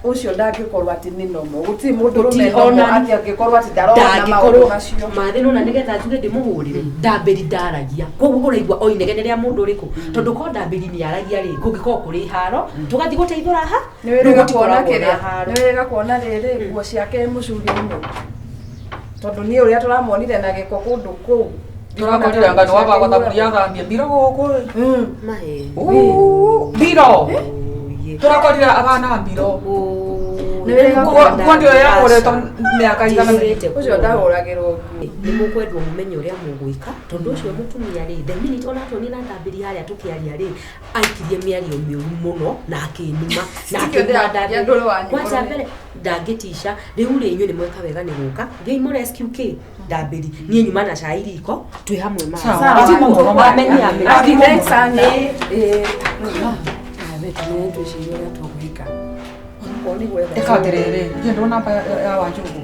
Speaker 4: Ucio ndangĩkorwo atĩ nĩ nomo. Gũtirĩ mũndũ ũrũmena atĩ angĩkorwo atĩ ndarona maũndũ macio.
Speaker 6: Mathĩno na nĩgetha njuge ndĩmũhũrĩre. Ndambĩri ndaragia. Koguo ũraigua o inegene rĩa mũndũ ũrĩkũ. Tondũ ko Ndambĩri nĩ aragia rĩ. Kũngĩkorwo kũrĩ haro. Tũgathiĩ gũteithũra ha.
Speaker 4: Nĩ wega kuona rĩrĩ nguo ciake mũcuri-inĩ. Tondũ niĩ ũrĩa tũramonire na gĩko kũndũ kũu.
Speaker 5: Tũrakorire ngano waba gũthaburia thambia mbiro gũkũ.
Speaker 6: Mahe.
Speaker 5: Mbiro. Tũrakorire abana mbiro.
Speaker 6: Nĩ wega
Speaker 5: kwondio yakoretwo mĩaka igana
Speaker 4: ũcio ndahũragĩrwo.
Speaker 6: Nĩ mũkwendwo mũmenye ũrĩa mũgwĩka tondũ ũcio mũtumia rĩ the minute ona tuonire na Ndambĩri harĩa tũkĩaria rĩ aikirie mĩario mĩũru mũno na akĩnuma na akĩnuma Ndambĩri kwanza mbere ndangĩtisha rĩu rĩ inyuĩ nĩ mweka wega nĩ gũka ngei mũ rescue kĩ Ndambĩri niĩ nyuma na cai riko twĩ hamwe ma amenya
Speaker 5: ĩkaterere ngĩendwo namba ya Wanjũgũ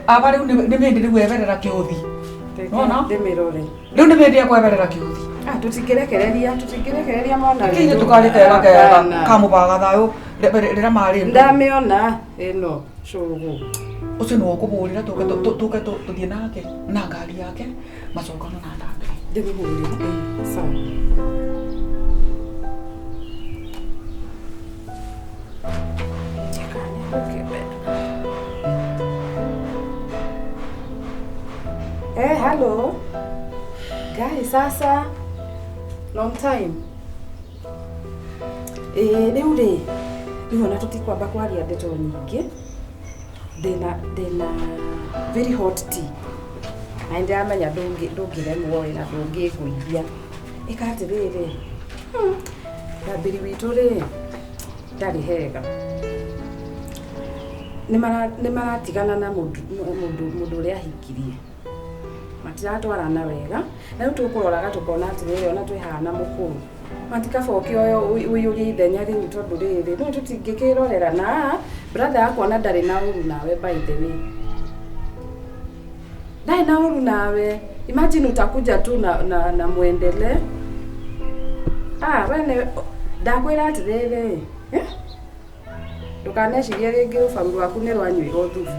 Speaker 5: aba rĩu nĩ mĩndĩ rĩu eberera kĩũthi
Speaker 4: ndĩmĩrore
Speaker 5: rĩu nĩ mĩndĩ ekweberera kĩũthi
Speaker 4: tũtingĩrekereria mona
Speaker 5: kĩnyĩ tũkarĩtega kega kamũbaga thayũ rĩrĩa marĩ
Speaker 4: ndamĩona ĩno cũgũ
Speaker 5: ũcio nĩ ũkũbũrĩra tũke tũthiĩ nake na ngari yake macokano na Ndambĩri
Speaker 4: ndĩmĩhũrĩre sawa. Hello. Guys, sasa long time. Rĩu rĩ Riu ona tutikwamba kwaria ndeto nyingi. Ndina very hot tea. Na ndiramenya ndungiremwo wira ndungiguithia. Ikatiriri. Ndabiri witu ri ndari hega. Nĩ maratigana na mũndũ ũrĩa ahikirie. Matiratwarana wega. Na rĩu tũkũroraga tũkona atĩrĩrĩ ona twĩhana mũkũrũ. Matikaboke ũyũrie ithenya rĩu tondũ rĩrĩ. Rĩu tũtingĩkĩrorera na brother yakwa na ndarĩ na ũru nawe by the way. Ndarĩ na ũru nawe. Imagine utakuja tu na muendele. Wene ndakwĩra atĩrĩrĩ. Ndukanecirie rĩngĩ rũbaru rwaku nĩ rwanyuirwo thubu.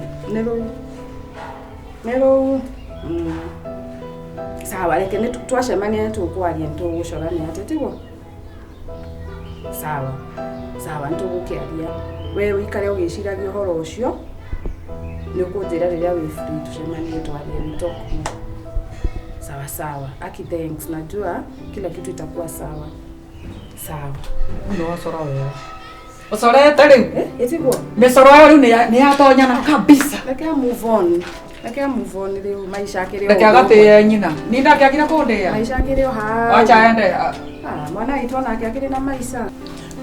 Speaker 4: Nĩ rũu. Sawa, reke nĩ twacemania tũkwaria tũgũcorania atĩ tiguo. Sawa nĩ tũgũkĩaria. We wĩikare ũgĩciragia ũhoro ũcio. Nĩ ũkũnjĩra rĩrĩa wĩ free tucemanie twarie talk. Sawa. Aki thanks. Najua kila kitu itakuwa sawa.
Speaker 5: Ndio sora wewe. Usorete riu.
Speaker 4: Etiguo.
Speaker 5: Misoro yao ni yatonyana kabisa.
Speaker 4: Reke move on riu maisha akĩrĩ.
Speaker 5: Reke agate nyina. Ni ndake akira kũndĩa.
Speaker 4: Maisha akĩrĩ ha.
Speaker 5: Wacha ende.
Speaker 4: Mwana aitwa nake akĩrĩ na maisha.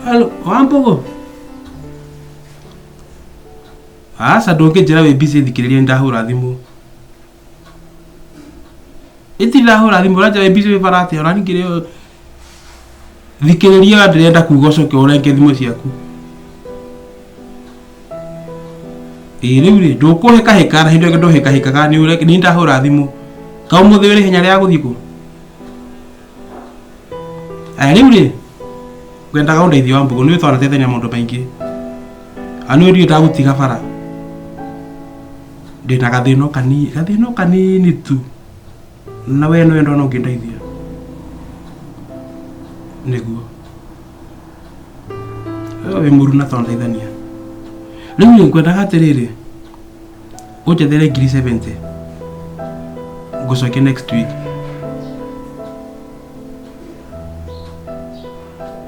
Speaker 1: Halo, Wambogo. Asa ndũngĩnjĩra wĩ busy thikĩrĩria ndahũra thimũ. Ndahũra thimũ raja wĩ busy wĩ barate ona ningĩrĩ thikĩrĩria ndĩrenda kuuga ũcoke ũrenge thimũ ciaku. Rĩu rĩ ndũkũhĩkahĩka na hĩndĩ ĩyo ndũhĩkahĩkaga nĩ ndahũra thimũ. Ka ũmũthĩ wĩrĩ henya rĩa gũthiĩ kũ? Rĩu rĩ ngwendaga ũndeithio Wambogo nĩ twanateithania maũndũ maingĩ. Anĩ ũrĩ ndagũtiga bara. Ndĩna gathĩno kanini tu. Na we no endo no ngĩndeithia. Nĩguo. Wĩ mũru na twanateithania. Rĩu nĩ ngwendaga atĩrĩrĩ. Ũnjethere 70. Ngũcokia next week.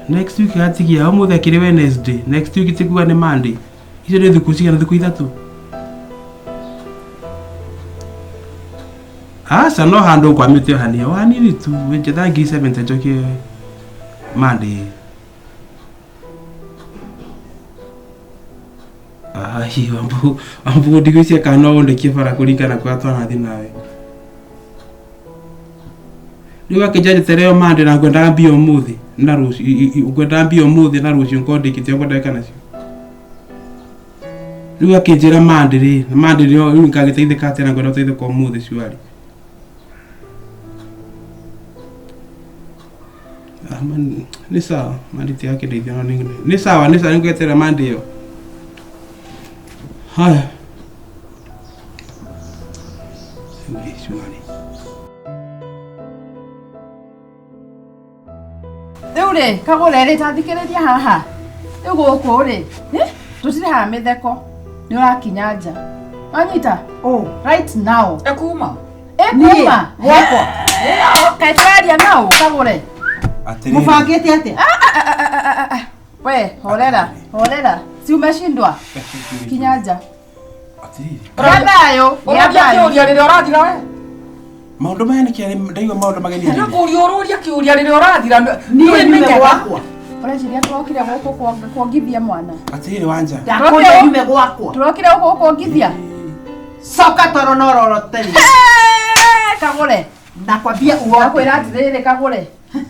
Speaker 1: Next week atigia ũmũthĩ akĩrĩ Wednesday. Next week tikuga nĩ Monday. Icio nĩ thikũ cigana thikũ ithatũ. Asa no handũ kwamĩte hanini. Hanini tu. Ũnjethere 70 njokie Monday. Wambogo ndigwĩciria kana no ũndekie bara kũringana kwa twanathi nawe. Rĩu akĩnjanjĩte rĩo Monday na ngwendaga mbia ũmũthĩ na rũciũ. Ngwendaga mbia ũmũthĩ na rũciũ ngondĩkĩte ngwendaga nacio. Rĩu akĩnjĩra Monday rĩu ngagĩteithĩka atĩ na ngwenda gũteithĩka ũmũthĩ ciwarĩ. Nĩ sawa, mandĩti yake ndeithia no nĩ sawa nĩngwetera Monday ĩyo. Haya.
Speaker 4: Rĩu rĩ Kagũre rĩ tathikĩrĩria haha. Rĩu gũkũ rĩ tũtirĩ haha mĩtheko. Nĩ ũrakinya nja. Wanyita? Right now.
Speaker 5: Ekuma
Speaker 4: gwakwa. Kaĩ tũraria nao Kagũre.
Speaker 2: Mũbangĩte atĩa?
Speaker 4: We horera. Si umeshindwa? Kinya nja.
Speaker 5: Atĩrĩrĩ. Ũrabia kĩũria rĩrĩa ũrathira we.
Speaker 1: Maũndũ maya nĩ kĩarĩ ndaigua maũndũ mageni.
Speaker 5: Nĩ kũũria kĩũria rĩrĩa ũrathira.
Speaker 2: Niĩ nyume gwakwa.
Speaker 4: Ũreciria tũrokire gũkũ kuongithia mwana.
Speaker 1: Atĩrĩrĩ Wanja.
Speaker 2: Ndakwĩra nyume gwakwa.
Speaker 4: Tũrokire gũkũ kuongithia.
Speaker 2: Coka toro no roroteri.
Speaker 4: Kagũre.
Speaker 2: Ndakwambia
Speaker 4: Ndakwĩra atĩrĩrĩ Kagũre.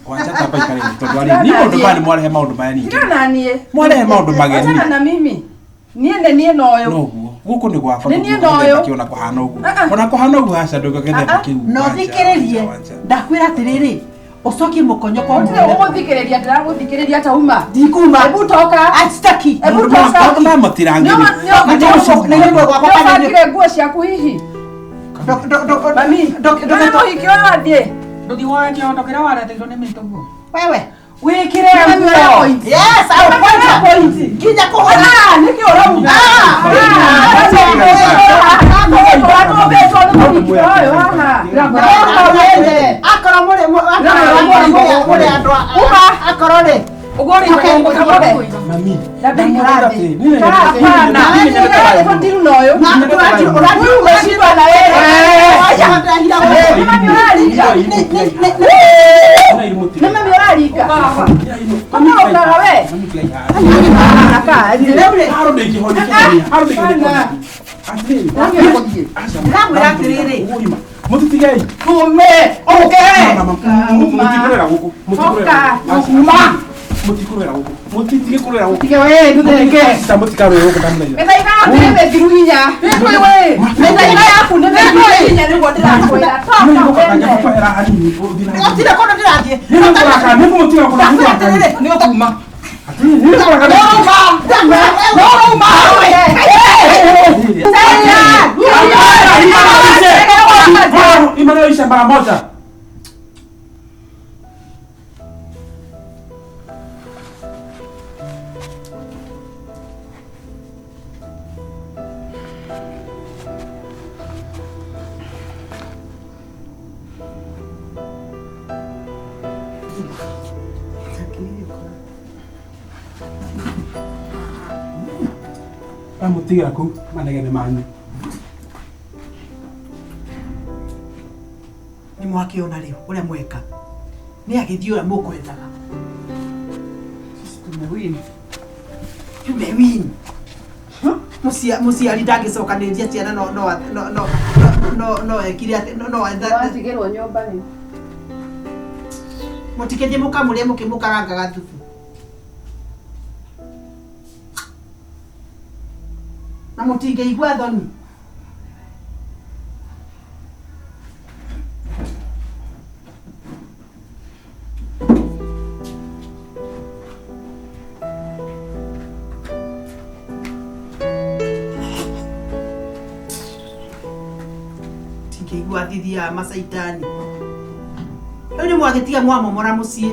Speaker 1: Wanja tamba ikare tondũ arĩ ni maũndũ maya mwarehe maũndũ maya ningĩ.
Speaker 4: Tigana niĩ.
Speaker 1: Mwarehe maũndũ mageni.
Speaker 4: Tigana na mimi. Niĩ noyo.
Speaker 1: Noguo. Gũkũ nĩ gwakwa.
Speaker 4: Niĩ noyo.
Speaker 1: Ona kũhana ũguo. Ona kũhana ũguo haca ndũgagethete kĩu.
Speaker 2: No thikĩrĩrie. Ndakwĩra atĩrĩrĩ. Ũcokie mũkonyo kwa
Speaker 4: mũndũ. Ũgũthikĩrĩria ndĩragũthikĩrĩria tauma.
Speaker 2: Ndikuma.
Speaker 4: Ebu toka.
Speaker 2: Atitaki.
Speaker 4: Ebu toka.
Speaker 1: Na mũtirangĩri.
Speaker 4: Nĩũbangire nguo ciaku hihi. Mami. Ndũhiki ũrathiĩ.
Speaker 5: Ndũthiĩ kĩondokera wareteirwo nĩ mĩtũguo.
Speaker 2: Wewe.
Speaker 4: Wĩkĩre nguo.
Speaker 2: Yes, I point. Nginya kũhona.
Speaker 4: Nĩkĩ ũrauga? Ugori
Speaker 2: Kagure.
Speaker 1: Mami.
Speaker 2: Labda
Speaker 1: Namwambia
Speaker 2: nikaje.
Speaker 1: ati, nini
Speaker 2: Hapana.
Speaker 1: nini nini
Speaker 4: Fatiru noyo.
Speaker 2: Na unajua umeshindwa na wewe. Acha hata hila wewe. Mama mioralika. Mama mioralika. Kama unaga wewe. Anakaa. Ile
Speaker 1: Harode kihoni kihoni. Harode kihoni.
Speaker 2: Namu ya kiriri.
Speaker 1: Mutitigei.
Speaker 2: Kume. Okay.
Speaker 1: Mutikurera huko. Mutikurera.
Speaker 2: Kuma.
Speaker 1: Mutikurera huko. Mutikurera huko.
Speaker 2: Tige wewe ndudeke.
Speaker 1: Sasa mutikarera huko ndamna hiyo.
Speaker 2: Meza ina ndebe kiruhinya. Wewe. Meza ina yaku ndebe kiruhinya niko ndirakwira. Toka wende. Otira kono ndirathie.
Speaker 1: Niko kuraka, niko mutira kuraka.
Speaker 2: Niko kuma.
Speaker 1: Niko kuraka.
Speaker 2: Noruma.
Speaker 1: Imanaisha mara moja. Mutiga ku manegene manyu.
Speaker 2: Ni mwakiona riu uria mweka. Ni agithio uria mukwendaga. Tumewin. Musiari ndangĩcokanĩrĩria ciana no ekire
Speaker 4: Watigĩrwo nyũmba nĩ.
Speaker 2: mũtikĩthiĩ mũkamũrĩa mũkĩmũkarangaga thubu. Na mũtingĩigua thoni. Tingĩigua thithi ya macaitani. Rĩu nĩ mwagĩtiga mwamomora mũciĩ.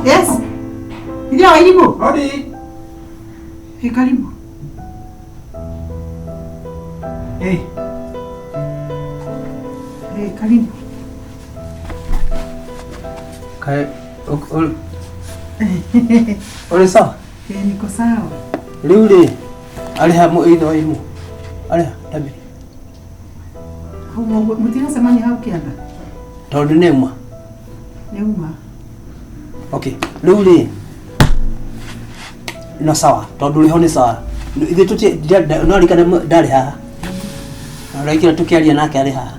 Speaker 2: Yes. Ndio karibu.
Speaker 1: Hodi.
Speaker 2: Karibu. Karibu.
Speaker 3: Kai Ole sawa?
Speaker 2: Niko sawa.
Speaker 3: Riu ri ari hamu itho imu. Ari tabi.
Speaker 2: Mutina samani hau kianda.
Speaker 3: Tondu nĩ uma.
Speaker 2: Nĩ uma.
Speaker 3: Okay. Riu ri no sawa. Tondu riho ni sawa. Ithe tuti no rikana ndari haha. Araikira tukiaria nake ari haha.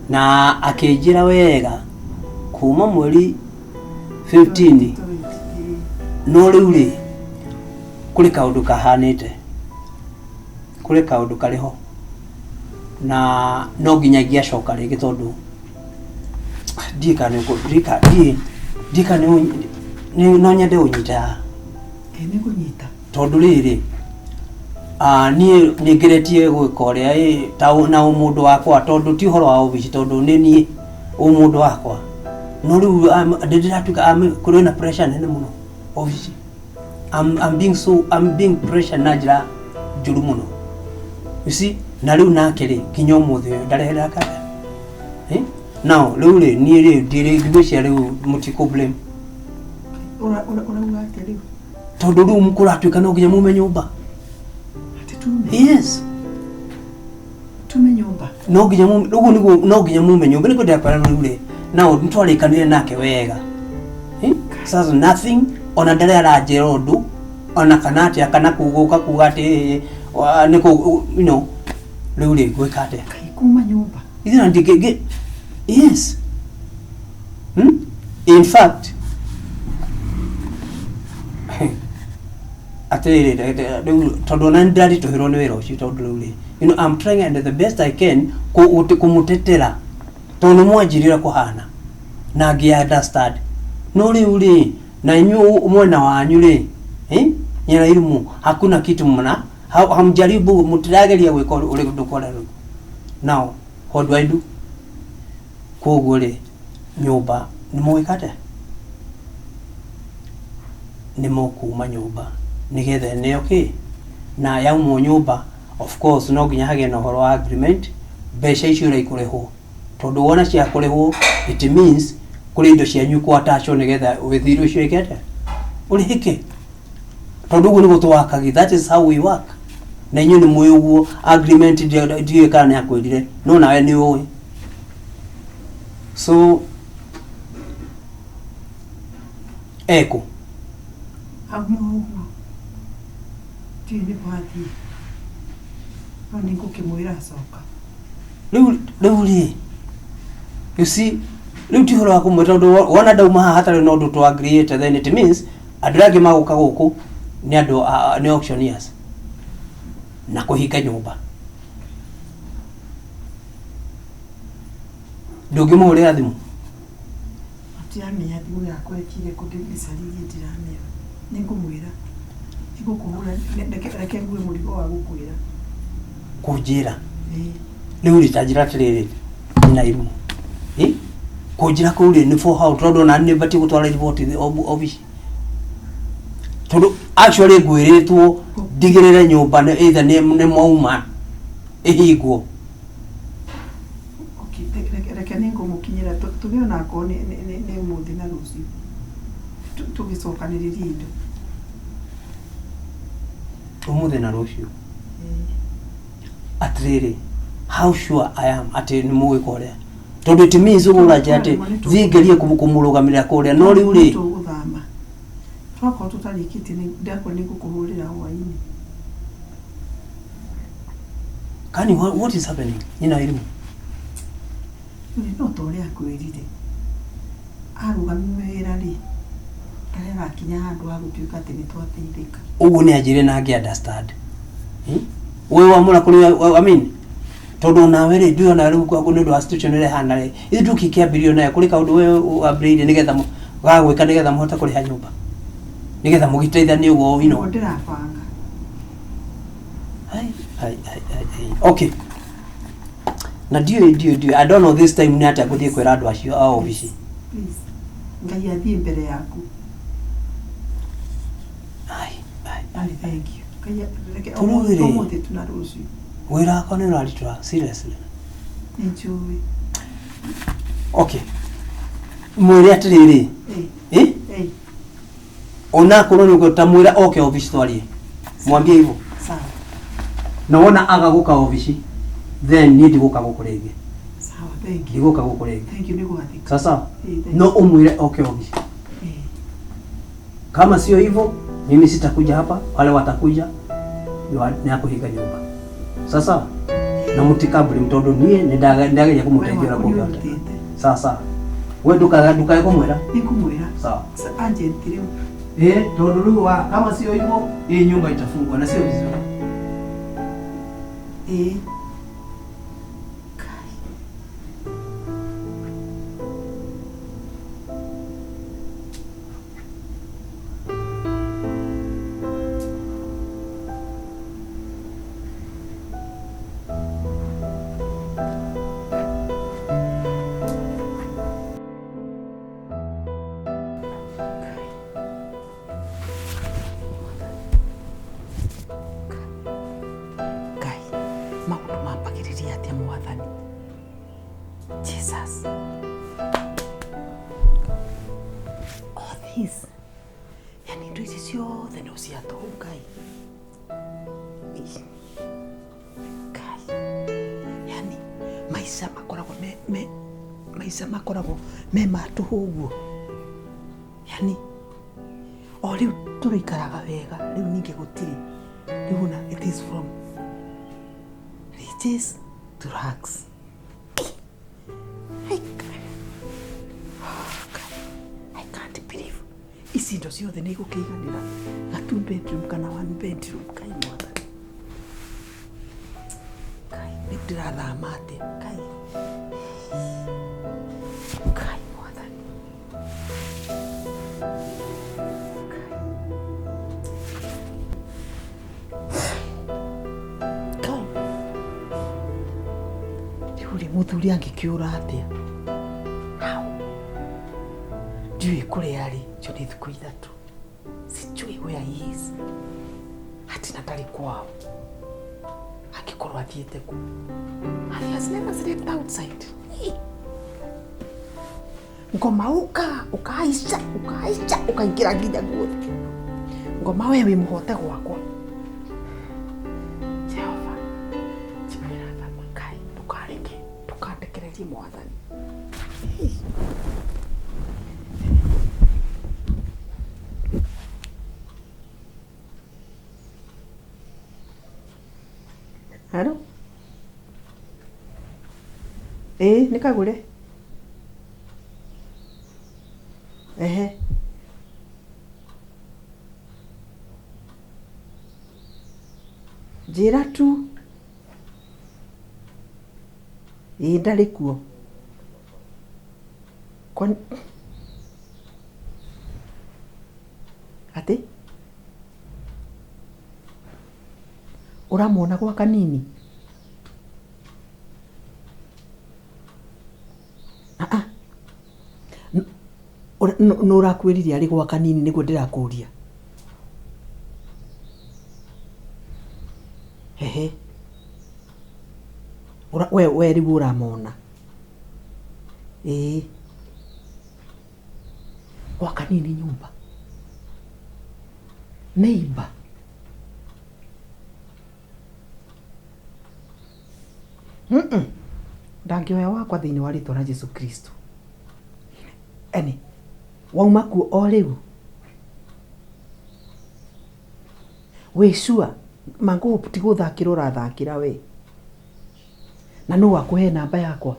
Speaker 3: Na akĩnjĩra wega kuma mweri 15 no rĩu rĩ kũrĩ kaũndũ kahanĩte, kũrĩ kaũndũ karĩho na no nginyagia acoka rĩngĩ tondũ ndiĩka no nyende ũnyita
Speaker 2: nĩ kũnyita
Speaker 3: tondũ rĩrĩ niĩ nĩngeretie gwĩka ũrĩa na ũmũndũ wakwa tondũ ti ũhoro wa obici tondũ nĩ niĩ ũmũndũ wakwa no rĩu ndĩratuĩka kũrĩ na pressure nene mũno obici. I'm being pressure na njĩra njũru mũno. You see, na rĩu nake rĩ nginya ũmũthĩ ũyũ ndarehera kaya. Now rĩu rĩ niĩ rĩ ndigwĩcia rĩu mũtikũ blame.
Speaker 2: Ũrauga atĩa rĩu?
Speaker 3: Tondũ rĩu mũkũratuĩka no nginya mume nyũmba. Yes.
Speaker 2: Tume nyumba.
Speaker 3: No nginya no nginya mume nyumba niko ndakora rĩu rĩ. Now ntwarĩkanire nake wega. Sasa nothing ona ndare aranjĩra ũndũ ona kana atĩa kana kuguka kuga atĩ niko you know rĩu rĩ gwĩka atĩa.
Speaker 2: Kuma nyumba.
Speaker 3: Ithe na ndingĩ yes. In fact tondũ na ndaritũhĩrwo nĩ wĩra ũcio tondũ rĩu rĩ you know I'm trying and the best I can kũmũtetera tondũ mwanjĩrĩra kũhana na ngĩ understand no rĩu rĩ na inyuĩ mwena wanyu rĩ nyera ilimu hakuna kitu mna hamjaribu mtirageria gwĩka ũrĩa ndũkwenda rĩu. Now what do I do? Koguo rĩ nyũmba nĩ mũĩkate nĩ mũkuma nyũmba nĩgetha nĩ okay na yaumwo nyũmba of course no nginya hagĩe na ũhoro wa agreement mbeca icio ũrĩa ikũrĩhwo tondũ wona cia kũrĩhwo it means kũrĩ indo cianyu kwatachwo nĩgetha wĩthiri ũcio ikete ũrĩhĩke tondũ ũguo nĩguo tũwakagia that is how we work na inyuĩ nĩ mũĩ ũguo agreement ndiũĩ kana nĩ akwĩrire no nawe nĩ ũĩ so eko
Speaker 2: amu tiene pati ani ngũkĩmwĩra acoka
Speaker 3: rĩu you see rĩu ti ũhoro wa kũmwĩra tondũ wona ndauma haha hatarĩ na ũndũ twa create then it means andũ arĩa angĩ magũka gũkũ nĩ andũ nĩ auctioneers na kũhinga nyũmba ndũngĩmũhũrĩra thimũ
Speaker 2: atiamenya thimũ yakwa ĩkire kũndĩmĩcaririe ndiramĩona nĩ ngũmwĩra igũkũhũra reke ngue mũrigo wa gũkwĩra
Speaker 3: kũnjĩra rĩu rĩtanjĩra atĩrĩrĩ na irumu kũnjĩra kũu rĩ nĩ for how tondũ na nĩ batiĩ gũtwara riboti office tondũ actually ngwĩrĩtwo ndigĩrĩre nyũmba either nĩ mwauma ĩhingwo
Speaker 2: reke nĩ ngũmũkinyĩra tũgĩona akorwo nĩ ũmũthĩ na rũciũ tũgĩcokanĩrĩria indo
Speaker 3: ũmũthĩ na rũciũ atĩrĩrĩ how sure I am atĩ nĩ mũgwĩka ũrĩa tondũ it means ũgũranja atĩ thiĩ ngerie kũmũrũgamĩrĩra kũrĩa no rĩu rĩ
Speaker 2: tũgũthama twakorwo tũtarĩkĩtie ndakwo nĩ ngũkũhũrĩra hwainĩ
Speaker 3: Kani what is happening ina elimu
Speaker 2: no tore akwĩrire arũgamĩrĩra rĩ kare gakinya handũ ha gũtuĩka atĩ nĩ twateithĩka
Speaker 3: ũguo nĩ anjĩre na angĩ understand wewe wamũra kũrĩ I mean tondũ nawe rĩ ndiona rĩu kwa nĩ ũndũ wa situation ĩrĩa hana rĩ ithu tukĩkĩambĩrio nayo kũrĩ kaũndũ wewe upgrade nĩgetha gagwĩka nĩgetha mũhote kũrĩha nyũmba nĩgetha mũgĩteithanie ũguo ino
Speaker 2: ndĩrabanga
Speaker 3: okay na ndiyo I don't know this time nĩ atĩa gũthiĩ kwĩra andũ acio a office
Speaker 2: please ngai athiĩ mbere yaku thank you kaya reke ũmũthĩ tuna rũciũ
Speaker 3: wĩra wakwa nĩ ũraritũha seriously
Speaker 2: nĩnjũĩ
Speaker 3: okay mwĩre atĩrĩrĩ ona korwo nĩ ũtamwĩra oke office twarie mwambie hivyo
Speaker 2: sawa
Speaker 3: na wona agagũka office then niĩ ndigũka gũkũ rĩngĩ
Speaker 2: sawa thank you
Speaker 3: ndigũka gũkũ rĩngĩ
Speaker 2: thank you nĩgwathĩka
Speaker 3: sasa no umwĩre oke office kama sio hivyo mimi sitakuja hapa wale watakuja ni akuhinga nyumba sasa na mutikabuli mtondo niye ndageria kumuteithia kwa yote sasa wewe duka kumwera
Speaker 2: nikumwera
Speaker 3: sawa
Speaker 2: agent
Speaker 3: tondu wa kama sio hivyo hii nyumba itafungwa na sio vizuri
Speaker 2: Jesus. All this. Yani ndo ici ciothe nĩ ciatũhũ Ngai. Ngai. Yani maica makoragwo me matũhũ ũguo. Yani o rĩu tũrĩikaraga wega rĩu ningĩ gũtirĩ. Rĩu na it is from riches to rags. I can't believe ici ndo ciothe nĩ igũkĩiganĩra ga 2 bedroom kana 1 bedroom Ngai mwathani Ngai nĩ ndĩrathama atĩ Ngai mwathani Ngai rĩu rĩ mũthuri angĩkĩũra atĩa ndiũĩ kũrĩa arĩ njo nĩ thikũ ithatũ where he is. Hatina ndari kwao. Akikorwo athiete ku. And he has never slept outside. Ngoma ukaisha, ukaingira nginya guothe. Ngoma we wi muhote gwakwa. Jehova, chimera thamakai, tukandekererie mwathani. Halo? Ni Kagure? Njĩra tu. Ndarĩ kuo. Ati? Ũramwona gwa kanini? Nũrakwĩrire arĩ gwa kanini nĩguo ndĩrakũria. We rĩu ũramona. Gwa kanini nyumba. Neighbor. Ndangĩoya wakwa thĩinĩ wa rĩtwa rĩa Jesu Kristo. Wauma kuo o rĩu. Wĩ sure ti gũthakĩra ũrathakĩra we. Na nũ wakũhe namba yakwa?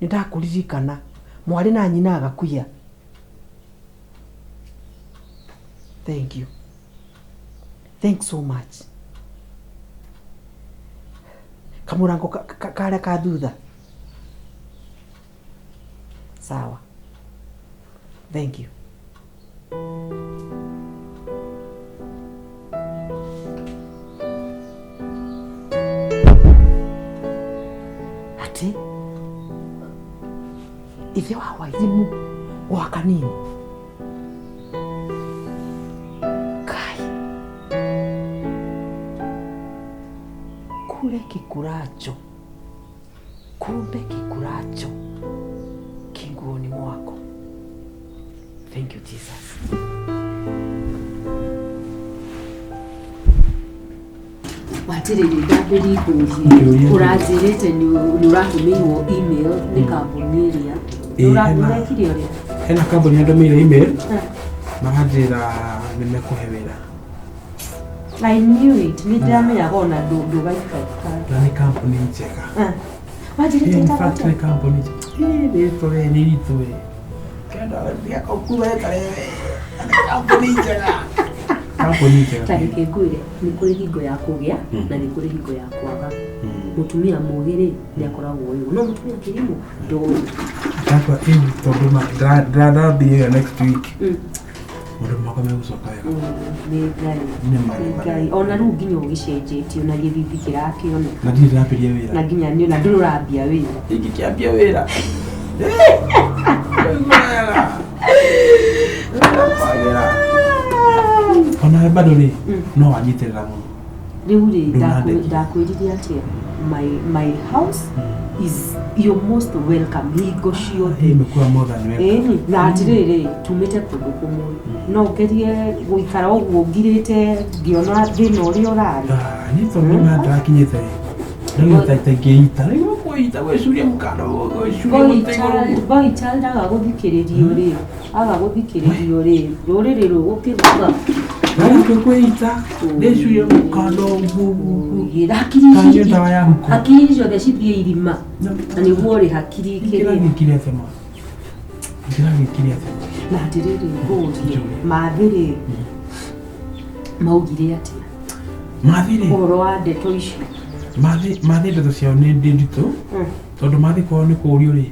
Speaker 2: Nĩndakũririkana mwarĩ na nyina agakuia. Thank you. Thanks so much. Kamurango karĩa ka thutha. Sawa. Thank you. Ati ithe wa Wairimu gwa kanini. Kumbe kikuracho kinguoni mwako. Thank you Jesus.
Speaker 6: Watiriri ndambiri kuuria uranjirite ni uratumirwo email ni kambuni iria urakurekire uria
Speaker 1: hena kambuni ndomeire email mahanjira nimekuhe wira.
Speaker 6: I knew it. Nidamenya gona ndugaika.
Speaker 1: Ni kambuni njega.
Speaker 6: Wajirite
Speaker 1: ndakate. Ni kambuni. Nitwe nitwe. Kenda ndia kokura tarehe. Kambuni njega. Kambuni njega.
Speaker 6: Tarike ngwire ni kuri hingo ya kugia na ni kuri hingo ya kwaga. Mutumia mugire ni akoragwo uyu. No mutumia kirimu ndo.
Speaker 1: Takwa tonduma ndrathiĩ next week. Mũndũ mwaka megũcoka wega.
Speaker 6: Ngai ona rĩu nginya ũgĩcenjetie na gĩthithi kĩrakĩona.
Speaker 1: Na ndirĩ ndĩrambĩrĩria wĩra.
Speaker 6: Na nginya niĩ na ndĩrũrambia wĩra.
Speaker 1: Ingĩkĩambia wĩra. Ona bado rĩ no wanyitĩrĩra mũno.
Speaker 6: Rĩu rĩ ndakwĩrire atĩa my house is your most welcome. Hingo ciothe
Speaker 1: imekuwa more than welcome.
Speaker 6: Na atirĩrĩ tumĩte kũndũ kũmwe no ngerie gũikara ũguo ngirĩte ngĩona thĩna ũrĩa ũrarĩ.
Speaker 1: Nĩ tondũ nĩndakinyĩte rĩu taingĩita rĩu kũita gwĩcuria mũkanda
Speaker 6: Boy child aga gũthikĩrĩrio rĩ rũrĩrĩ rũgũkĩruga
Speaker 1: kwĩita ndĩcuria mũkanda ũguo
Speaker 6: hakiri ciothe cithiĩ irima na nĩguo rĩ hakiri
Speaker 1: kĩrĩa thema
Speaker 6: na atĩrĩrĩ ngũrie mathĩrĩ maugire atĩa
Speaker 1: mathĩrĩ
Speaker 6: ũhoro wa ndeto icio
Speaker 1: mathĩ ndeto ciao nĩ nditũ tondũ mathĩ kwao nĩ kũũrio rĩ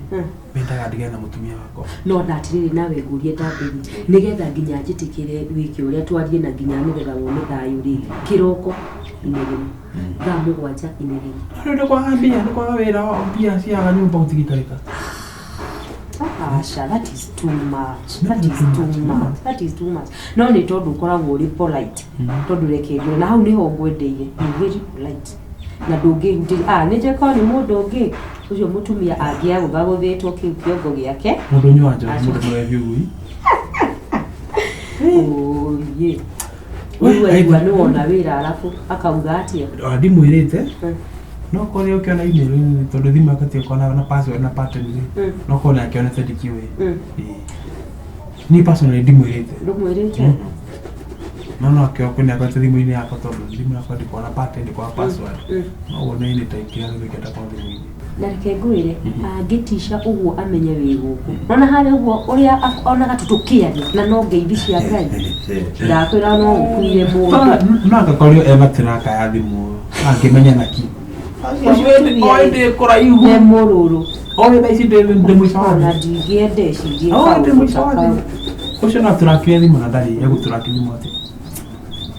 Speaker 1: mendaga ndigane na mũtumia wakwa
Speaker 6: no ndatirĩrĩ nawe ngũrie ndambĩri nĩgetha nginya njĩtĩkĩre wĩke ũrĩa twarie na nginya nĩgetha wone thayũ rĩ kĩroko inegene thaa mũgwanja inegene
Speaker 1: nĩ kwaga mbia nĩ kwaga wĩra mbia ciaga nyũmba gũtigikarĩka
Speaker 6: Asha, that is too much. That is too much. No ni tondu ukoragwo uri polite. Tondu reke na hau niho ngwendeire. Very polite. Na ndungi nije ko ni mundu ungi ucio mutumia angia guthagũthĩtwo kiu kiongo giake.
Speaker 1: Mundu nyanja mundu mwevi ui.
Speaker 6: Oh ye. Wewe aigua ni wona wira alafu akauga atia.
Speaker 1: Ndimwirite. No kore ukiona email tondu thimu akati ukona na password na pattern ni. No kore akiona thendikiwe. Ni personally ndimwirite.
Speaker 6: Ndumwirite.
Speaker 1: No akiona akati thimu-ini yakwa tondu thimu yakwa ndikona pattern ndikona password. No wona ini taikira ngiketa kwa thimu-ini.
Speaker 6: Na reke ngwire angitisha uguo amenye wi guku. Nona hale uguo uria onaga tutukiaria na no ngeithi cia Ngai. Ndakwira no ukuire mundu.
Speaker 1: No akakorio ematiraka ya thimu. Angimenya naki. Oende kuraihu.
Speaker 6: Ne mururu.
Speaker 1: Oende ici ndimwishawa.
Speaker 6: Na ndigiende cidie.
Speaker 1: Oende mwishawa. Ucio no turakire thimu na ndari eguturakire thimu ati.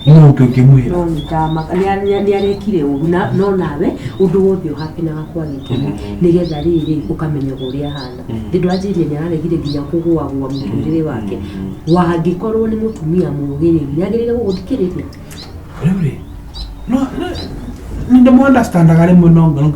Speaker 1: No ukimwira.
Speaker 6: No nitamaka ni arekire uru no nawe undu wothe uhapina kwa gitu. Nigetha riri ukamenya guria hana. Ndindu ajirie ni aregire nginya kugwa muturire wake. Wangikorwo ni mutumia muhiri ni agirire guguthikiriria.
Speaker 1: Rĩu no nĩ understandaga rĩmwe no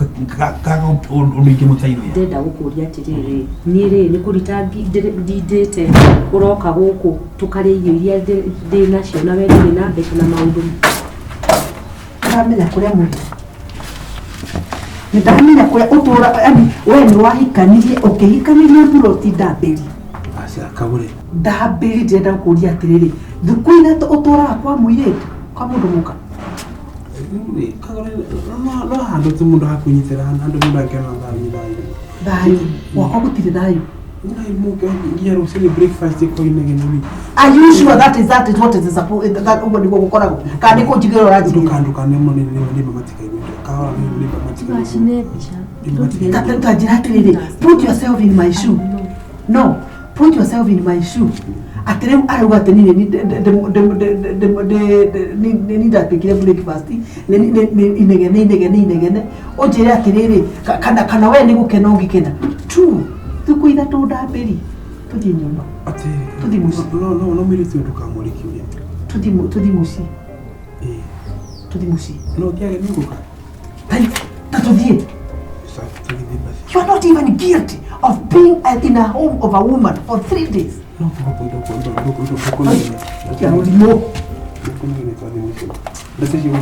Speaker 1: kaga ũndũ ingĩ mũteithia.
Speaker 6: Ndenda gũkũria atĩrĩrĩ niĩ rĩ nĩ kũrita ndindĩte ũroka gũkũ tũkarĩa irio iria ndĩ nacio na we ndĩrĩ na mbeca na maũndũ.
Speaker 2: Ndamenya kũrĩa mũrĩ. Ndamenya kũrĩa ũtũra yani we nĩ wahikanirie ũkĩhikanirie buroti Ndambĩri.
Speaker 1: Aca Kagure.
Speaker 2: Ndambĩri ndĩrenda gũkũria atĩrĩrĩ thukũ-inĩ ũtũraga kwa mũirĩtu kwa mũndũ mũka.
Speaker 1: Kagure no handũ tu mũndũ hakunyitĩra handũ mũndũ angĩona
Speaker 2: thayũ wakwa gũtirĩ thayũ.
Speaker 1: Nginya rũciinĩ breakfast ĩkoinagĩ.
Speaker 2: Are you sure that is what is supposed that ũguo nĩguo gũkoragwo kana nĩ kũnjigĩra ũranjigĩra.
Speaker 1: Ndũkanema nĩ mamatikaigua kahora nĩ mamatikaigua.
Speaker 6: Macine mbica.
Speaker 2: Tanjĩra atĩrĩrĩ put yourself in my shoe. No, put yourself in my shoe. Atĩrĩu arauga atĩ nĩ ndatwĩkire breakfast inegene ũnjĩre atĩrĩrĩ kana we nĩ gũkena ũngĩkena tu thikũ ithatũ Ndambĩri tũthiĩ nyũmba tũthiĩ mũciĩ.
Speaker 1: No mũirĩtu ndũkamũrĩkĩrie.
Speaker 2: Tũthiĩ mũciĩ. Tũthiĩ mũciĩ.
Speaker 1: No kĩage nĩ gũka.
Speaker 2: Ta tũthiĩ. You are not even guilty of being in a home of a woman for 3 days.
Speaker 1: No,
Speaker 2: Ya, no.
Speaker 1: Let's see you